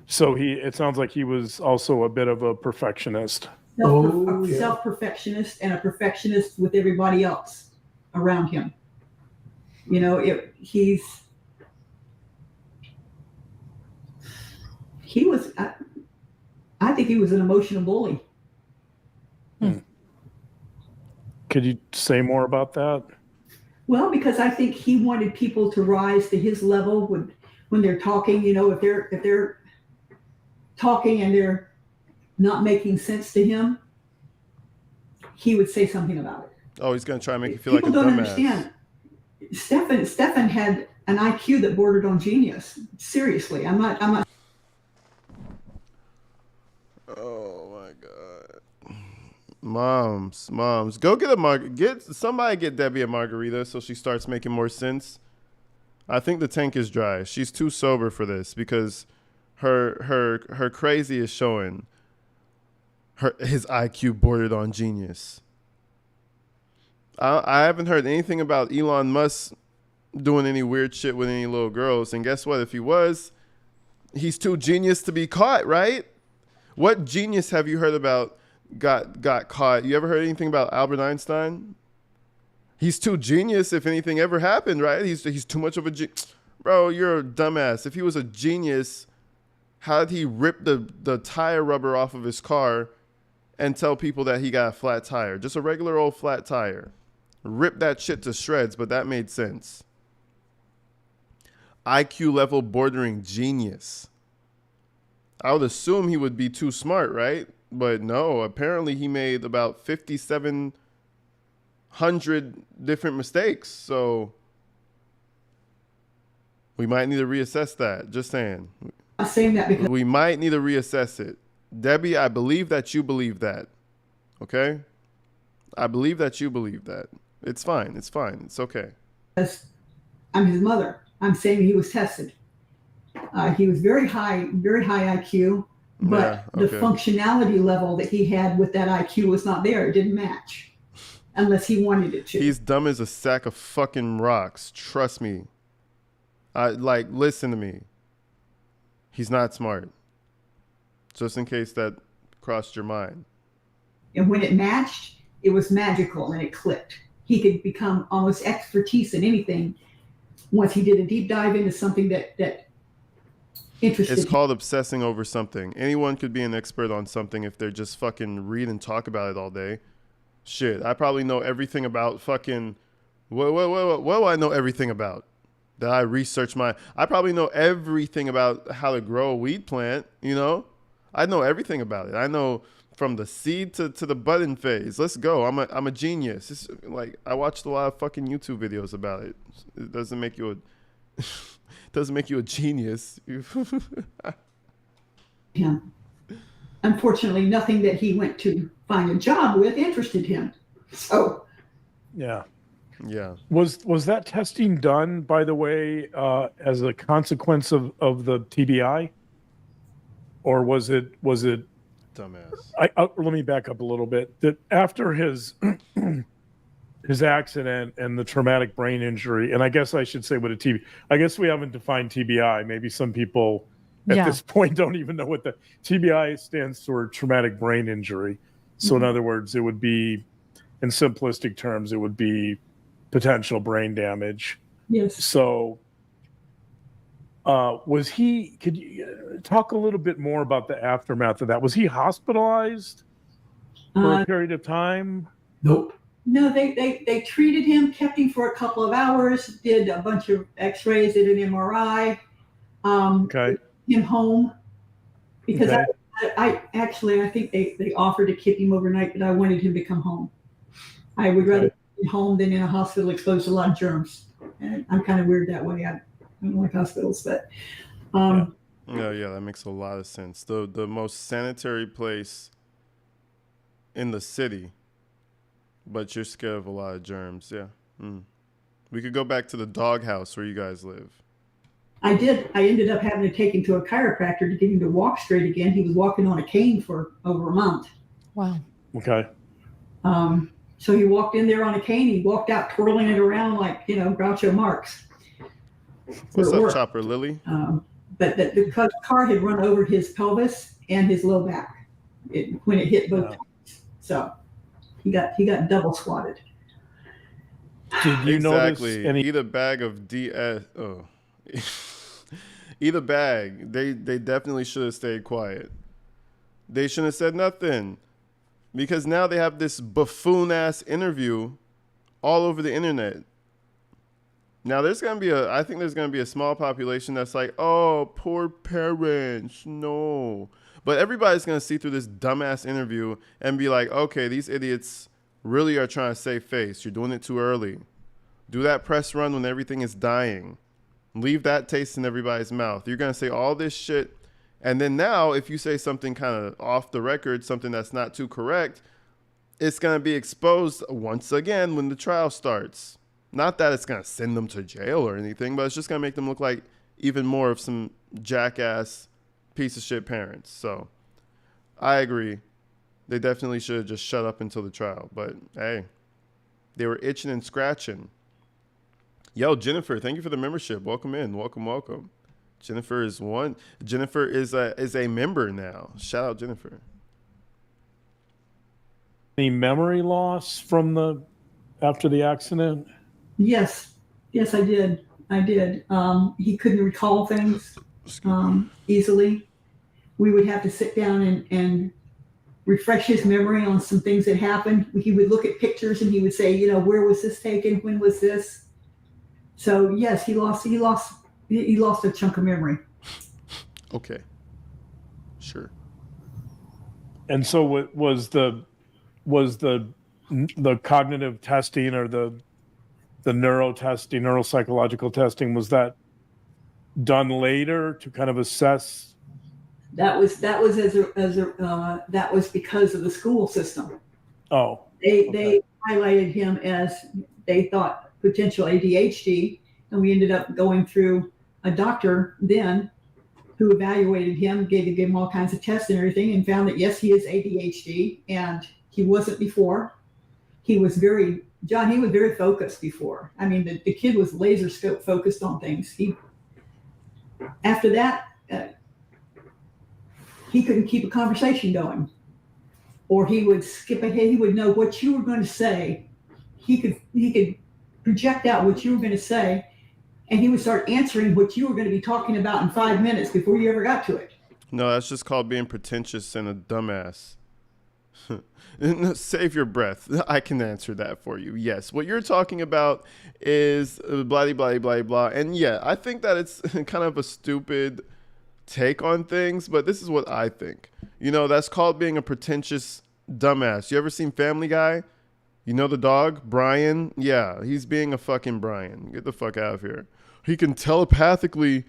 So it sounds like he was also a bit of a perfectionist. Self-perfectionist and a perfectionist with everybody else around him. He was, I think he was an emotional bully. Could you say more about that? Well, because I think he wanted people to rise to his level when they're talking, if they're talking and they're not making sense to him, he would say something about it. Oh, he's going to try and make you feel like a dumbass. People don't understand. Stephan had an IQ that bordered on genius. Seriously, I'm not. Oh my God. Moms, go get Debbie a margarita so she starts making more sense. I think the tank is dry. She's too sober for this because her crazy is showing. His IQ bordered on genius. I haven't heard anything about Elon Musk doing any weird shit with any little girls. And guess what? If he was, he's too genius to be caught, right? What genius have you heard about got caught? You ever heard anything about Albert Einstein? He's too genius if anything ever happened, right? He's too much of a bro, you're a dumbass. If he was a genius, how did he rip the tire rubber off of his car and tell people that he got a flat tire? Just a regular old flat tire. Rip that shit to shreds, but that made sense. IQ level bordering genius. I would assume he would be too smart, right? But no, apparently he made about 5,700 different mistakes. So we might need to reassess that. Just saying. I'm saying that because we might need to reassess it. Debbie, I believe that you believe that. Okay? I believe that you believe that. It's fine. It's fine. It's okay. I'm his mother. I'm saying he was tested. He was very high IQ, but the functionality level that he had with that IQ was not there. It didn't match unless he wanted it to. He's dumb as a sack of fucking rocks. Trust me. Listen to me. He's not smart. Just in case that crossed your mind. And when it matched, it was magical and it clicked. He could become almost expertise in anything once he did a deep dive into something that interested It's him. called obsessing over something. Anyone could be an expert on something if they're just fucking read and talk about it all day. Shit, I probably know everything about fucking... What do I know everything about? That I research I probably know everything about how to grow a weed plant, I know everything about it. I know from the seed to the budding phase. Let's go. I'm a genius. It's I watched a lot of fucking YouTube videos about it. It doesn't make you a genius. Yeah. Unfortunately, nothing that he went to find a job with interested him. So yeah. Yeah. Was that testing done, by the way, as a consequence of the TBI? Or was it Dumbass. let me back up a little bit. That after his accident and the traumatic brain injury, and I guess I should say what a TBI. I guess we haven't defined TBI. Maybe some people at this point don't even know what the TBI stands for, traumatic brain injury. So in other words, it would be, in simplistic terms, it would be potential brain damage. yes. So could you talk a little bit more about the aftermath of that? Was he hospitalized for a period of time? Nope. No, they treated him, kept him for a couple of hours, did a bunch of x-rays, did an MRI, Okay. him home. Because Okay. I think they offered to keep him overnight, but I wanted him to come home. I would rather at home than in a hospital exposed to a lot of germs. And I'm kind of weird that way. I don't like hospitals, but Yeah, that makes a lot of sense. The most sanitary place in the city, but you're scared of a lot of germs. Yeah. We could go back to the doghouse where you guys live. I did. I ended up having to take him to a chiropractor to get him to walk straight again. He was walking on a cane for over a month. Wow. Okay. So he walked in there on a cane. He walked out twirling it around like, Groucho Marx. What's up, Chopper Lily? But the car had run over his pelvis and his low back when it hit both times. So he got double squatted. Did you notice any? Eat a bag of DS. Oh, eat a bag. They definitely should have stayed quiet. They shouldn't have said nothing, because now they have this buffoon ass interview all over the internet. Now I think there's gonna be a small population that's like, oh, poor parents, no. But everybody's gonna see through this dumbass interview and be like, okay, these idiots really are trying to save face. You're doing it too early. Do that press run when everything is dying. Leave that taste in everybody's mouth. You're gonna say all this shit, and then now if you say something kind of off the record, something that's not too correct, it's gonna be exposed once again when the trial starts. Not that it's going to send them to jail or anything, but it's just going to make them look like even more of some jackass piece of shit parents. So I agree. They definitely should have just shut up until the trial. But hey, they were itching and scratching. Yo, Jennifer, thank you for the membership. Welcome in. Welcome. Jennifer is a member now. Shout out, Jennifer. Any memory loss from after the accident? Yes, I did. He couldn't recall things easily. We would have to sit down and refresh his memory on some things that happened. He would look at pictures and he would say, where was this taken? When was this? So yes, he lost a chunk of memory. Okay. Sure. And so was the cognitive testing or the neuropsychological testing, was that done later to kind of assess? That was that was because of the school system. Oh, they highlighted him as they thought potential ADHD, and we ended up going through a doctor then who evaluated him, gave him all kinds of tests and everything, and found that yes, he is ADHD, and he wasn't before. He was very focused before. I mean, the kid was laser scope focused on things. After that, he couldn't keep a conversation going, or he would skip ahead. He would know what you were going to say. He could project out what you were going to say, and he would start answering what you were going to be talking about in 5 minutes before you ever got to it. No, that's just called being pretentious and a dumbass. Save your breath. I can answer that for you. Yes, what you're talking about is blah, blah, blah, blah. And yeah, I think that it's kind of a stupid take on things, but this is what I think. That's called being a pretentious dumbass. You ever seen Family Guy? The dog, Brian? Yeah, he's being a fucking Brian. Get the fuck out of here. He can telepathically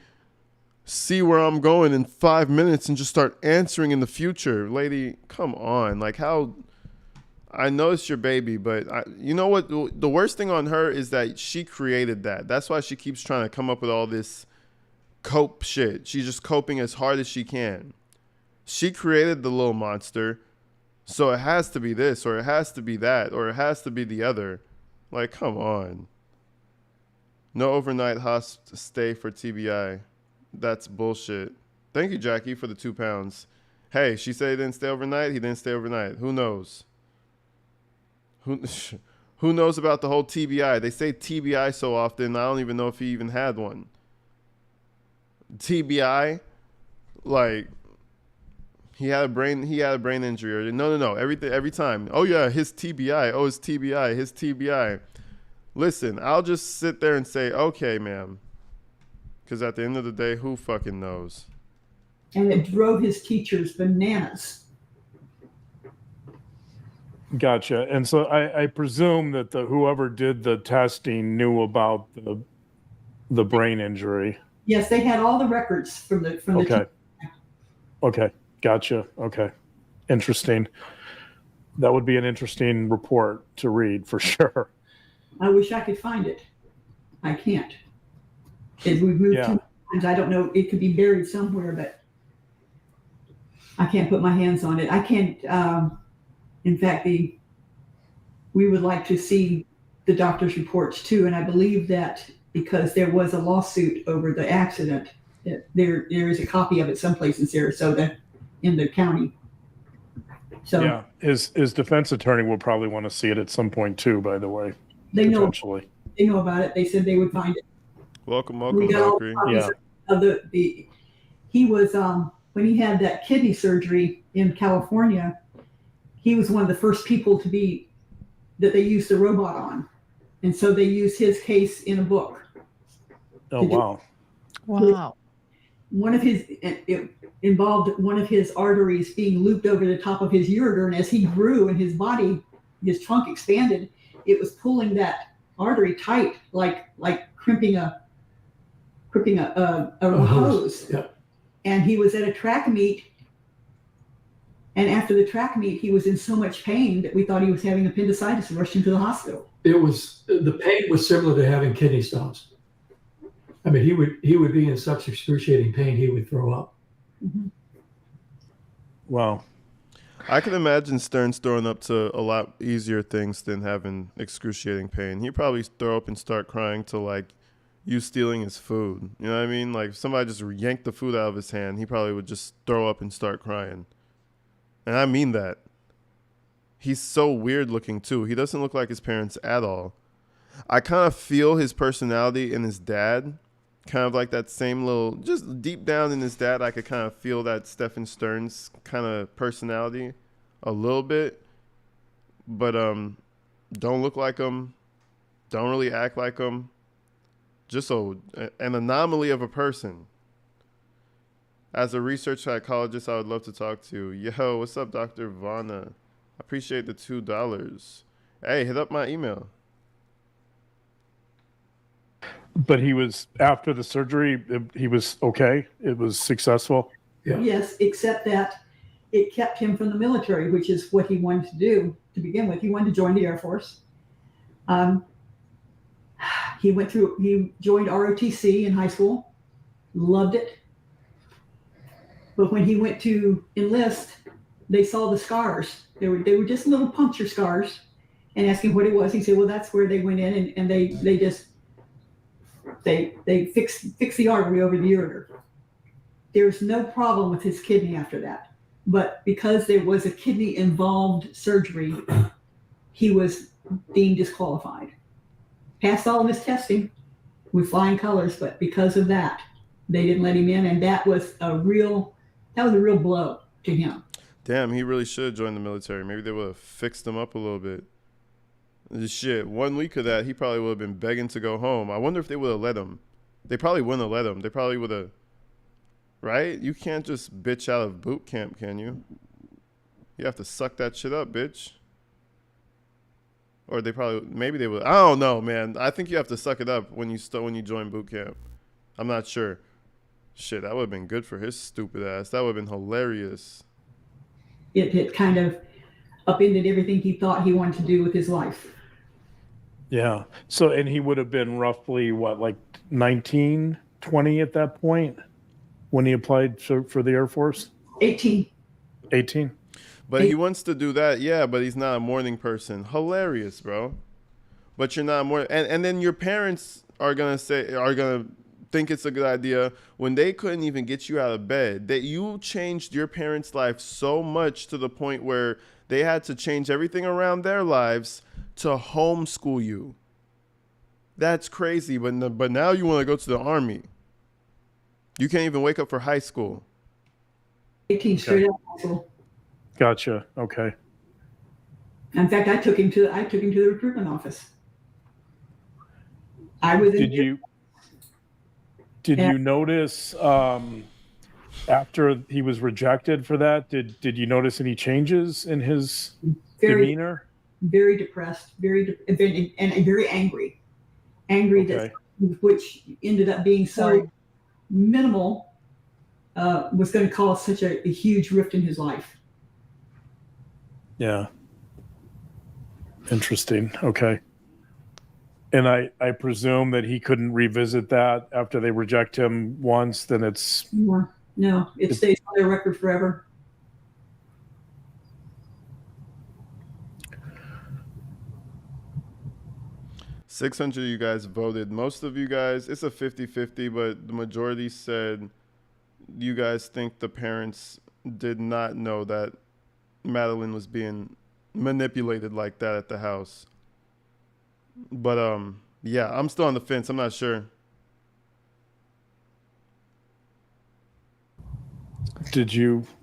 see where I'm going in 5 minutes and just start answering in the future. Lady, come on. Like, how... I know it's your baby, but you know what? The worst thing on her is that she created that. That's why she keeps trying to come up with all this cope shit. She's just coping as hard as she can. She created the little monster, so it has to be this, or it has to be that, or it has to be the other. Like, come on. No overnight hosp stay for TBI. That's bullshit. Thank you, Jackie, for the £2. Hey, she said he didn't stay overnight. He didn't stay overnight. Who knows? Who knows about the whole TBI? They say TBI so often, I don't even know if he even had one. TBI, like he had a brain injury. Or no. Every time. Oh yeah, his TBI. Oh, his TBI. Listen, I'll just sit there and say, okay, ma'am. Because at the end of the day, who fucking knows? And it drove his teachers bananas. Gotcha. And so I presume that whoever did the testing knew about the brain injury. Yes, they had all the records from the Okay. Okay. Gotcha. Okay. Interesting. That would be an interesting report to read for sure. I wish I could find it. I can't. We've moved too many times. I don't know. It could be buried somewhere, but I can't put my hands on it. I can't. In fact, we would like to see the doctor's reports too, and I believe that because there was a lawsuit over the accident, that there is a copy of it someplace in Sarasota, in the county. So yeah, his defense attorney will probably want to see it at some point too. By the way, they know about it. They said they would find it. Welcome, We got all Valkyrie. copies of the. He was when he had that kidney surgery in California. He was one of the first people that they used the robot on, and so they used his case in a book. Oh wow! Wow. One of it involved one of his arteries being looped over the top of his ureter, and as he grew and his trunk expanded, it was pulling that artery tight, like crimping a hose. Yeah. And he was at a track meet, and after the track meet, he was in so much pain that we thought he was having appendicitis and rushed him to the hospital. The pain was similar to having kidney stones. I mean, he would be in such excruciating pain he would throw up. Mm-hmm. Wow. I can imagine Stearns throwing up to a lot easier things than having excruciating pain. He'd probably throw up and start crying to like you stealing his food. You know what I mean? Like if somebody just yanked the food out of his hand, he probably would just throw up and start crying. And I mean that. He's so weird looking too. He doesn't look like his parents at all. I kind of feel his personality in his dad. Kind of like that same little, just deep down in his dad, I could kind of feel that Stephan Stearns kind of personality a little bit. But don't look like him. Don't really act like him. Just an anomaly of a person. As a research psychologist, I would love to talk to. Yo, what's up, Dr. Vanna? I appreciate the $2. Hey, hit up my email. But he was, after the surgery, he was okay? It was successful? Yeah. Yes, except that it kept him from the military, which is what he wanted to do to begin with. He wanted to join the Air Force. He joined ROTC in high school, loved it. But when he went to enlist, they saw the scars. They were just little puncture scars, and asking what it was, he said, well, that's where they went in and they fixed the artery over the ureter. There's no problem with his kidney after that. But because there was a kidney involved surgery, he was deemed disqualified. Passed all of his testing with flying colors, but because of that, they didn't let him in, and that was a real blow to him. Damn, he really should have joined the military. Maybe they would have fixed him up a little bit. Shit, 1 week of that, he probably would have been begging to go home. I wonder if they would have let him. They probably wouldn't have let him. They probably would have, right? You can't just bitch out of boot camp, can you? You have to suck that shit up, bitch. Or maybe they would. I don't know, man. I think you have to suck it up when you join boot camp. I'm not sure. Shit, that would have been good for his stupid ass. That would have been hilarious. It kind of upended everything he thought he wanted to do with his life. Yeah. So, and he would have been roughly what, like 19, 20 at that point when he applied for the Air Force? 18. 18. But he wants to do that, yeah, but he's not a morning person. Hilarious, bro. But you're not a morning, and then your parents are gonna think it's a good idea when they couldn't even get you out of bed, that you changed your parents' life so much to the point where they had to change everything around their lives to homeschool you. That's crazy, but now you want to go to the Army. You can't even wake up for high school. 18 straight out of high school. Gotcha. Okay. In fact, I took him to the recruitment office. Did you notice after he was rejected for that, did you notice any changes in his Very, demeanor? very depressed, and very angry. Angry Okay. that, which ended up being so Sorry. minimal, was going to cause such a huge rift in his life. Yeah. Interesting. Okay. And I presume that he couldn't revisit that after they reject him once, then it's No, it stays on their record forever. $600 you guys voted. Most of you guys, it's a 50-50, but the majority said you guys think the parents did not know that Madeline was being manipulated like that at the house. But yeah, I'm still on the fence. I'm not sure.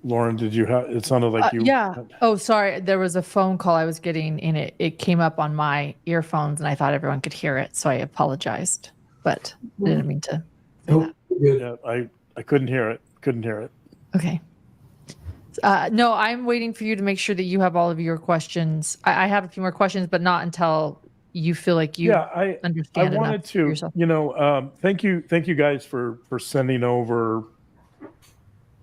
Lauren, did you have, it sounded like you. Yeah. Oh, sorry. There was a phone call I was getting and it came up on my earphones and I thought everyone could hear it. So I apologized, but I didn't mean to. Nope, good. Yeah, I couldn't hear it. Okay. No, I'm waiting for you to make sure that you have all of your questions. I have a few more questions, but not until you feel like you I understand wanted enough to, yourself. thank you guys for sending over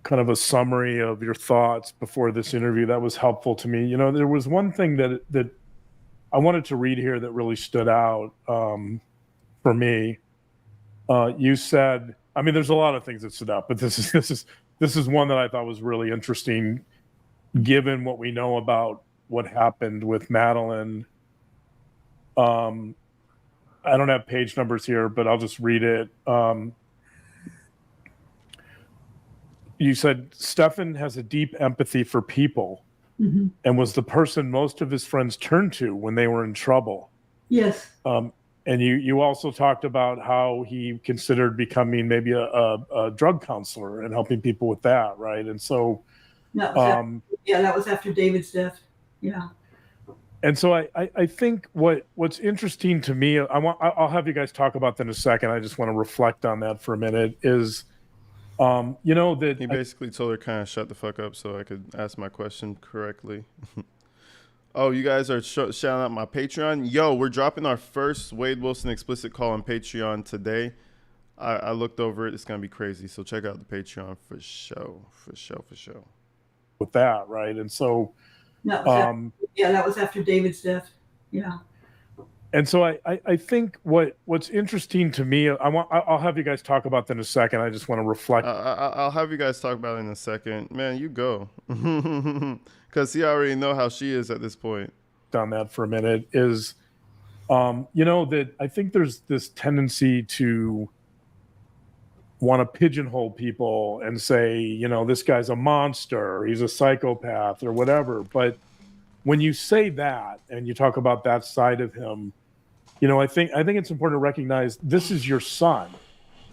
kind of a summary of your thoughts before this interview. That was helpful to me. There was one thing that I wanted to read here that really stood out for me. You said, I mean, there's a lot of things that stood out, but this is one that I thought was really interesting, given what we know about what happened with Madeline. I don't have page numbers here, but I'll just read it. You said Stephan has a deep empathy for people and was the person most of his friends turned to when they were in trouble. Yes. And you also talked about how he considered becoming maybe a drug counselor and helping people with that, right? And so, that was after David's death. Yeah. And so I think what's interesting to me, I'll have you guys talk about that in a second. I just want to reflect on that for a minute. Is that He basically told her kind of shut the fuck up so I could ask my question correctly. Oh, you guys are shouting out my Patreon. Yo, we're dropping our first Wade Wilson explicit call on Patreon today. I looked over it. It's going to be crazy. So check out the Patreon for show. with that, right? And so, that was after David's death. Yeah. And so I think what's interesting to me, I'll have you guys talk about that in a second. I just want to reflect. I'll have you guys talk about it in a second. Man, you go. Because you already know how she is at this point. On that for a minute is, that I think there's this tendency to want to pigeonhole people and say, this guy's a monster, he's a psychopath or whatever. But when you say that and you talk about that side of him, I think it's important to recognize this is your son,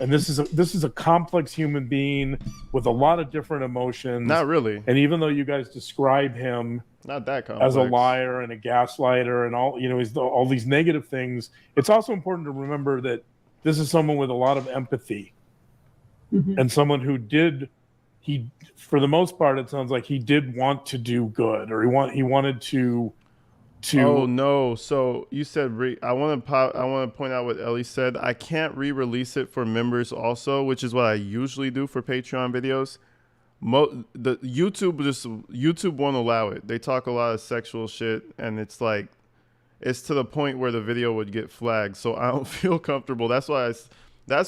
and this is a complex human being with a lot of different emotions. Not really. And even though you guys describe him not that complex as a liar and a gaslighter and all, he's all these negative things, it's also important to remember that this is someone with a lot of empathy and someone who for the most part, it sounds like he did want to do good, or he wanted to. Oh no! So you said I want to point out what Ellie said. I can't re-release it for members also, which is what I usually do for Patreon videos. The YouTube won't allow it. They talk a lot of sexual shit, and it's to the point where the video would get flagged. So I don't feel comfortable. That's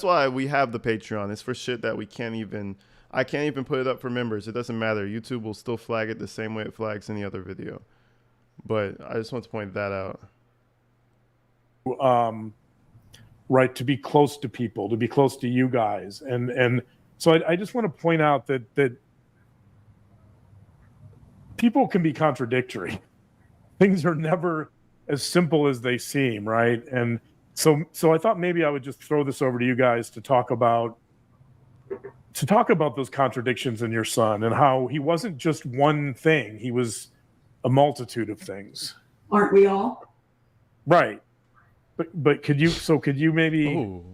why we have the Patreon. It's for shit that I can't even put it up for members. It doesn't matter. YouTube will still flag it the same way it flags any other video. But I just want to point that out. Right, to be close to people, to be close to you guys. And so I just want to point out that people can be contradictory. Things are never as simple as they seem, right? And so I thought maybe I would just throw this over to you guys to talk about those contradictions in your son and how he wasn't just one thing. He was a multitude of things. Aren't we all? Right. But could you maybe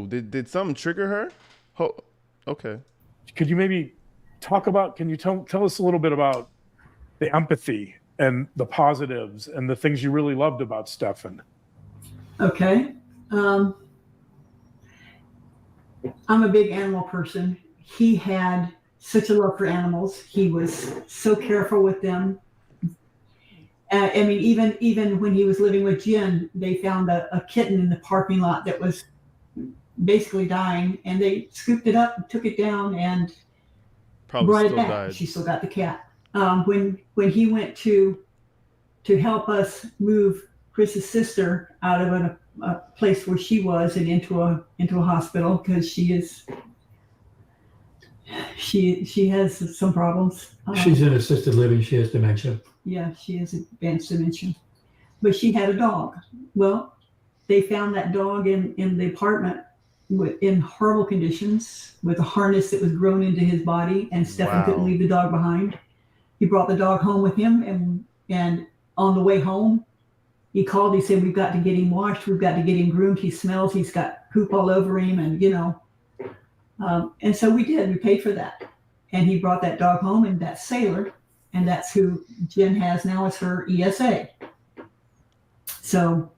did something trigger her? Okay. Could you maybe Can you tell us a little bit about the empathy and the positives and the things you really loved about Stephan? Okay. I'm a big animal person. He had such a love for animals. He was so careful with them. I mean, even when he was living with Jen, they found a kitten in the parking lot that was basically dying, and they scooped it up, took it down, and Probably brought it still back. died. She still got the cat. When he went to help us move Chris's sister out of a place where she was and into a hospital, because she has some problems. She's in assisted living. She has dementia. Yeah, she has advanced dementia. But she had a dog. Well, they found that dog in the apartment in horrible conditions with a harness that was grown into his body, and Stephan couldn't leave the dog behind. He brought the dog home with him, and on the way home, he called. He said, "We've got to get him washed. We've got to get him groomed. He smells. He's got poop all over him," and and so we did. We paid for that, and he brought that dog home, and that's Sailor, and that's who Jen has now as her ESA. So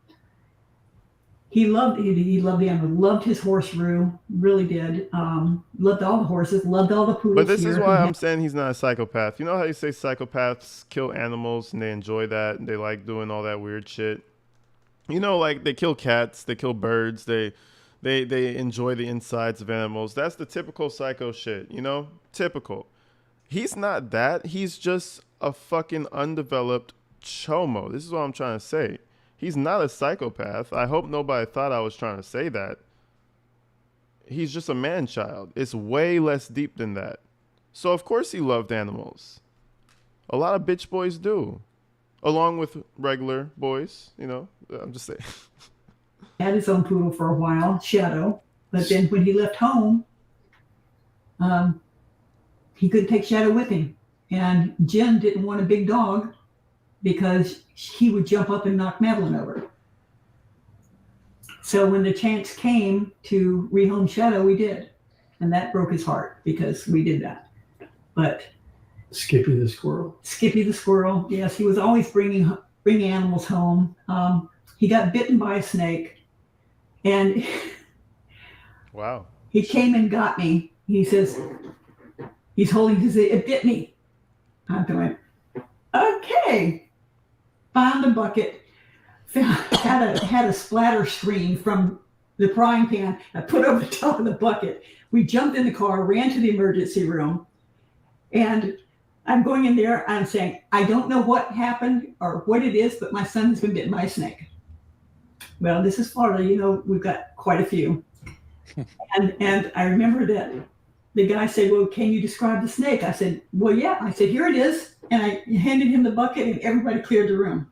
he loved the animal, loved his horse Rue, really did. Loved all the horses, loved all the poodles. But this is why I'm saying he's not a psychopath. You know how you say psychopaths kill animals and they enjoy that and they like doing all that weird shit? You know, like they kill cats, they kill birds, they enjoy the insides of animals. That's the typical psycho shit, you know? Typical. He's not that. He's just a fucking undeveloped chomo. This is what I'm trying to say. He's not a psychopath. I hope nobody thought I was trying to say that. He's just a man-child. It's way less deep than that. So of course he loved animals. A lot of bitch boys do. Along with regular boys, you know. I'm just saying. Had his own poodle for a while, Shadow. But then when he left home, he couldn't take Shadow with him. And Jen didn't want a big dog because he would jump up and knock Madeline over. So when the chance came to rehome Shadow, we did. And that broke his heart because we did that. But Skippy the squirrel. Skippy the squirrel, yes, he was always bringing animals home. He got bitten by a snake, and wow. He came and got me. He says, he's holding his, it bit me. I'm going, okay. Found a bucket, had a splatter screen from the frying pan. I put over the top of the bucket. We jumped in the car, ran to the emergency room, and I'm going in there. I'm saying, I don't know what happened or what it is, but my son has been bitten by a snake. Well, this is Florida. You know, we've got quite a few. And I remember that the guy said, well, can you describe the snake? I said, well, yeah. I said, here it is. And I handed him the bucket and everybody cleared the room.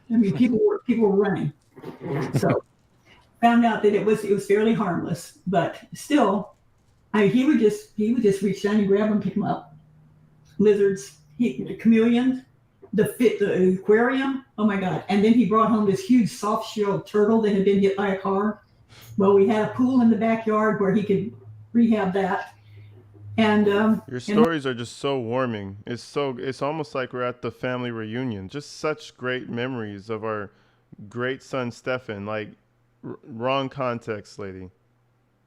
I mean, people were running. So found out that it was fairly harmless, but still, he would just reach down and grab them, pick them up. Lizards, the chameleons, the aquarium. Oh my God. And then he brought home this huge soft-shelled turtle that had been hit by a car. Well, we had a pool in the backyard where he could rehab that. And your stories are just so warming. It's almost like we're at the family reunion. Just such great memories of our great son Stephan. Like wrong context, lady.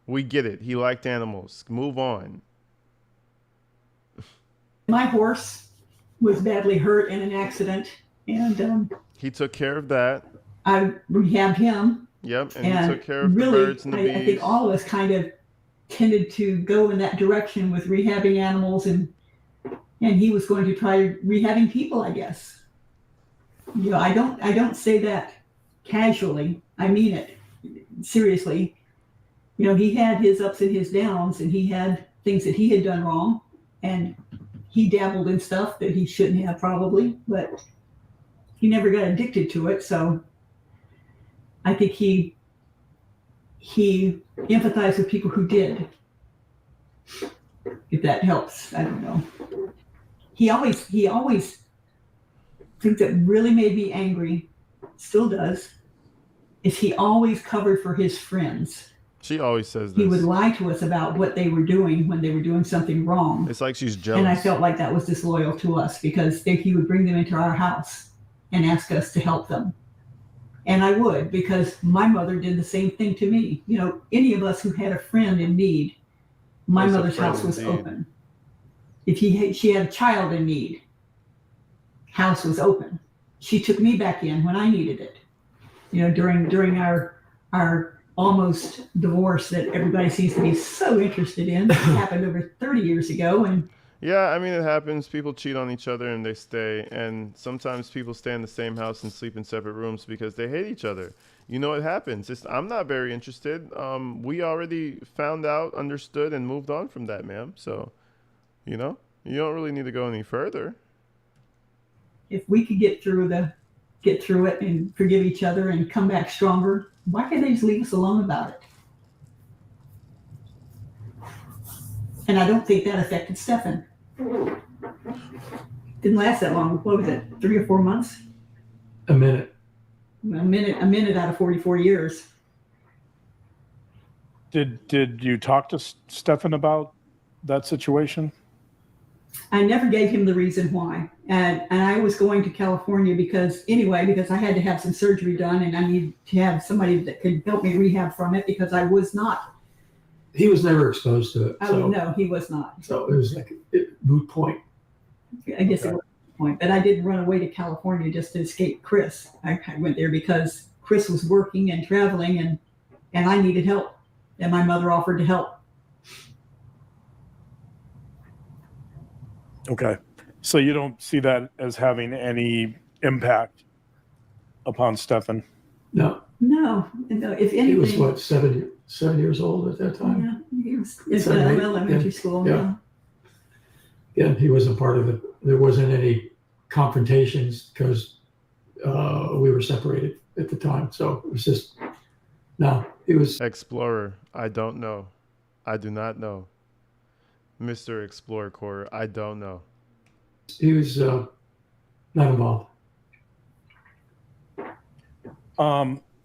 We get it. He liked animals. Move on. My horse was badly hurt in an accident, and he took care of that. I rehabbed him. Yep, and he took care of the birds and the bees. I think all of us kind of tended to go in that direction with rehabbing animals, and he was going to try rehabbing people, I guess. You know, I don't say that casually. I mean it seriously. You know, he had his ups and his downs, and he had things that he had done wrong, and he dabbled in stuff that he shouldn't have probably, but he never got addicted to it. So I think he empathized with people who did, if that helps. I don't know. He always things that really made me angry, still does, is he always covered for his friends. She always says He would this. lie to us about what they were doing when they were doing something wrong. It's like she's jealous. And I felt like that was disloyal to us because he would bring them into our house and ask us to help them. And I would, because my mother did the same thing to me. You know, any of us who had a friend in need, my That's a mother's friend house was indeed. open. If she had a child in need, house was open. She took me back in when I needed it. You know, during our almost divorce that everybody seems to be so interested in. It happened over 30 years ago, and Yeah, I mean, it happens. People cheat on each other and they stay. And sometimes people stay in the same house and sleep in separate rooms because they hate each other. You know, it happens. I'm not very interested. We already found out, understood, and moved on from that, ma'am. So, you know, you don't really need to go any further. if we could get through it and forgive each other and come back stronger, why can't they just leave us alone about it? And I don't think that affected Stephan. Didn't last that long. What was it? 3 or 4 months? A minute. A minute out of 44 years. Did you talk to Stephan about that situation? I never gave him the reason why. And I was going to California because I had to have some surgery done and I needed to have somebody that could help me rehab from it because I was not. He was never exposed to it. No, he was not. So it was like a moot point. I guess it was a point. But I didn't run away to California just to escape Chris. I went there because Chris was working and traveling and I needed help. And my mother offered to help. Okay. So you don't see that as having any impact upon Stephan? No, No. If anything. he was what, 7 years old at that time? Yeah, he was in 7, 8, elementary yeah. school. Yeah. Yeah, he wasn't part of it. There wasn't any confrontations because we were separated at the time. So it was just, no, he was. Explorer, I don't know. I do not know. Mr. Explorer Core, I don't know. He was not involved.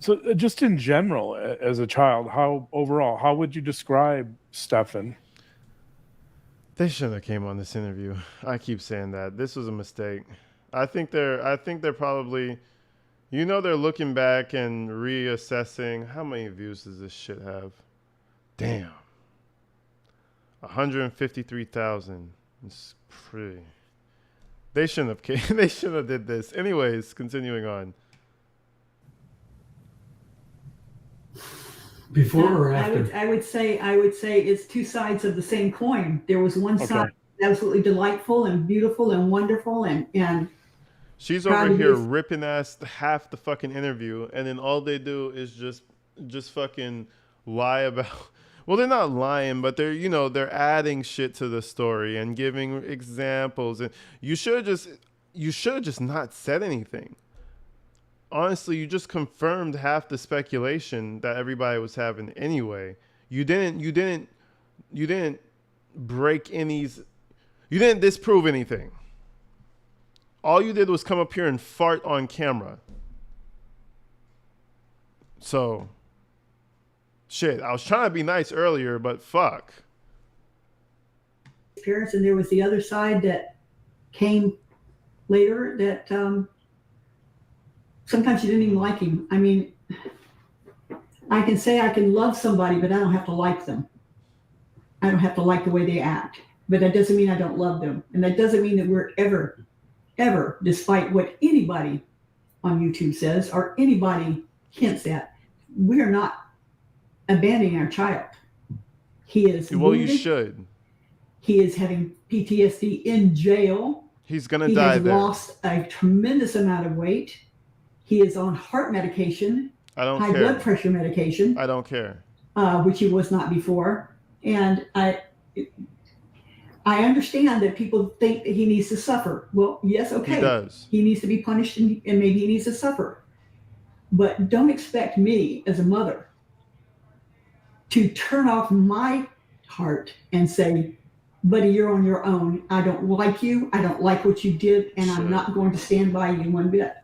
So just in general, as a child, how would you describe Stephan? They shouldn't have came on this interview. I keep saying that. This was a mistake. I think they're probably, you know, they're looking back and reassessing. How many views does this shit have? Damn. 153,000. It's pretty. They shouldn't have came. They shouldn't have did this. Anyways, continuing on. Before or after? I would say it's two sides of the same coin. There was one side absolutely delightful and beautiful and wonderful and she's over here ripping ass half the fucking interview, and then all they do is just fucking lie about. Well, they're not lying, but they're adding shit to the story and giving examples, and you should have just not said anything. Honestly, you just confirmed half the speculation that everybody was having anyway. You didn't break any. You didn't disprove anything. All you did was come up here and fart on camera. So, shit, I was trying to be nice earlier, but fuck. Parents, and there was the other side that came later that sometimes you didn't even like him. I mean, I can say I can love somebody, but I don't have to like them. I don't have to like the way they act. But that doesn't mean I don't love them. And that doesn't mean that we're ever, despite what anybody on YouTube says or anybody hints at, we are not abandoning our child. He is wounded. You should. He is having PTSD in jail. He's going to die there. He has lost a tremendous amount of weight. He is on heart medication. I don't care. High blood pressure medication. I don't care. Which he was not before. And I understand that people think that he needs to suffer. Well, yes, okay. He does. He needs to be punished and maybe he needs to suffer. But don't expect me as a mother to turn off my heart and say, buddy, you're on your own. I don't like you. I don't like what you did. And I'm not going to stand by you one bit.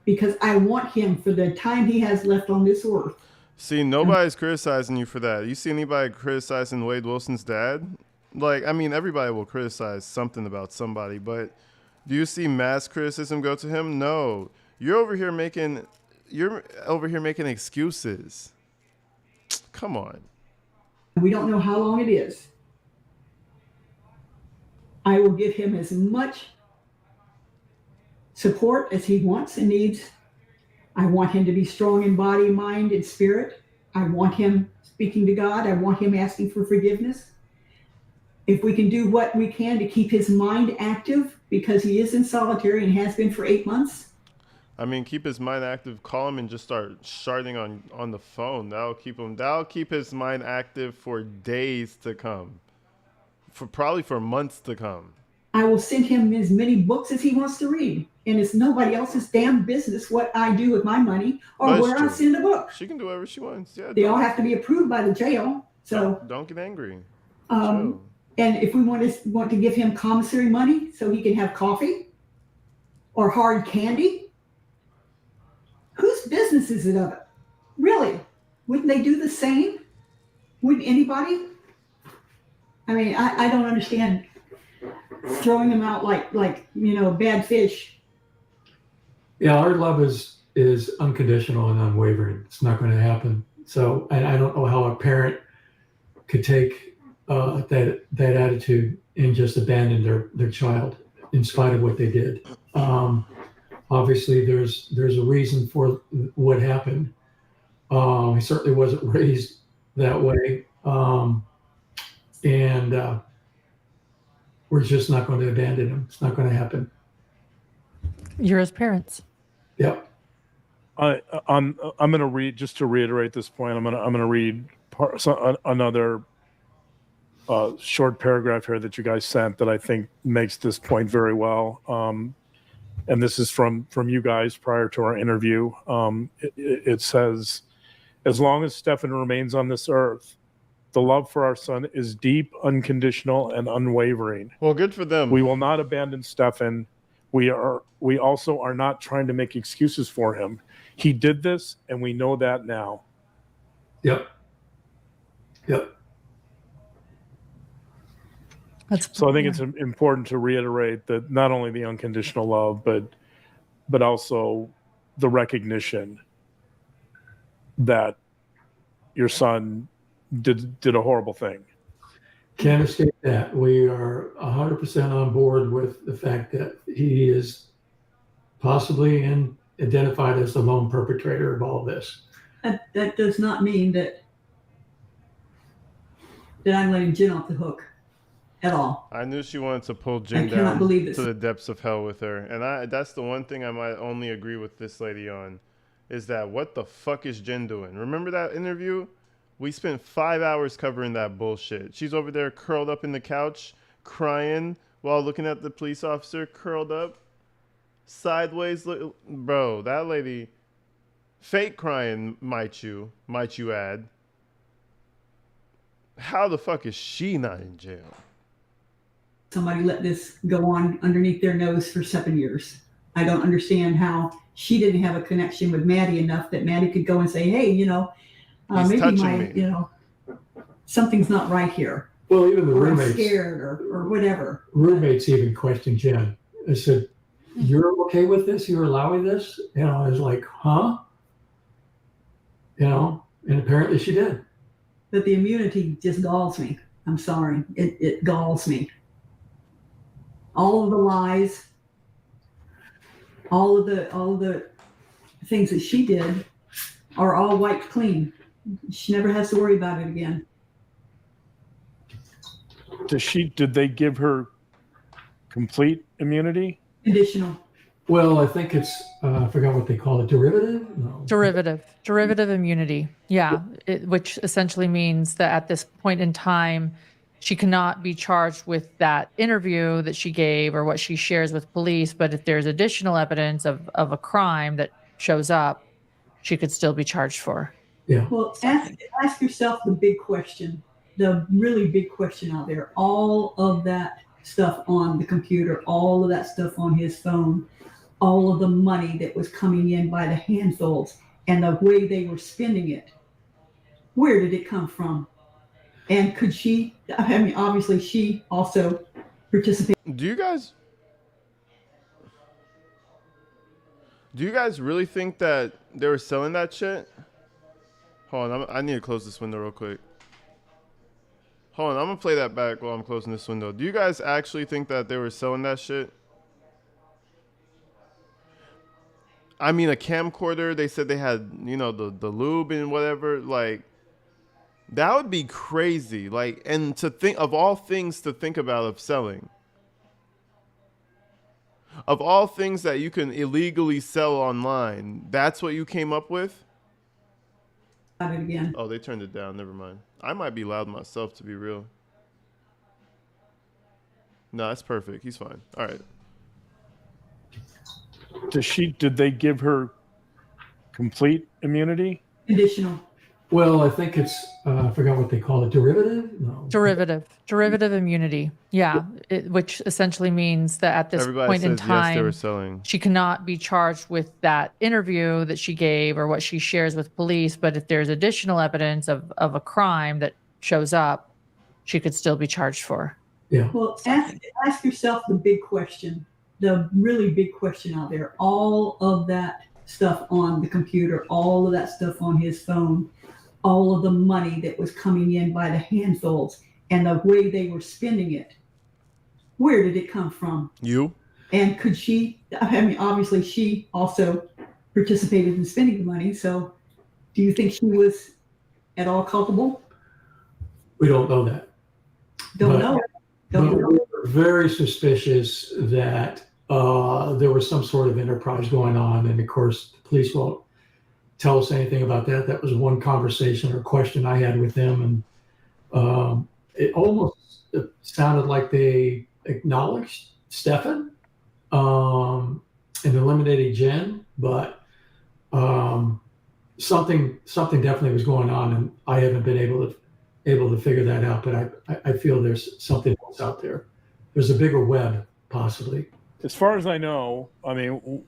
Because I want him for the time he has left on this earth. See, nobody's criticizing you for that. You see anybody criticizing Wade Wilson's dad? Like, I mean, everybody will criticize something about somebody, but do you see mass criticism go to him? No. You're over here making excuses. Come on. We don't know how long it is. I will give him as much support as he wants and needs. I want him to be strong in body, mind, and spirit. I want him speaking to God. I want him asking for forgiveness. If we can do what we can to keep his mind active, because he is in solitary and has been for 8 months. I mean, keep his mind active. Call him and just start sharding on the phone. That'll keep his mind active for days to come. Probably for months to come. I will send him as many books as he wants to read. And it's nobody else's damn business what I do with my money or where I send a book. She can do whatever she wants. Yeah, they all have to be approved by the jail. So don't get angry. And if we want to give him commissary money so he can have coffee or hard candy, whose business is it of it? Really? Wouldn't they do the same? Wouldn't anybody? I mean, I don't understand throwing them out like bad fish. Yeah, our love is unconditional and unwavering. It's not going to happen. So I don't know how a parent could take that attitude and just abandon their child in spite of what they did. Obviously, there's a reason for what happened. He certainly wasn't raised that way, and we're just not going to abandon him. It's not going to happen. You're his parents. Yep. I'm going to read, just to reiterate this point. I'm going to read another short paragraph here that you guys sent that I think makes this point very well. And this is from you guys prior to our interview. It says, as long as Stephan remains on this earth, the love for our son is deep, unconditional, and unwavering. Well, good for them. We will not abandon Stephan. We also are not trying to make excuses for him. He did this, and we know that now. Yep. So I think it's important to reiterate that not only the unconditional love, but also the recognition that your son did a horrible thing. Can't escape that. We are 100% on board with the fact that he is possibly identified as the lone perpetrator of all this. That does not mean that I'm letting Jen off the hook at all. I knew she wanted to pull Jen down to the depths of hell with her. And that's the one thing I might only agree with this lady on, is that what the fuck is Jen doing? Remember that interview? We spent 5 hours covering that bullshit. She's over there curled up in the couch, crying while looking at the police officer, curled up, sideways. Bro, that lady, fake crying, might you add. How the fuck is she not in jail? Somebody let this go on underneath their nose for 7 years. I don't understand how she didn't have a connection with Maddie enough that Maddie could go and say, hey, maybe something's not right here. Well, even the roommates, scared or whatever. Roommates even questioned Jen. I said, "You're okay with this? You're allowing this?" I was like, "Huh?" And apparently she did. But the immunity just galls me. I'm sorry, it galls me. All of the lies, all of the things that she did are all wiped clean. She never has to worry about it again. Did they give her complete immunity? Conditional. Well, I think it's, I forgot what they call it, derivative? No. Derivative immunity. Yeah, which essentially means that at this point in time, she cannot be charged with that interview that she gave or what she shares with police. But if there's additional evidence of a crime that shows up, she could still be charged for. Yeah. Well, ask yourself the big question, the really big question out there. All of that stuff on the computer, all of that stuff on his phone, all of the money that was coming in by the handfuls and the way they were spending it. Where did it come from? And could she, I mean, obviously she also participated. Do you guys really think that they were selling that shit? Hold on, I need to close this window real quick. Hold on, I'm gonna play that back while I'm closing this window. Do you guys actually think that they were selling that shit? I mean, a camcorder, they said they had, you know, the lube and whatever. Like, that would be crazy. Like, and to think of all things to think about of selling. Of all things that you can illegally sell online, that's what you came up with? It again. Oh, they turned it down. Never mind. I might be loud myself, to be real. No, that's perfect. He's fine. All right. Did they give her complete immunity? Conditional. Well, I think it's, I forgot what they call it, derivative? No. Derivative immunity. Yeah. Which essentially means that at this Everybody point in says yes, they were time, selling. she cannot be charged with that interview that she gave or what she shares with police. But if there's additional evidence of a crime that shows up, she could still be charged for. Yeah. Well, ask yourself the big question, the really big question out there. All of that stuff on the computer, all of that stuff on his phone, all of the money that was coming in by the handfuls and the way they were spending it. Where did it come from? You? And could she, I mean, obviously she also participated in spending the money. So do you think she was at all culpable? We don't know that. Don't know. Don't know. We're very suspicious that there was some sort of enterprise going on. And of course, the police won't tell us anything about that. That was one conversation or question I had with them. And it almost sounded like they acknowledged Stephan and eliminated Jen, but something definitely was going on, and I haven't been able to figure that out. But I feel there's something else out there. There's a bigger web, possibly. As far as I know, I mean,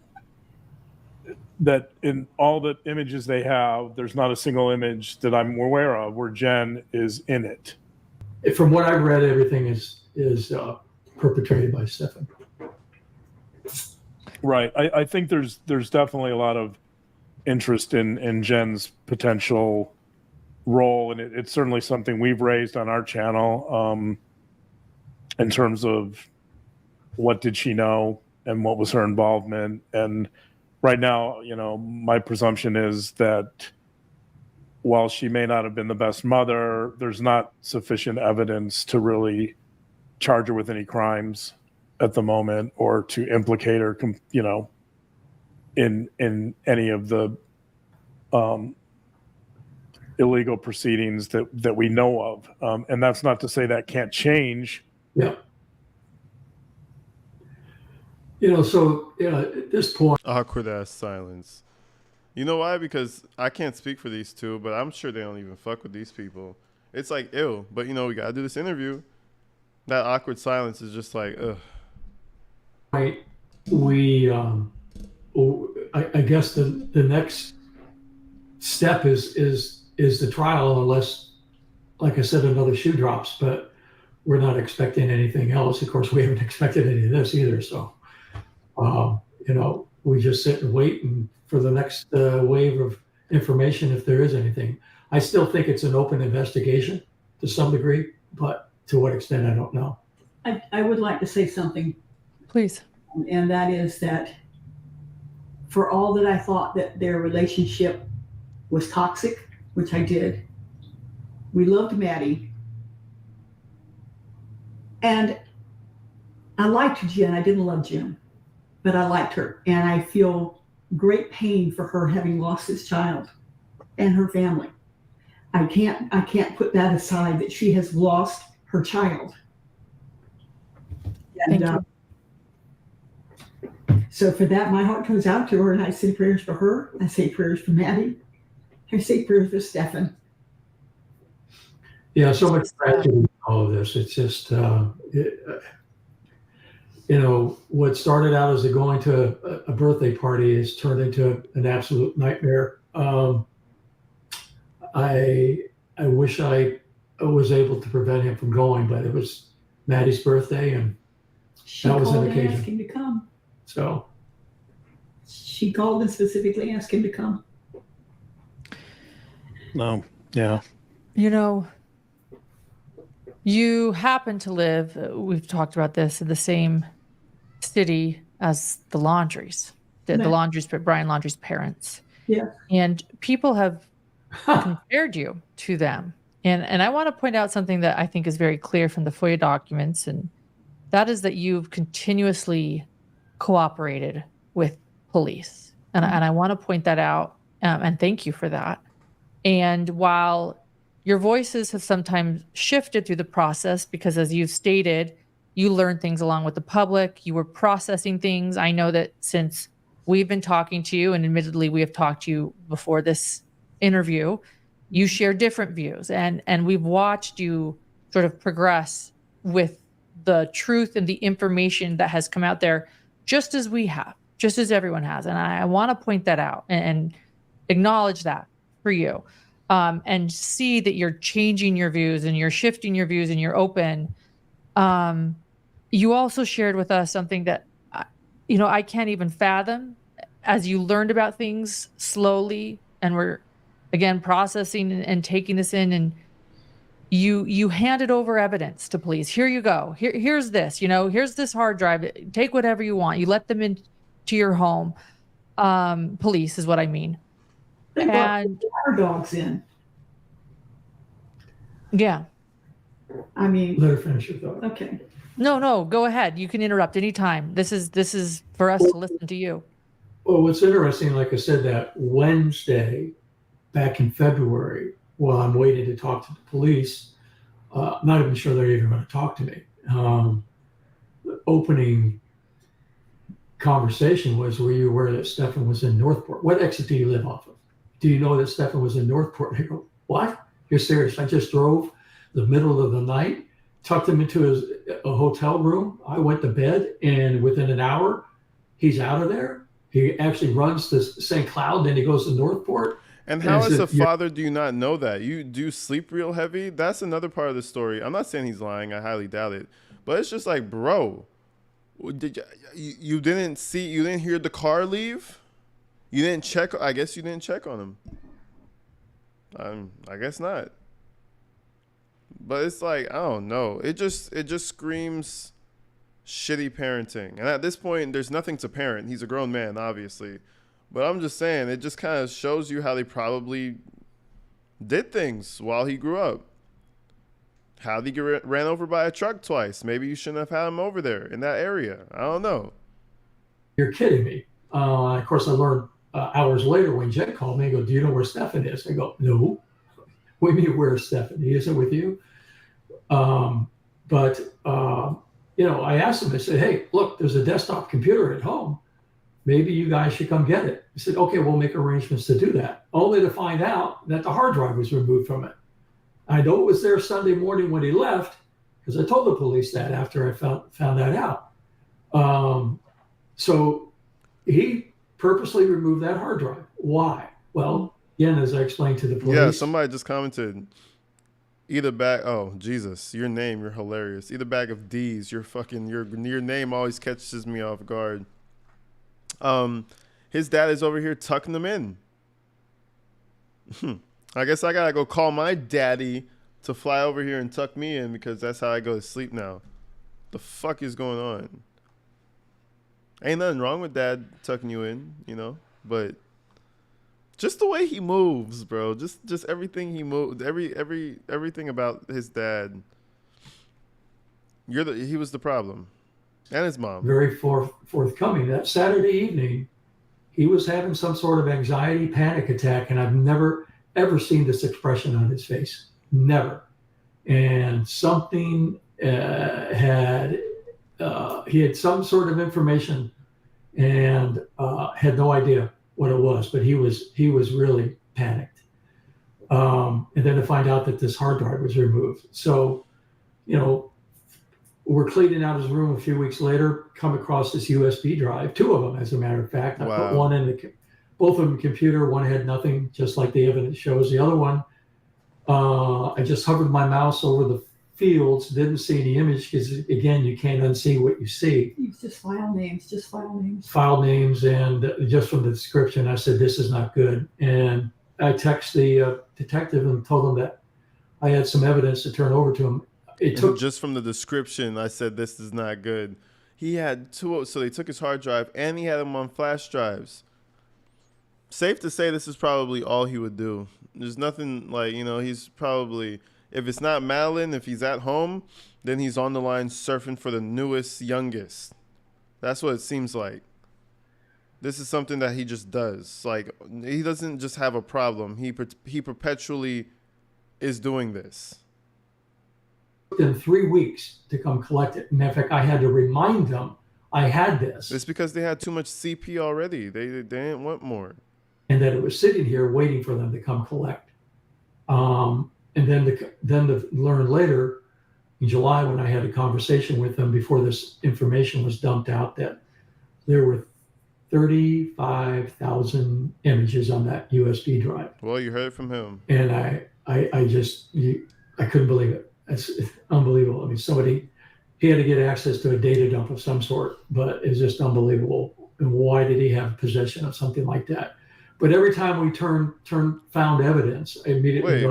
that in all the images they have, there's not a single image that I'm aware of where Jen is in it. From what I've read, everything is perpetrated by Stephan. Right. I think there's definitely a lot of interest in Jen's potential role, and it's certainly something we've raised on our channel in terms of what did she know and what was her involvement. And right now, you know, my presumption is that while she may not have been the best mother, there's not sufficient evidence to really charge her with any crimes at the moment or to implicate her, you know, in any of the illegal proceedings that we know of. And that's not to say that can't change. Yeah. You know, so at this point, Awkward ass silence. You know why? Because I can't speak for these two, but I'm sure they don't even fuck with these people. It's like, ew. But, you know, we got to do this interview. That awkward silence is just like, ugh. right, we, I guess the next step is the trial, unless, like I said, another shoe drops. But we're not expecting anything else. Of course, we haven't expected any of this either. So, you know, we just sit and wait for the next wave of information, if there is anything. I still think it's an open investigation to some degree, but to what extent, I don't know. I would like to say something, Please. and that is that for all that I thought that their relationship was toxic, which I did, we loved Maddie. And I liked Jen. I didn't love Jen, but I liked her. And I feel great pain for her having lost this child and her family. I can't put that aside, that she has lost her child. Thank And so for that, my heart goes out to her, and I say prayers for her. I say prayers for Maddie. I say prayers for Stephan. Yeah, so much tragedy in all of this. It's just, you know, what started out as going to a birthday party has turned into an absolute nightmare. I wish I was able to prevent him from going, but it was Maddie's birthday, and She that was an called and occasion. asked him to come. So She called and specifically asked him to come. No. Yeah. You know, you happen to live, we've talked about this, in the same city as the Laundries, the Right. Laundries, Brian Laundrie's parents. Yeah. And people have compared you to them. And I want to point out something that I think is very clear from the FOIA documents, and that is that you've continuously cooperated with police. And I want to point that out, and thank you for that. And while your voices have sometimes shifted through the process, because as you've stated, you learned things along with the public, you were processing things. I know that since we've been talking to you, and admittedly we have talked to you before this interview, you share different views, and we've watched you sort of progress with the truth and the information that has come out there, just as we have, just as everyone has. And I want to point that out and acknowledge that for you, and see that you're changing your views and you're shifting your views and you're open. You also shared with us something that, I can't even fathom. As you learned about things slowly and were, again, processing and taking this in, and you handed over evidence to police. Here you go. Here's this, here's this hard drive. Take whatever you want. You let them into your home. Police is what I mean. They brought And our dogs in. yeah. I mean, let her finish your thought. okay. No, go ahead. You can interrupt anytime. This is for us to listen to you. Well, what's interesting, like I said, that Wednesday back in February, while I'm waiting to talk to the police, I'm not even sure they're even going to talk to me. The opening conversation was, were you aware that Stephan was in Northport? What exit do you live off of? Do you know that Stephan was in Northport? I go, what? You're serious? I just drove the middle of the night, tucked him into a hotel room. I went to bed, and within an hour, he's out of there. He actually runs to St. Cloud, then he goes to Northport. And how, as a father, do you not know that? You do sleep real heavy? That's another part of the story. I'm not saying he's lying. I highly doubt it. But it's just like, bro, you didn't hear the car leave? You didn't check? I guess you didn't check on him. I guess not. But it's like, I don't know. It just screams shitty parenting. And at this point, there's nothing to parent. He's a grown man, obviously. But I'm just saying, it just kind of shows you how they probably did things while he grew up. How he ran over by a truck twice. Maybe you shouldn't have had him over there in that area. I don't know. You're kidding me. Of course, I learned hours later when Jen called me and go, do you know where Stephan is? I go, no. What do you mean, where's Stephan? He isn't with you? I asked him, I said, hey, look, there's a desktop computer at home. Maybe you guys should come get it. He said, okay, we'll make arrangements to do that. Only to find out that the hard drive was removed from it. I know it was there Sunday morning when he left, because I told the police that after I found that out. So he purposely removed that hard drive. Why? Well, again, as I explained to the police. Yeah, somebody just commented, either bag, oh, Jesus, you're hilarious. Either bag of D's, your name always catches me off guard. His dad is over here tucking them in. I guess I gotta go call my daddy to fly over here and tuck me in, because that's how I go to sleep now. The fuck is going on? Ain't nothing wrong with dad tucking you in, but just the way he moves, bro. Just everything he moved, everything about his dad. He was the problem. And his mom. Very forthcoming. That Saturday evening, he was having some sort of anxiety panic attack, and I've never, ever seen this expression on his face. Never. And something he had some sort of information and had no idea what it was, but he was really panicked. And then to find out that this hard drive was removed. So, we're cleaning out his room a few weeks later, come across this USB drive, 2 of them, as a matter of fact. Wow. I put one in both of them computer. One had nothing, just like the evidence shows. The other one I just hovered my mouse over the fields, didn't see any image because, again, you can't unsee what you see. It's just file names, File names, and just from the description, I said, this is not good. And I texted the detective and told him that I had some evidence to turn over to him. It took just from the description, I said this is not good. He had two, so they took his hard drive and he had them on flash drives. Safe to say this is probably all he would do. There's nothing like, he's probably, if it's not Madeline, if he's at home, then he's on the line surfing for the newest, youngest. That's what it seems like. This is something that he just does. Like, he doesn't just have a problem. He perpetually is doing this. In 3 weeks to come collect it. In fact, I had to remind them I had this. It's because they had too much CP already. They didn't want more. And that it was sitting here waiting for them to come collect. And then to learn later, in July, when I had a conversation with them before this information was dumped out, that there were 35,000 images on that USB drive. Well, you heard it from him. And I couldn't believe it. It's unbelievable. I mean, he had to get access to a data dump of some sort, but it's just unbelievable. And why did he have possession of something like that? But every time we found evidence, I immediately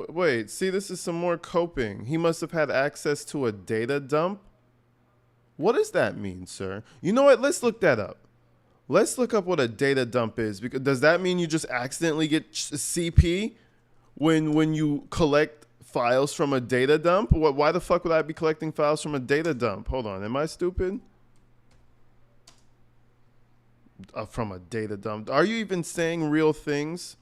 wait. See, this is some more coping. He must have had access to a data dump. What does that mean, sir? You know what? Let's look that up. Let's look up what a data dump is. Because does that mean you just accidentally get CP when you collect files from a data dump? Why the fuck would I be collecting files from a data dump? Hold on, am I stupid? From a data dump. Are you even saying real things?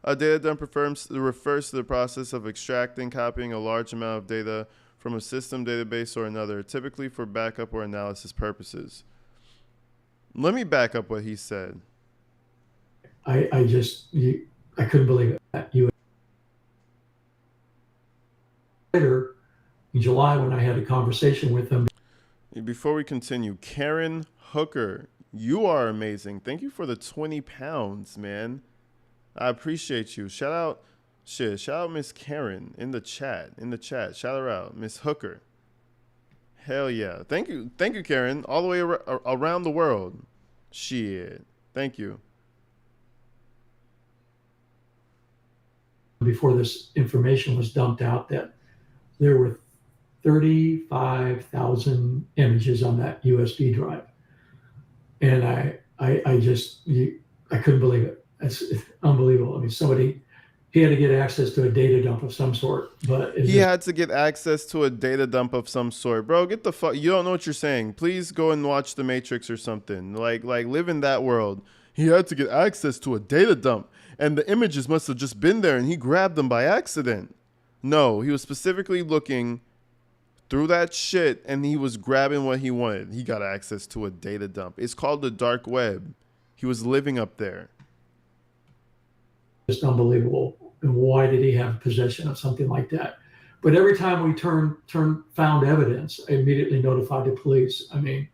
A data dump refers to the process of extracting, copying a large amount of data from a system, database, or another, typically for backup or analysis purposes. Let me back up what he said. I couldn't believe it. Later, in July, when I had a conversation with him. Before we continue, Karen Hooker, you are amazing. Thank you for the 20 pounds, man. I appreciate you. Shout out Miss Karen in the chat. Shout her out, Miss Hooker. Hell yeah. Thank you, Karen, all the way around the world. Shit. Thank you. Before this information was dumped out, that there were 35,000 images on that USB drive. And I couldn't believe it. It's unbelievable. I mean, he had to get access to a data dump of some sort, but he had to get access to a data dump of some sort. Bro, get the fuck, you don't know what you're saying. Please go and watch The Matrix or something. Like live in that world. He had to get access to a data dump, and the images must have just been there and he grabbed them by accident. No, he was specifically looking through that shit and he was grabbing what he wanted. He got access to a data dump. It's called the dark web. He was living up there. Just unbelievable. And why did he have possession of something like that? But every time we found evidence, I immediately notified the police. I mean,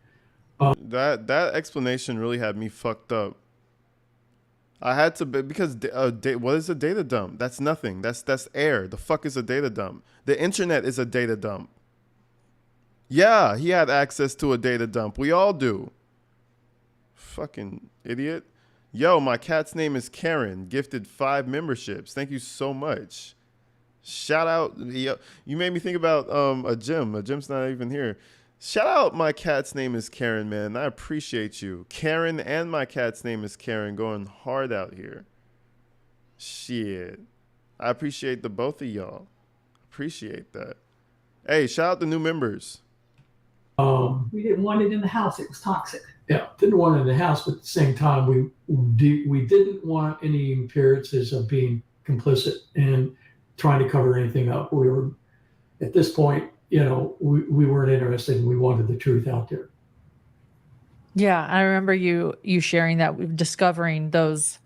that explanation really had me fucked up. I had to, because what is a data dump? That's nothing. That's air. The fuck is a data dump? The internet is a data dump. Yeah, he had access to a data dump. We all do. Fucking idiot. Yo, my cat's name is Karen. Gifted 5 memberships. Thank you so much. Shout out. You made me think about a Jim. A Jim's not even here. Shout out, my cat's name is Karen, man. I appreciate you. Karen and my cat's name is Karen, going hard out here. Shit. I appreciate the both of y'all. Appreciate that. Hey, shout out the new members. We didn't want it in the house. It was toxic. Yeah, didn't want it in the house, but at the same time, we didn't want any appearances of being complicit and trying to cover anything up. We were, at this point, we weren't interested and we wanted the truth out there. Yeah, I remember you sharing that, discovering that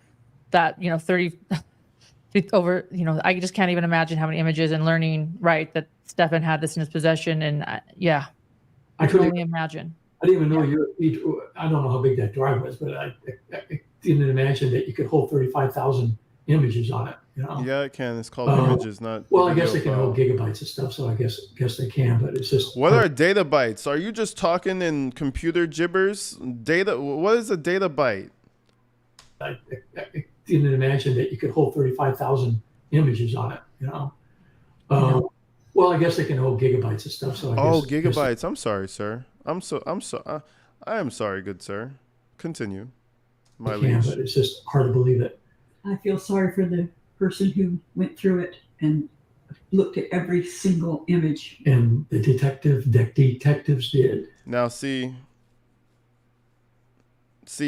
30 over, I just can't even imagine how many images, and learning, right, that Stephan had this in his possession. And I can only imagine. I didn't even know I don't know how big that drive was, but I didn't imagine that you could hold 35,000 images on it. You know? Yeah, it can. It's called images, not. Well, I guess video they can file. hold gigabytes of stuff, so I guess they can. But it's just What are data bytes? Are you just talking in computer gibbers? Data. What is a data byte? I didn't imagine that you could hold 35,000 images on it. You know. Well, I guess they can hold gigabytes of stuff. So I guess gigabytes. I'm sorry, sir. I am sorry, good sir. Continue. My they can, liege. but it's just hard to believe it. I feel sorry for the person who went through it and looked at every single image. And the detectives did. Now, see,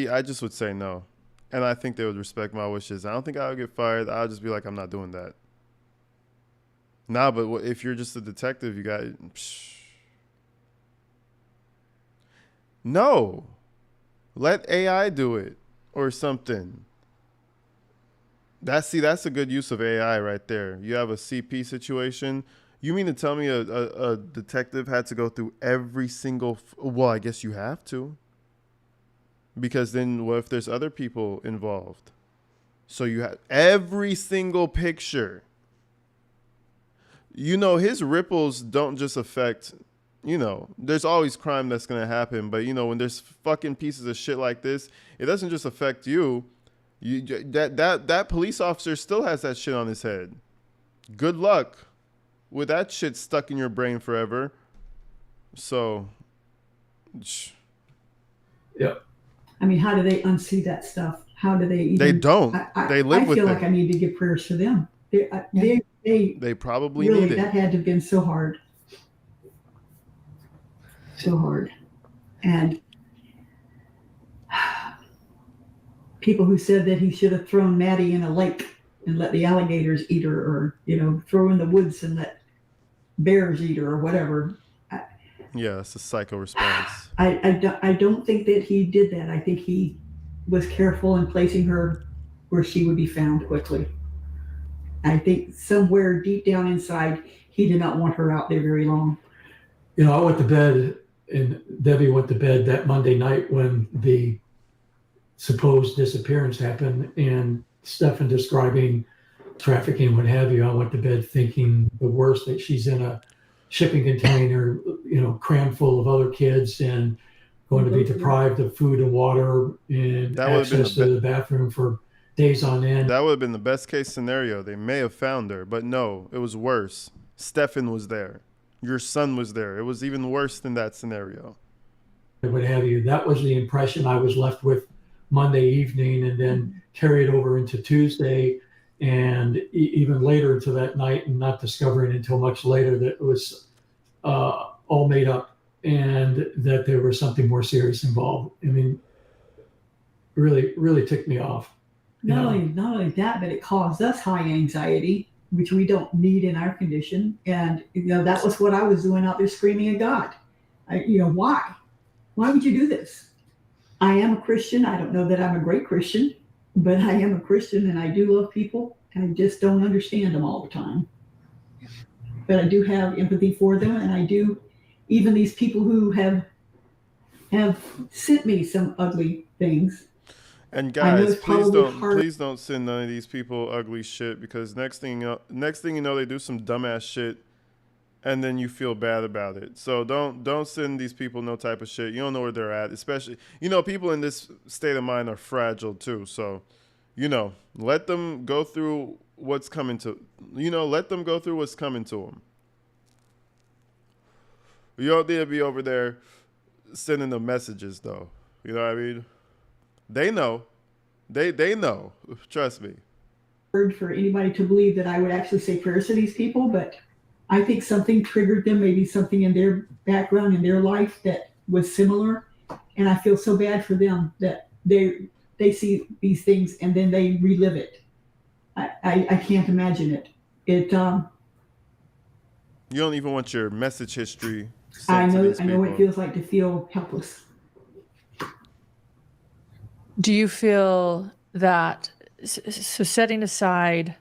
I just would say no. And I think they would respect my wishes. I don't think I would get fired. I'll just be like, I'm not doing that. Nah, but if you're just a detective, you got... No. Let AI do it or something. That's a good use of AI right there. You have a CP situation. You mean to tell me a detective had to go through every single... Well, I guess you have to. Because then what if there's other people involved? So you have every single picture. You know, his ripples don't just affect, you know, there's always crime that's going to happen. But, you know, when there's fucking pieces of shit like this, it doesn't just affect you. That police officer still has that shit on his head. Good luck with that shit stuck in your brain forever. So, yeah. I mean, how do they unsee that stuff? How do they even... They don't. They live with it. I feel like I need to give prayers for them. They probably really, need it. That had to have been so hard. So hard. And people who said that he should have thrown Maddie in a lake and let the alligators eat her, or, you know, throw in the woods and let bears eat her, or whatever. Yeah, it's a psycho response. I don't think that he did that. I think he was careful in placing her where she would be found quickly. I think somewhere deep down inside, he did not want her out there very long. You know, I went to bed, and Debbie went to bed that Monday night when the supposed disappearance happened, and Stephan describing trafficking, what have you. I went to bed thinking the worst, that she's in a shipping container, you know, crammed full of other kids and going to be deprived of food and water and access to the bathroom for days on end. That would have been the best case scenario. They may have found her, but no, it was worse. Stephan was there. Your son was there. It was even worse than that scenario. What have you. That was the impression I was left with Monday evening, and then carried over into Tuesday, and even later into that night, and not discovering until much later that it was all made up and that there was something more serious involved. I mean, really ticked me off. Not only that, but it caused us high anxiety, which we don't need in our condition. And, you know, that was what I was doing out there screaming at God. Why? Why would you do this? I am a Christian. I don't know that I'm a great Christian, but I am a Christian, and I do love people. I just don't understand them all the time. But I do have empathy for them, and I do, even these people who have sent me some ugly things. And guys, please don't send none of these people ugly shit, because next thing you know, they do some dumbass shit, and then you feel bad about it. So don't send these people no type of shit. You don't know where they're at, especially, you know, people in this state of mind are fragile too. So, you know, let them go through what's coming to, let them go through what's coming to them. You don't need to be over there sending them messages though. You know what I mean? They know. They know. Trust me. For anybody to believe that I would actually say prayers to these people, but I think something triggered them, maybe something in their background, in their life that was similar. And I feel so bad for them that they see these things and then they relive it. I can't imagine it. You don't even want your message history. I know what it feels like to feel helpless. Do you feel that, so setting aside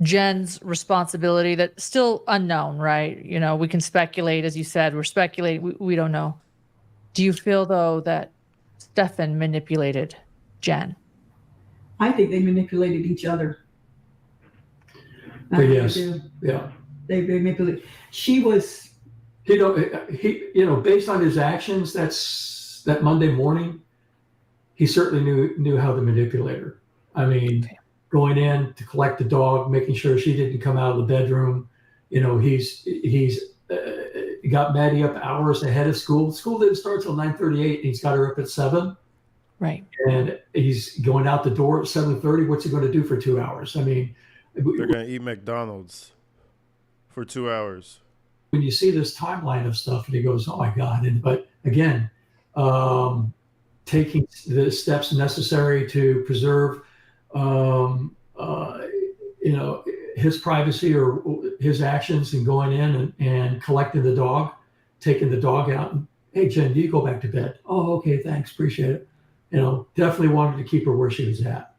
Jen's responsibility, that's still unknown, right? You know, we can speculate, as you said, we're speculating, we don't know. Do you feel, though, that Stephan manipulated Jen? I think they manipulated each other. I But really yes, do. yeah. They manipulated. She was, Based on his actions, that Monday morning, he certainly knew how to manipulate her. I mean, Okay. going in to collect the dog, making sure she didn't come out of the bedroom. He's got Maddie up hours ahead of school. School didn't start till 9:38, and he's got her up at 7. Right. And he's going out the door at 7:30. What's he going to do for 2 hours? I mean, They're going to eat McDonald's for 2 hours. when you see this timeline of stuff, and he goes, "Oh my God!" But again, taking the steps necessary to preserve, his privacy or his actions, and going in and collecting the dog, taking the dog out, and, "Hey, Jen, do you go back to bed?" "Oh, okay, thanks, appreciate it." Definitely wanted to keep her where she was at.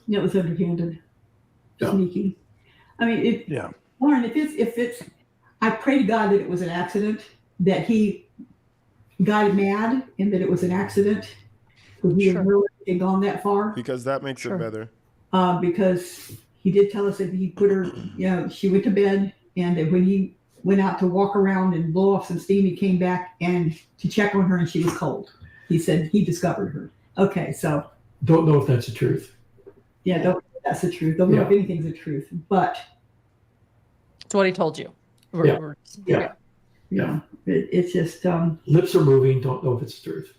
it was underhanded, Yeah. sneaky. I mean, Yeah. Lauren, if it's, I pray to God that it was an accident, that he got mad and that it was an accident, because we Sure. have really gone that far. Because that makes Sure. it better. Because he did tell us that he put her, she went to bed, and that when he went out to walk around and blow off some steam, he came back and to check on her, and she was cold. He said he discovered her. Okay, so Don't know if that's the truth. yeah, don't, that's the truth. Don't know if anything's the truth, but It's what he told you. Yeah. it's just Lips are moving. Don't know if it's the truth.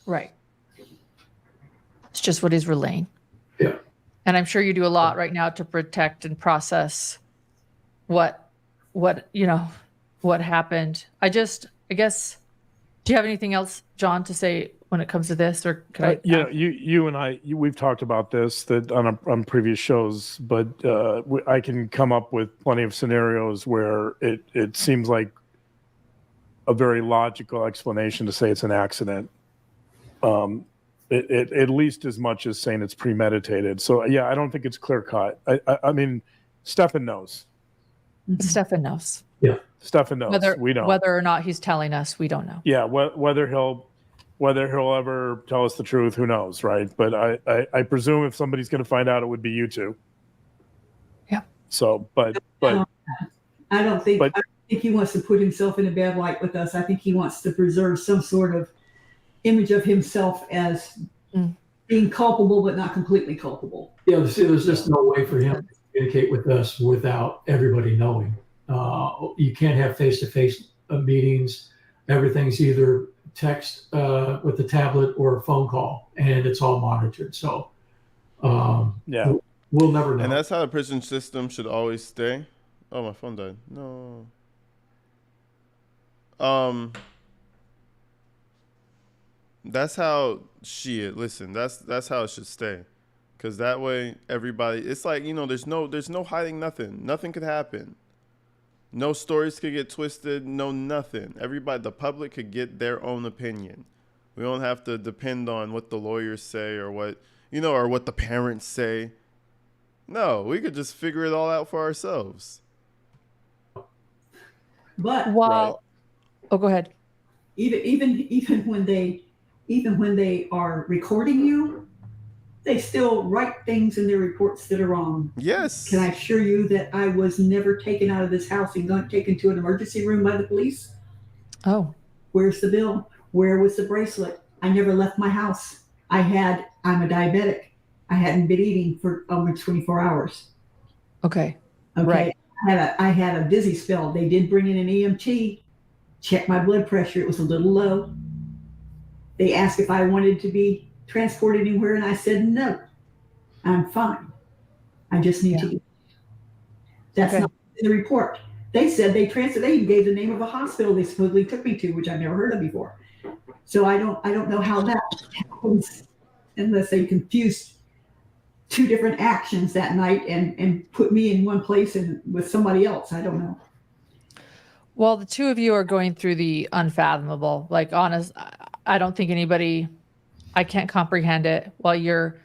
Right. It's just what he's relaying. Yeah. And I'm sure you do a lot right now to protect and process what happened. I guess, do you have anything else, John, to say when it comes to this, or could I? Yeah, you and I, we've talked about this that on previous shows, but I can come up with plenty of scenarios where it seems like a very logical explanation to say it's an accident. It at least as much as saying it's premeditated. So yeah, I don't think it's clear cut. I mean, Stephan knows. Stephan knows. Stephan knows. We don't. Whether or not he's telling us, we don't know. Yeah, whether he'll ever tell us the truth, who knows, right? But I presume if somebody's going to find out, it would be you two. Yeah. So, but I don't think he wants to put himself in a bad light with us. I think he wants to preserve some sort of image of himself as being culpable, but not completely culpable. Yeah, see, there's just no way for him to communicate with us without everybody knowing. You can't have face-to-face meetings. Everything's either text with the tablet or a phone call, and it's all monitored. So, yeah, we'll never know. And that's how the prison system should always stay. Oh, my phone died. No. That's how listen, that's how it should stay. Cause that way everybody, it's like, there's no hiding nothing. Nothing could happen. No stories could get twisted, no nothing. Everybody, the public could get their own opinion. We don't have to depend on what the lawyers say or what the parents say. No, we could just figure it all out for ourselves. But Oh, go ahead. even when they are recording you, they still write things in their reports that are wrong. Yes. Can I assure you that I was never taken out of this house and taken to an emergency room by the police? Oh. Where's the bill? Where was the bracelet? I never left my house. I'm a diabetic. I hadn't been eating for almost 24 hours. Okay. Okay. Right. I had a dizzy spell. They did bring in an EMT, check my blood pressure. It was a little low. They asked if I wanted to be transported anywhere, and I said no. I'm fine. I just need to eat. That's not in the report. They said they even gave the name of a hospital they supposedly took me to, which I've never heard of before. So I don't know how that happens unless they confused two different actions that night and put me in one place and with somebody else. I don't know. Well, the two of you are going through the unfathomable. Like, honest, I don't think I can't comprehend it while you're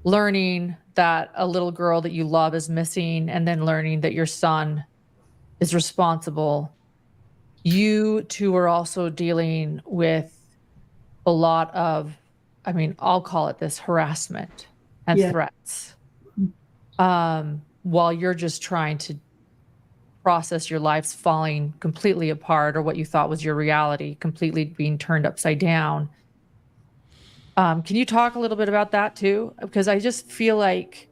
learning that a little girl that you love is missing, and then learning that your son is responsible. You two are also dealing with a lot of I mean, I'll call it this, harassment and Yeah. threats, while you're just trying to process your life's falling completely apart, or what you thought was your reality completely being turned upside down. Can you talk a little bit about that too? Because I just feel like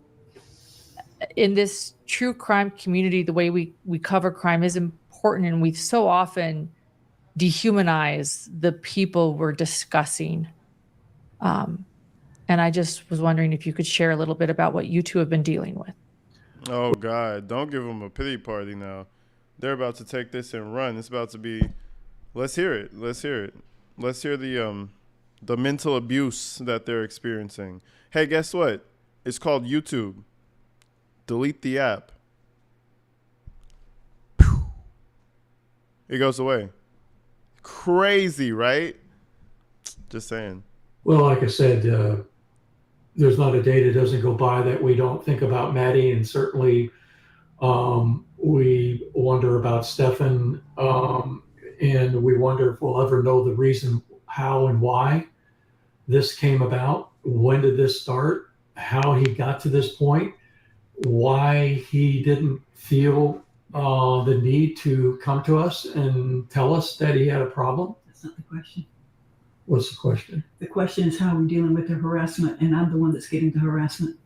in this true crime community, the way we cover crime is important, and we so often dehumanize the people we're discussing. And I just was wondering if you could share a little bit about what you two have been dealing with. Oh God, don't give them a pity party now. They're about to take this and run. It's about to be. Let's hear it. Let's hear it. Let's hear the mental abuse that they're experiencing. Hey, guess what? It's called YouTube. Delete the app. It goes away. Crazy, right? Just saying. Well, like I said, there's not a day that doesn't go by that we don't think about Maddie, and certainly we wonder about Stephan, and we wonder if we'll ever know the reason how and why this came about. When did this start? How he got to this point? Why he didn't feel the need to come to us and tell us that he had a problem? That's not the question. What's the question? The question is how we're dealing with the harassment, and I'm the one that's getting the harassment.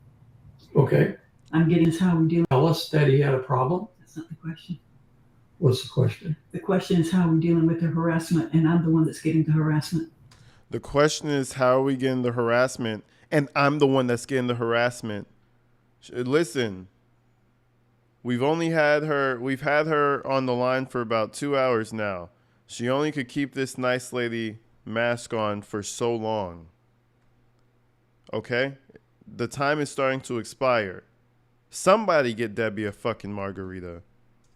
Okay. I'm getting is how we're dealing. Tell us that he had a problem? That's not the question. What's the question? The question is how we're dealing with the harassment, and I'm the one that's getting the harassment. The question is, how are we getting the harassment? And I'm the one that's getting the harassment. Listen, we've had her on the line for about 2 hours now. She only could keep this nice lady mask on for so long. Okay? The time is starting to expire. Somebody get Debbie a fucking margarita.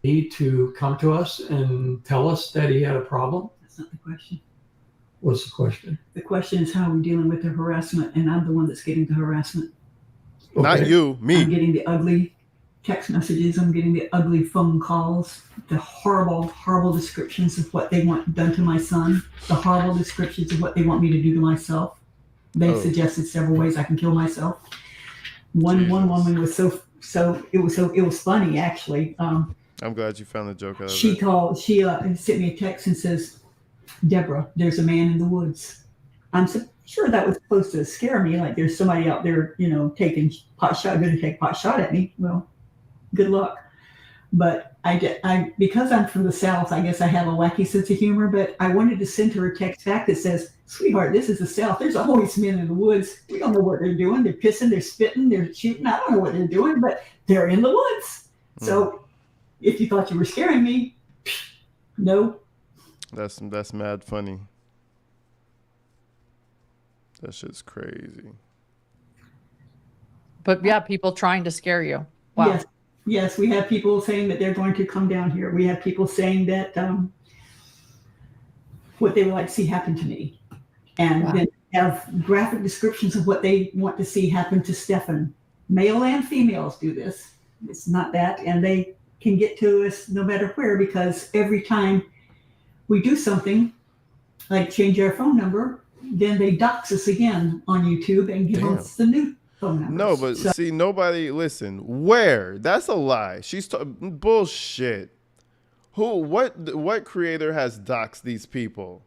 Need to come to us and tell us that he had a problem? That's not the question. What's the question? The question is how we're dealing with the harassment, and I'm the one that's getting the harassment. Okay. Not you, me. I'm getting the ugly text messages. I'm getting the ugly phone calls, the horrible, horrible descriptions of what they want done to my son, the horrible descriptions of what they want me to do to myself. They suggested several ways I can kill myself. One woman was so it was funny actually. I'm glad you found the joke out of She sent me a text and says, "Deborah, there's a man in the woods." I'm sure that was supposed to scare me, like there's somebody out there, going to take pot shot at me. Well, good luck. But I because I'm from the South, I guess I have a wacky sense of humor, but I wanted to send her a text back that says, "Sweetheart, this is the South. There's always men in the woods. We don't know what they're doing. They're pissing, they're spitting, they're shooting. I don't know what they're doing, but they're in the woods." So if you thought you were scaring me, no. That's mad funny. That shit's crazy. But yeah, people trying to scare you. Wow. Yes, we have people saying that they're going to come down here. We have people saying that what they would like to see happen to me. And then have graphic descriptions of what they want to see happen to Stephan. Male and females do this. It's not that. And they can get to us no matter where, because every time we do something, like change our phone number, then they dox us again on YouTube and give us the new phone number. No, but see, nobody, listen, where? That's a lie. She's bullshit. What creator has doxed these people?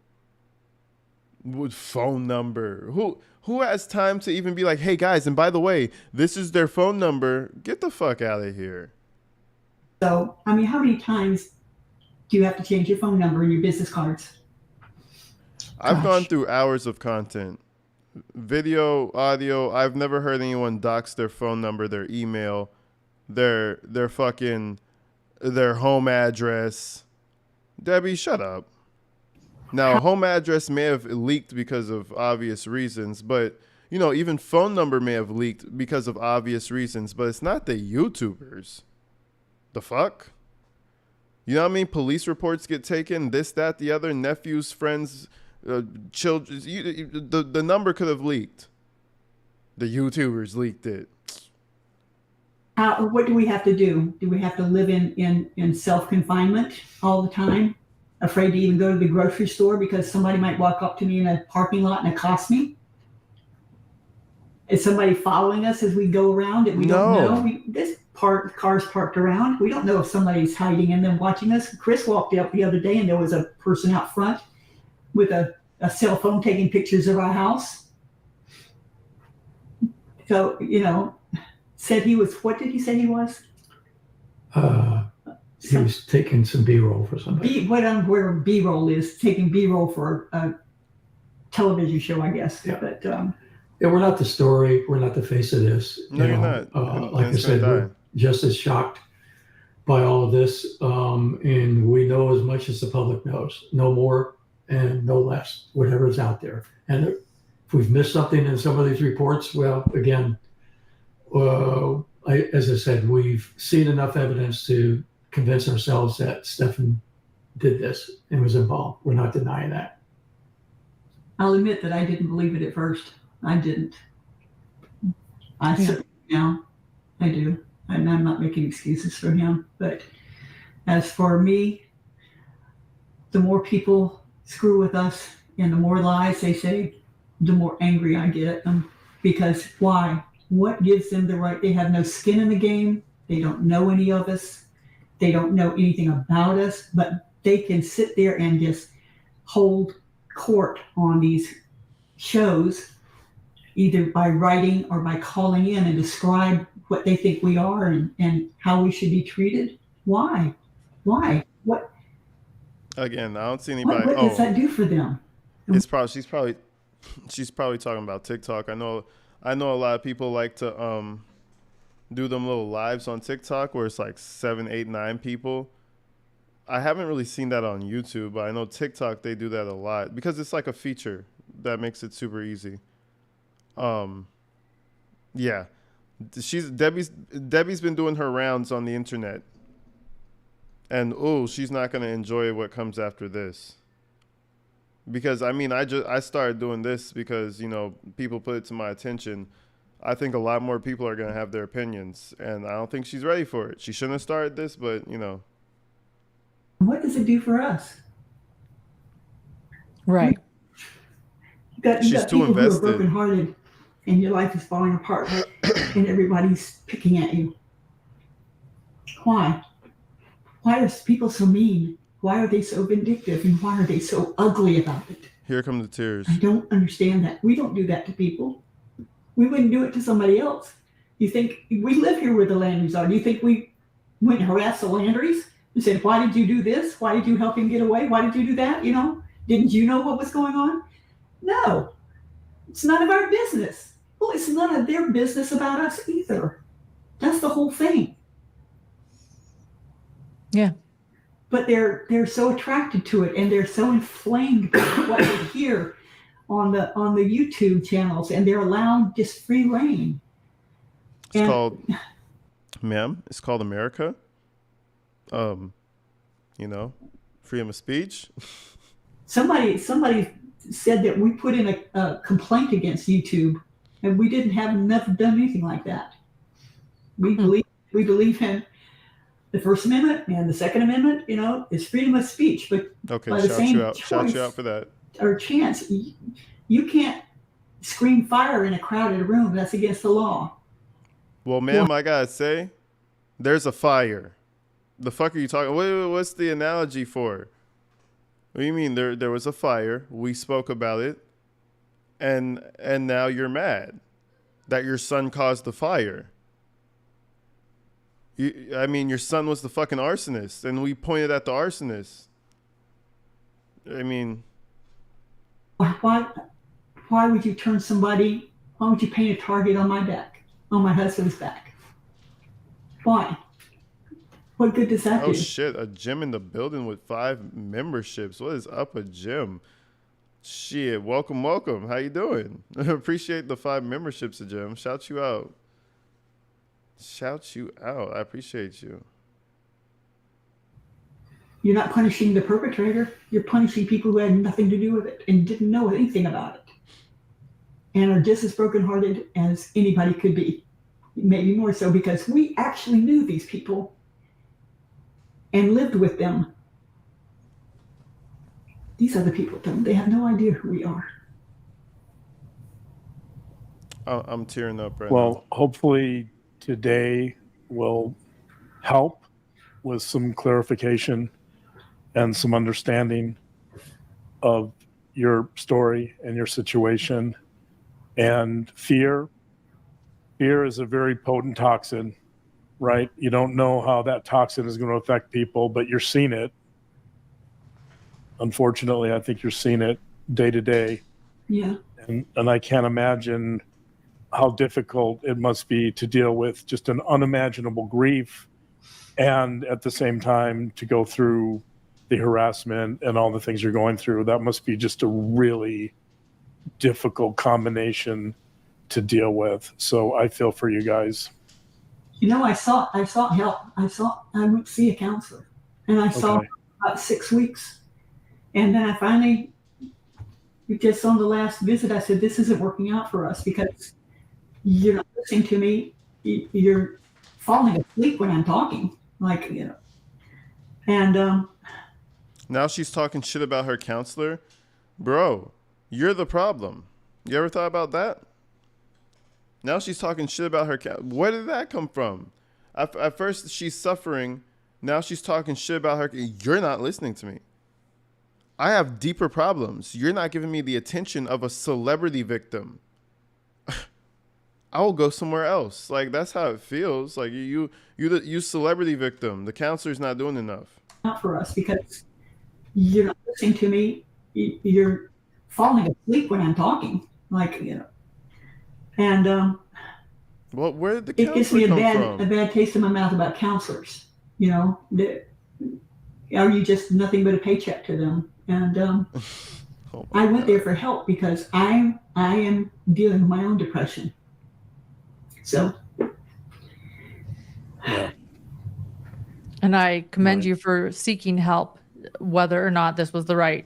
With phone number? Who has time to even be like, hey guys, and by the way, this is their phone number. Get the fuck out of here. So, I mean, how many times do you have to change your phone number in your business cards? I've gone through hours of content, video, audio. I've never heard anyone dox their phone number, their email, their home address. Debbie, shut up. Now, home address may have leaked because of obvious reasons, but even phone number may have leaked because of obvious reasons, but it's not the YouTubers. The fuck? You know what I mean? Police reports get taken, this, that, the other, nephews, friends, children. The number could have leaked. The YouTubers leaked it. What do we have to do? Do we have to live in self-confinement all the time? Afraid to even go to the grocery store because somebody might walk up to me in a parking lot and accost me? Is somebody following us as we go around and we don't No. know? Cars parked around. We don't know if somebody's hiding in them watching us. Chris walked out the other day and there was a person out front with a cell phone taking pictures of our house. So, said he was, what did he say he was? He was taking some B-roll for somebody. Where B-roll is, taking B-roll for a television show, I guess. Yeah. But Yeah, we're not the story. We're not the face of this. No, you're not. Like I said, we're just as shocked by all of this. And we know as much as the public knows. No more and no less, whatever's out there. And if we've missed something in some of these reports, well, again, as I said, we've seen enough evidence to convince ourselves that Stephan did this and was involved. We're not denying that. I'll admit that I didn't believe it at first. I didn't. Now I do. And I'm not making excuses for him. But as for me, the more people screw with us and the more lies they say, the more angry I get at them. Because why? What gives them the right? They have no skin in the game. They don't know any of us. They don't know anything about us, but they can sit there and just hold court on these shows, either by writing or by calling in and describe what they think we are and how we should be treated. Why? What? Again, I don't see anybody. What does that do for them? She's probably talking about TikTok. I know a lot of people like to do them little lives on TikTok where it's like 7, 8, 9 people. I haven't really seen that on YouTube, but I know TikTok they do that a lot because it's like a feature that makes it super easy. Yeah, Debbie's been doing her rounds on the internet, and she's not gonna enjoy what comes after this. Because I started doing this because people put it to my attention. I think a lot more people are gonna have their opinions, and I don't think she's ready for it. She shouldn't have started this, but What does it do for us? Right. You got She's too people who are invested. brokenhearted, and your life is falling apart, and everybody's picking at you. Why? Why are people so mean? Why are they so vindictive, and why are they so ugly about it? Here come the tears. I don't understand that. We don't do that to people. We wouldn't do it to somebody else. You think we live here where the Landrys are? Do you think we went and harassed the Landrys and said, "Why did you do this? Why did you help him get away? Why did you do that? Didn't you know what was going on?" No, it's none of our business. Well, it's none of their business about us either. That's the whole thing. Yeah. But they're so attracted to it, and they're so inflamed by what they hear on the YouTube channels, and they're allowed just free reign. It's called America. Freedom of speech. Somebody said that we put in a complaint against YouTube, and we never done anything like that. We believe in the First Amendment and the Second Amendment. Is freedom of speech, but Okay, by the same shout you out for that. or chance, you can't scream fire in a crowded room. That's against the law. Well, ma'am, I gotta say, there's a fire. The fuck are you talking? What's the analogy for? What do you mean? There was a fire. We spoke about it, and now you're mad that your son caused the fire. Your son was the fucking arsonist, and we pointed at the arsonist. Why would you turn somebody? Why would you paint a target on my back, on my husband's back? Why? What good does that do? Oh shit! A gym in the building with 5 memberships. What is up a gym? Shit! Welcome. How you doing? Appreciate the 5 memberships, a gym. Shout you out. I appreciate you. You're not punishing the perpetrator. You're punishing people who had nothing to do with it and didn't know anything about it, and are just as brokenhearted as anybody could be. Maybe more so, because we actually knew these people and lived with them. These other people don't. They have no idea who we are. I'm tearing up right now. Well, hopefully today will help with some clarification and some understanding of your story and your situation. And fear is a very potent toxin, right? You don't know how that toxin is going to affect people, but you're seeing it. Unfortunately, I think you're seeing it day to day. Yeah. And I can't imagine how difficult it must be to deal with just an unimaginable grief, and at the same time to go through the harassment and all the things you're going through. That must be just a really difficult combination to deal with. So I feel for you guys. You know, I sought help. I went to see a counselor, and I saw Okay. about 6 weeks. And then I finally, just on the last visit, I said, this isn't working out for us because you're not listening to me. You're falling asleep when I'm talking. Like, you know. And Now she's talking shit about her counselor. Bro, you're the problem. You ever thought about that? Now she's talking shit about her where did that come from? At first she's suffering. Now she's talking shit about her. You're not listening to me. I have deeper problems. You're not giving me the attention of a celebrity victim. I will go somewhere else. Like, that's how it feels. Like, you celebrity victim. The counselor's not doing enough. not for us because you're not listening to me. You're falling asleep when I'm talking. Like, you know. And Well, where did the it gives me counselor a come from? bad taste in my mouth about counselors. You know, are you just nothing but a paycheck to them? And Oh my I went God. there for help because I am dealing with my own depression. So Yeah. And I commend Right. you for seeking help, whether or not this was the right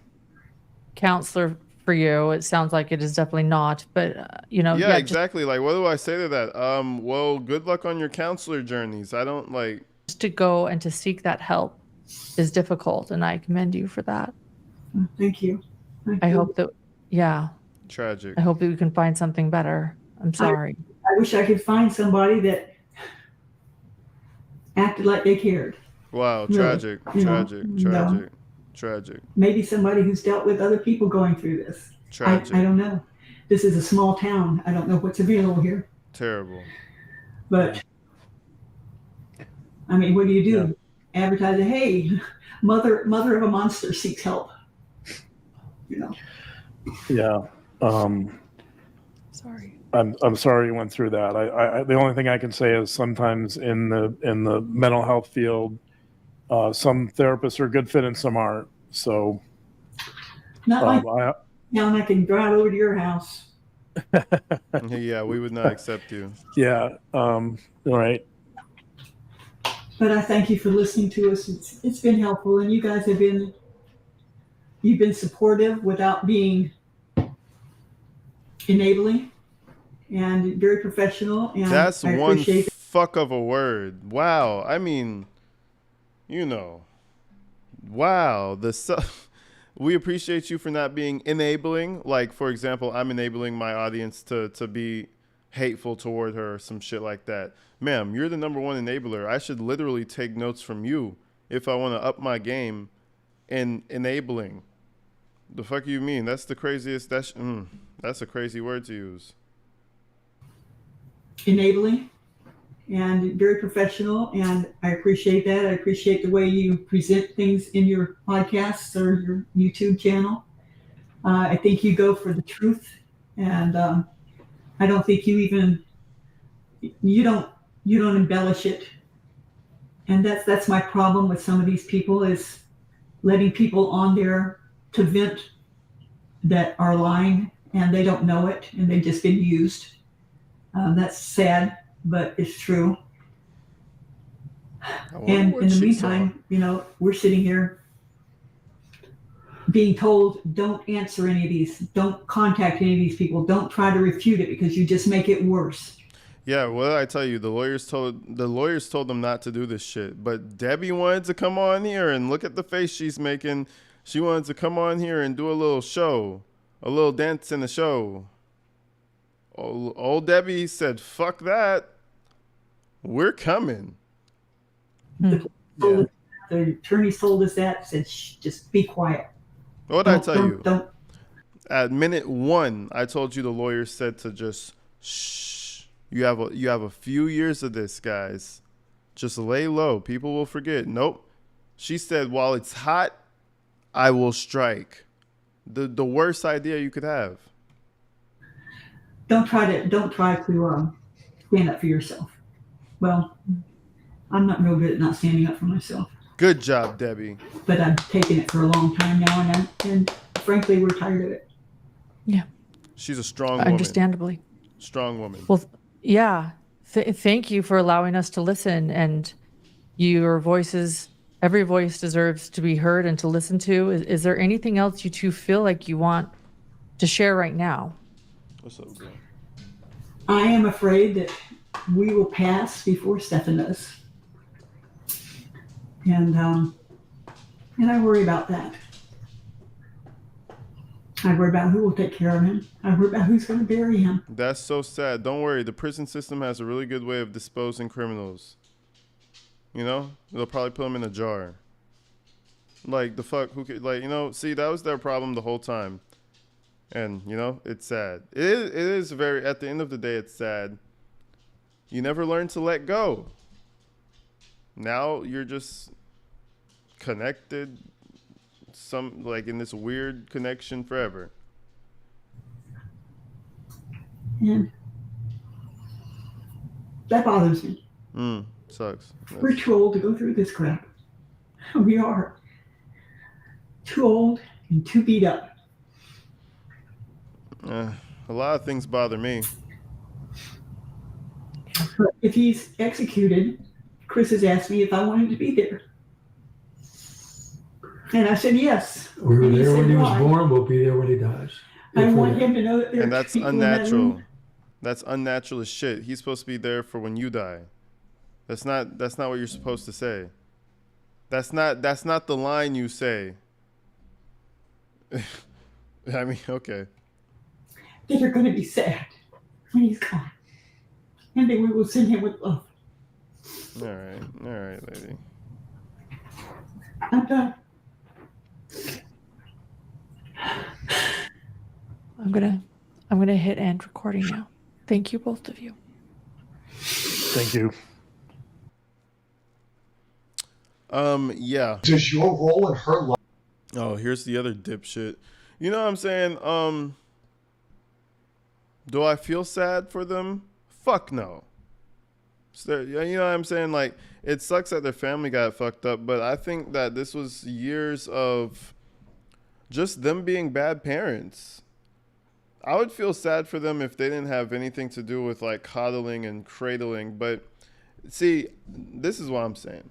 counselor for you. It sounds like it is definitely not, but Yeah, just exactly. Like, what do I say to that? Well, good luck on your counselor journeys. I don't like. to go and to seek that help is difficult, and I commend you for that. thank you. I hope that, yeah, Tragic. I hope that we can find something better. I'm sorry. I wish I could find somebody that acted like they cared. Wow, Really, tragic, you know, tragic, no. tragic, tragic, Maybe somebody who's dealt with other people going through this. I tragic, don't know. This is a small town. I don't know what's available here. terrible. But I mean, what do you do? Advertise, hey, mother of a monster seeks help. You know. Yeah. Sorry. I'm sorry you went through that. I the only thing I can say is sometimes in the mental health field, some therapists are a good fit and some aren't. So Not like I, now I can drive over to your house. Yeah, we would not accept you. yeah. All right. But I thank you for listening to us. It's been helpful, and you guys you've been supportive without being enabling, and very professional. And That's I one appreciate fuck of a word. Wow. I mean, wow. We appreciate you for not being enabling. Like, for example, I'm enabling my audience to be hateful toward her or some shit like that. Ma'am, you're the number one enabler. I should literally take notes from you if I want to up my game in enabling. The fuck you mean? That's the craziest. That's a crazy word to use. enabling and very professional, and I appreciate that. I appreciate the way you present things in your podcasts or your YouTube channel. I think you go for the truth, and I don't think you don't embellish it. And that's my problem with some of these people, is letting people on there to vent that are lying and they don't know it and they've just been used. That's sad, but it's true. And in the meantime, we're sitting here being told, don't answer any of these, don't contact any of these people, don't try to refute it because you just make it worse. Yeah, what did I tell you? The lawyers told them not to do this shit. But Debbie wanted to come on here and look at the face she's making. She wanted to come on here and do a little show, a little dance in the show. Old Debbie said, "Fuck that. We're coming." The attorney told us that, said, shh, just be quiet. What did I tell you? Don't. At minute 1, I told you the lawyer said to just shh. You have a few years of this, guys. Just lay low. People will forget. Nope. She said, while it's hot, I will strike. The worst idea you could have. Don't try to stand up for yourself. Well, I'm not real good at not standing up for myself. Good job, Debbie. But I've taken it for a long time now, and frankly, we're tired of it. Yeah. She's a strong woman. Understandably. Strong woman. Well, yeah. Thank you for allowing us to listen, and your voices, every voice deserves to be heard and to listen to. Is there anything else you two feel like you want to share right now? What's up, girl? I am afraid that we will pass before Stephan does. And I worry about that. I worry about who will take care of him. I worry about who's going to bury him. That's so sad. Don't worry. The prison system has a really good way of disposing criminals. You know? They'll probably put them in a jar. Like, the fuck? Who could, like, you know? See, that was their problem the whole time. And, you know, it's sad. It is very, at the end of the day, it's sad. You never learn to let go. Now you're just connected, like in this weird connection forever. And that bothers me. Sucks. We're too old to go through this crap. We are. Too old and too beat up. A lot of things bother me. But if he's executed, Chris has asked me if I wanted to be there. And I said yes. We were And there when he was why? born. We'll be there when he dies. I want him to know that there And are that's people in that unnatural. room. That's unnatural as shit. He's supposed to be there for when you die. That's not what you're supposed to say. That's not the line you say. I mean, okay. That are going to be sad when he's gone. And then we will send him with love. All right, lady. I'm done. I'm gonna hit end recording now. Thank you, both of you. Thank you. Yeah. Does your role in her life? Oh, here's the other dipshit. You know what I'm saying? Do I feel sad for them? Fuck no. So, you know what I'm saying? Like, it sucks that their family got fucked up, but I think that this was years of just them being bad parents. I would feel sad for them if they didn't have anything to do with like coddling and cradling. But see, this is what I'm saying.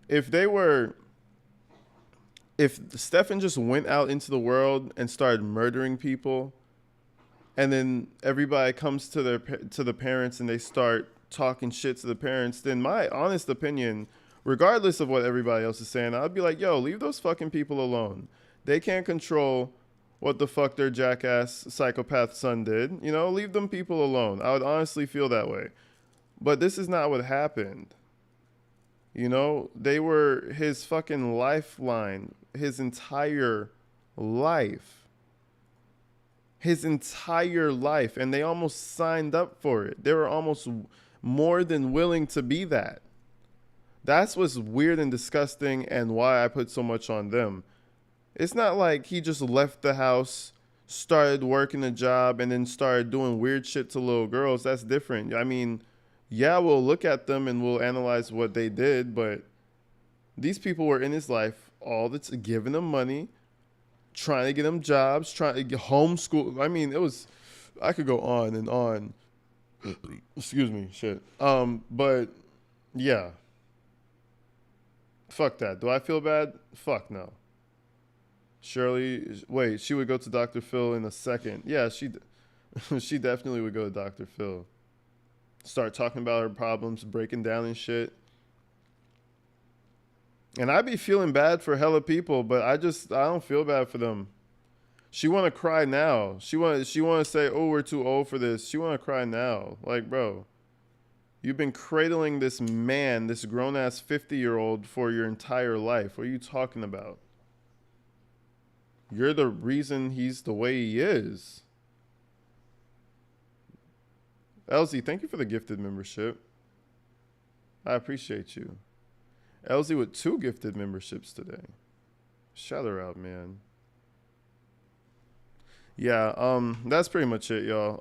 If Stephan just went out into the world and started murdering people, and then everybody comes to the parents and they start talking shit to the parents, then my honest opinion, regardless of what everybody else is saying, I'd be like, yo, leave those fucking people alone. They can't control what the fuck their jackass psychopath son did. You know, leave them people alone. I would honestly feel that way. But this is not what happened. You know, they were his fucking lifeline, his entire life. His entire life. And they almost signed up for it. They were almost more than willing to be that. That's what's weird and disgusting and why I put so much on them. It's not like he just left the house, started working a job, and then started doing weird shit to little girls. That's different. I mean, yeah, we'll look at them and we'll analyze what they did, but these people were in his life all the time, giving him money, trying to get him jobs, trying to get homeschool. I mean, I could go on and on. Excuse me, shit. But yeah. Fuck that. Do I feel bad? Fuck no. Shirley, wait, she would go to Dr. Phil in a second. Yeah, she definitely would go to Dr. Phil. Start talking about her problems, breaking down and shit. And I'd be feeling bad for hella people, but I don't feel bad for them. She want to cry now. She want to say, "Oh, we're too old for this." She want to cry now. Like, bro, you've been cradling this man, this grown-ass 50-year-old for your entire life. What are you talking about? You're the reason he's the way he is. Elsie, thank you for the gifted membership. I appreciate you. Elsie with 2 gifted memberships today. Shout her out, man. Yeah, that's pretty much it, y'all.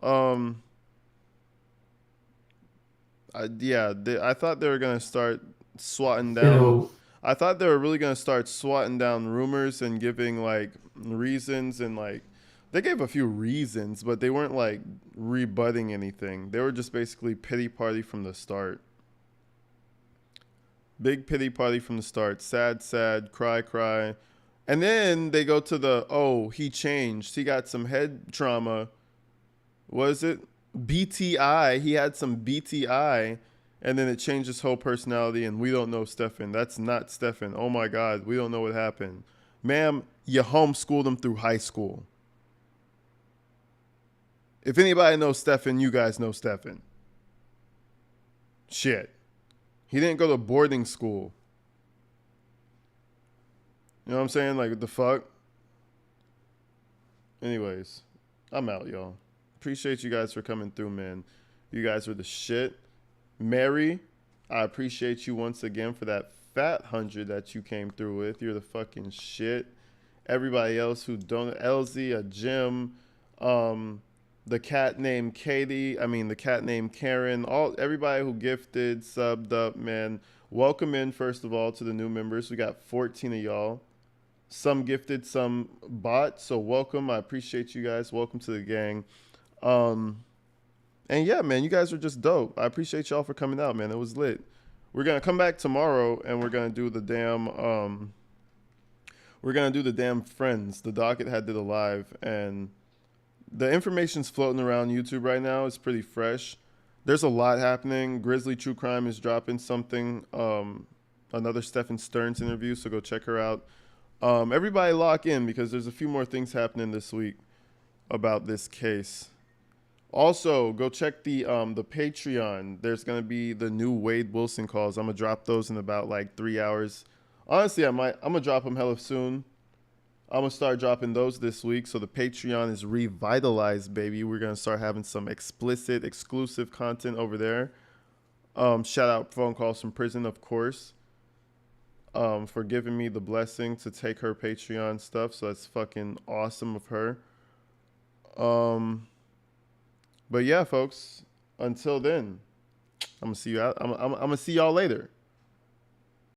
I thought they were gonna start swatting down. You know, I thought they were really gonna start swatting down rumors and giving like reasons, and like they gave a few reasons, but they weren't like rebutting anything. They were just basically pity party from the start. Big pity party from the start. Sad, sad, cry, cry. And then they go to the, oh, he changed. He got some head trauma. What is it? BTI. He had some BTI. And then it changed his whole personality, and we don't know Stephan. That's not Stephan. Oh, my God. We don't know what happened. Ma'am, you homeschooled him through high school. If anybody knows Stephan, you guys know Stephan. Shit. He didn't go to boarding school. You know what I'm saying? Like, what the fuck? Anyways, I'm out, y'all. Appreciate you guys for coming through, man. You guys are the shit. Mary, I appreciate you once again for that fat 100 that you came through with. You're the fucking shit. Everybody else who don't, Elsie, a Jim, the cat named Katie, the cat named Karen, everybody who gifted, subbed up, man. Welcome in, first of all, to the new members. We got 14 of y'all. Some gifted, some bought. So welcome. I appreciate you guys. Welcome to the gang. And yeah, man, you guys are just dope. I appreciate y'all for coming out, man. It was lit. We're going to come back tomorrow, and we're going to do the damn Friends. The docket had did a live, and the information's floating around YouTube right now. It's pretty fresh. There's a lot happening. Grizzly True Crime is dropping something, another Stephans Friends interview, so go check her out. Everybody lock in, because there's a few more things happening this week about this case. Also, go check the Patreon. There's going to be the new Wade Wilson calls. I'm going to drop those in about like 3 hours. Honestly, I'm going to drop them hella soon. I'm going to start dropping those this week. So the Patreon is revitalized, baby. We're going to start having some explicit, exclusive content over there. Shout out Phone Calls from Prison, of course, for giving me the blessing to take her Patreon stuff. So that's fucking awesome of her. But yeah, folks, until then, I'm going to see you out. I'm going to see y'all later.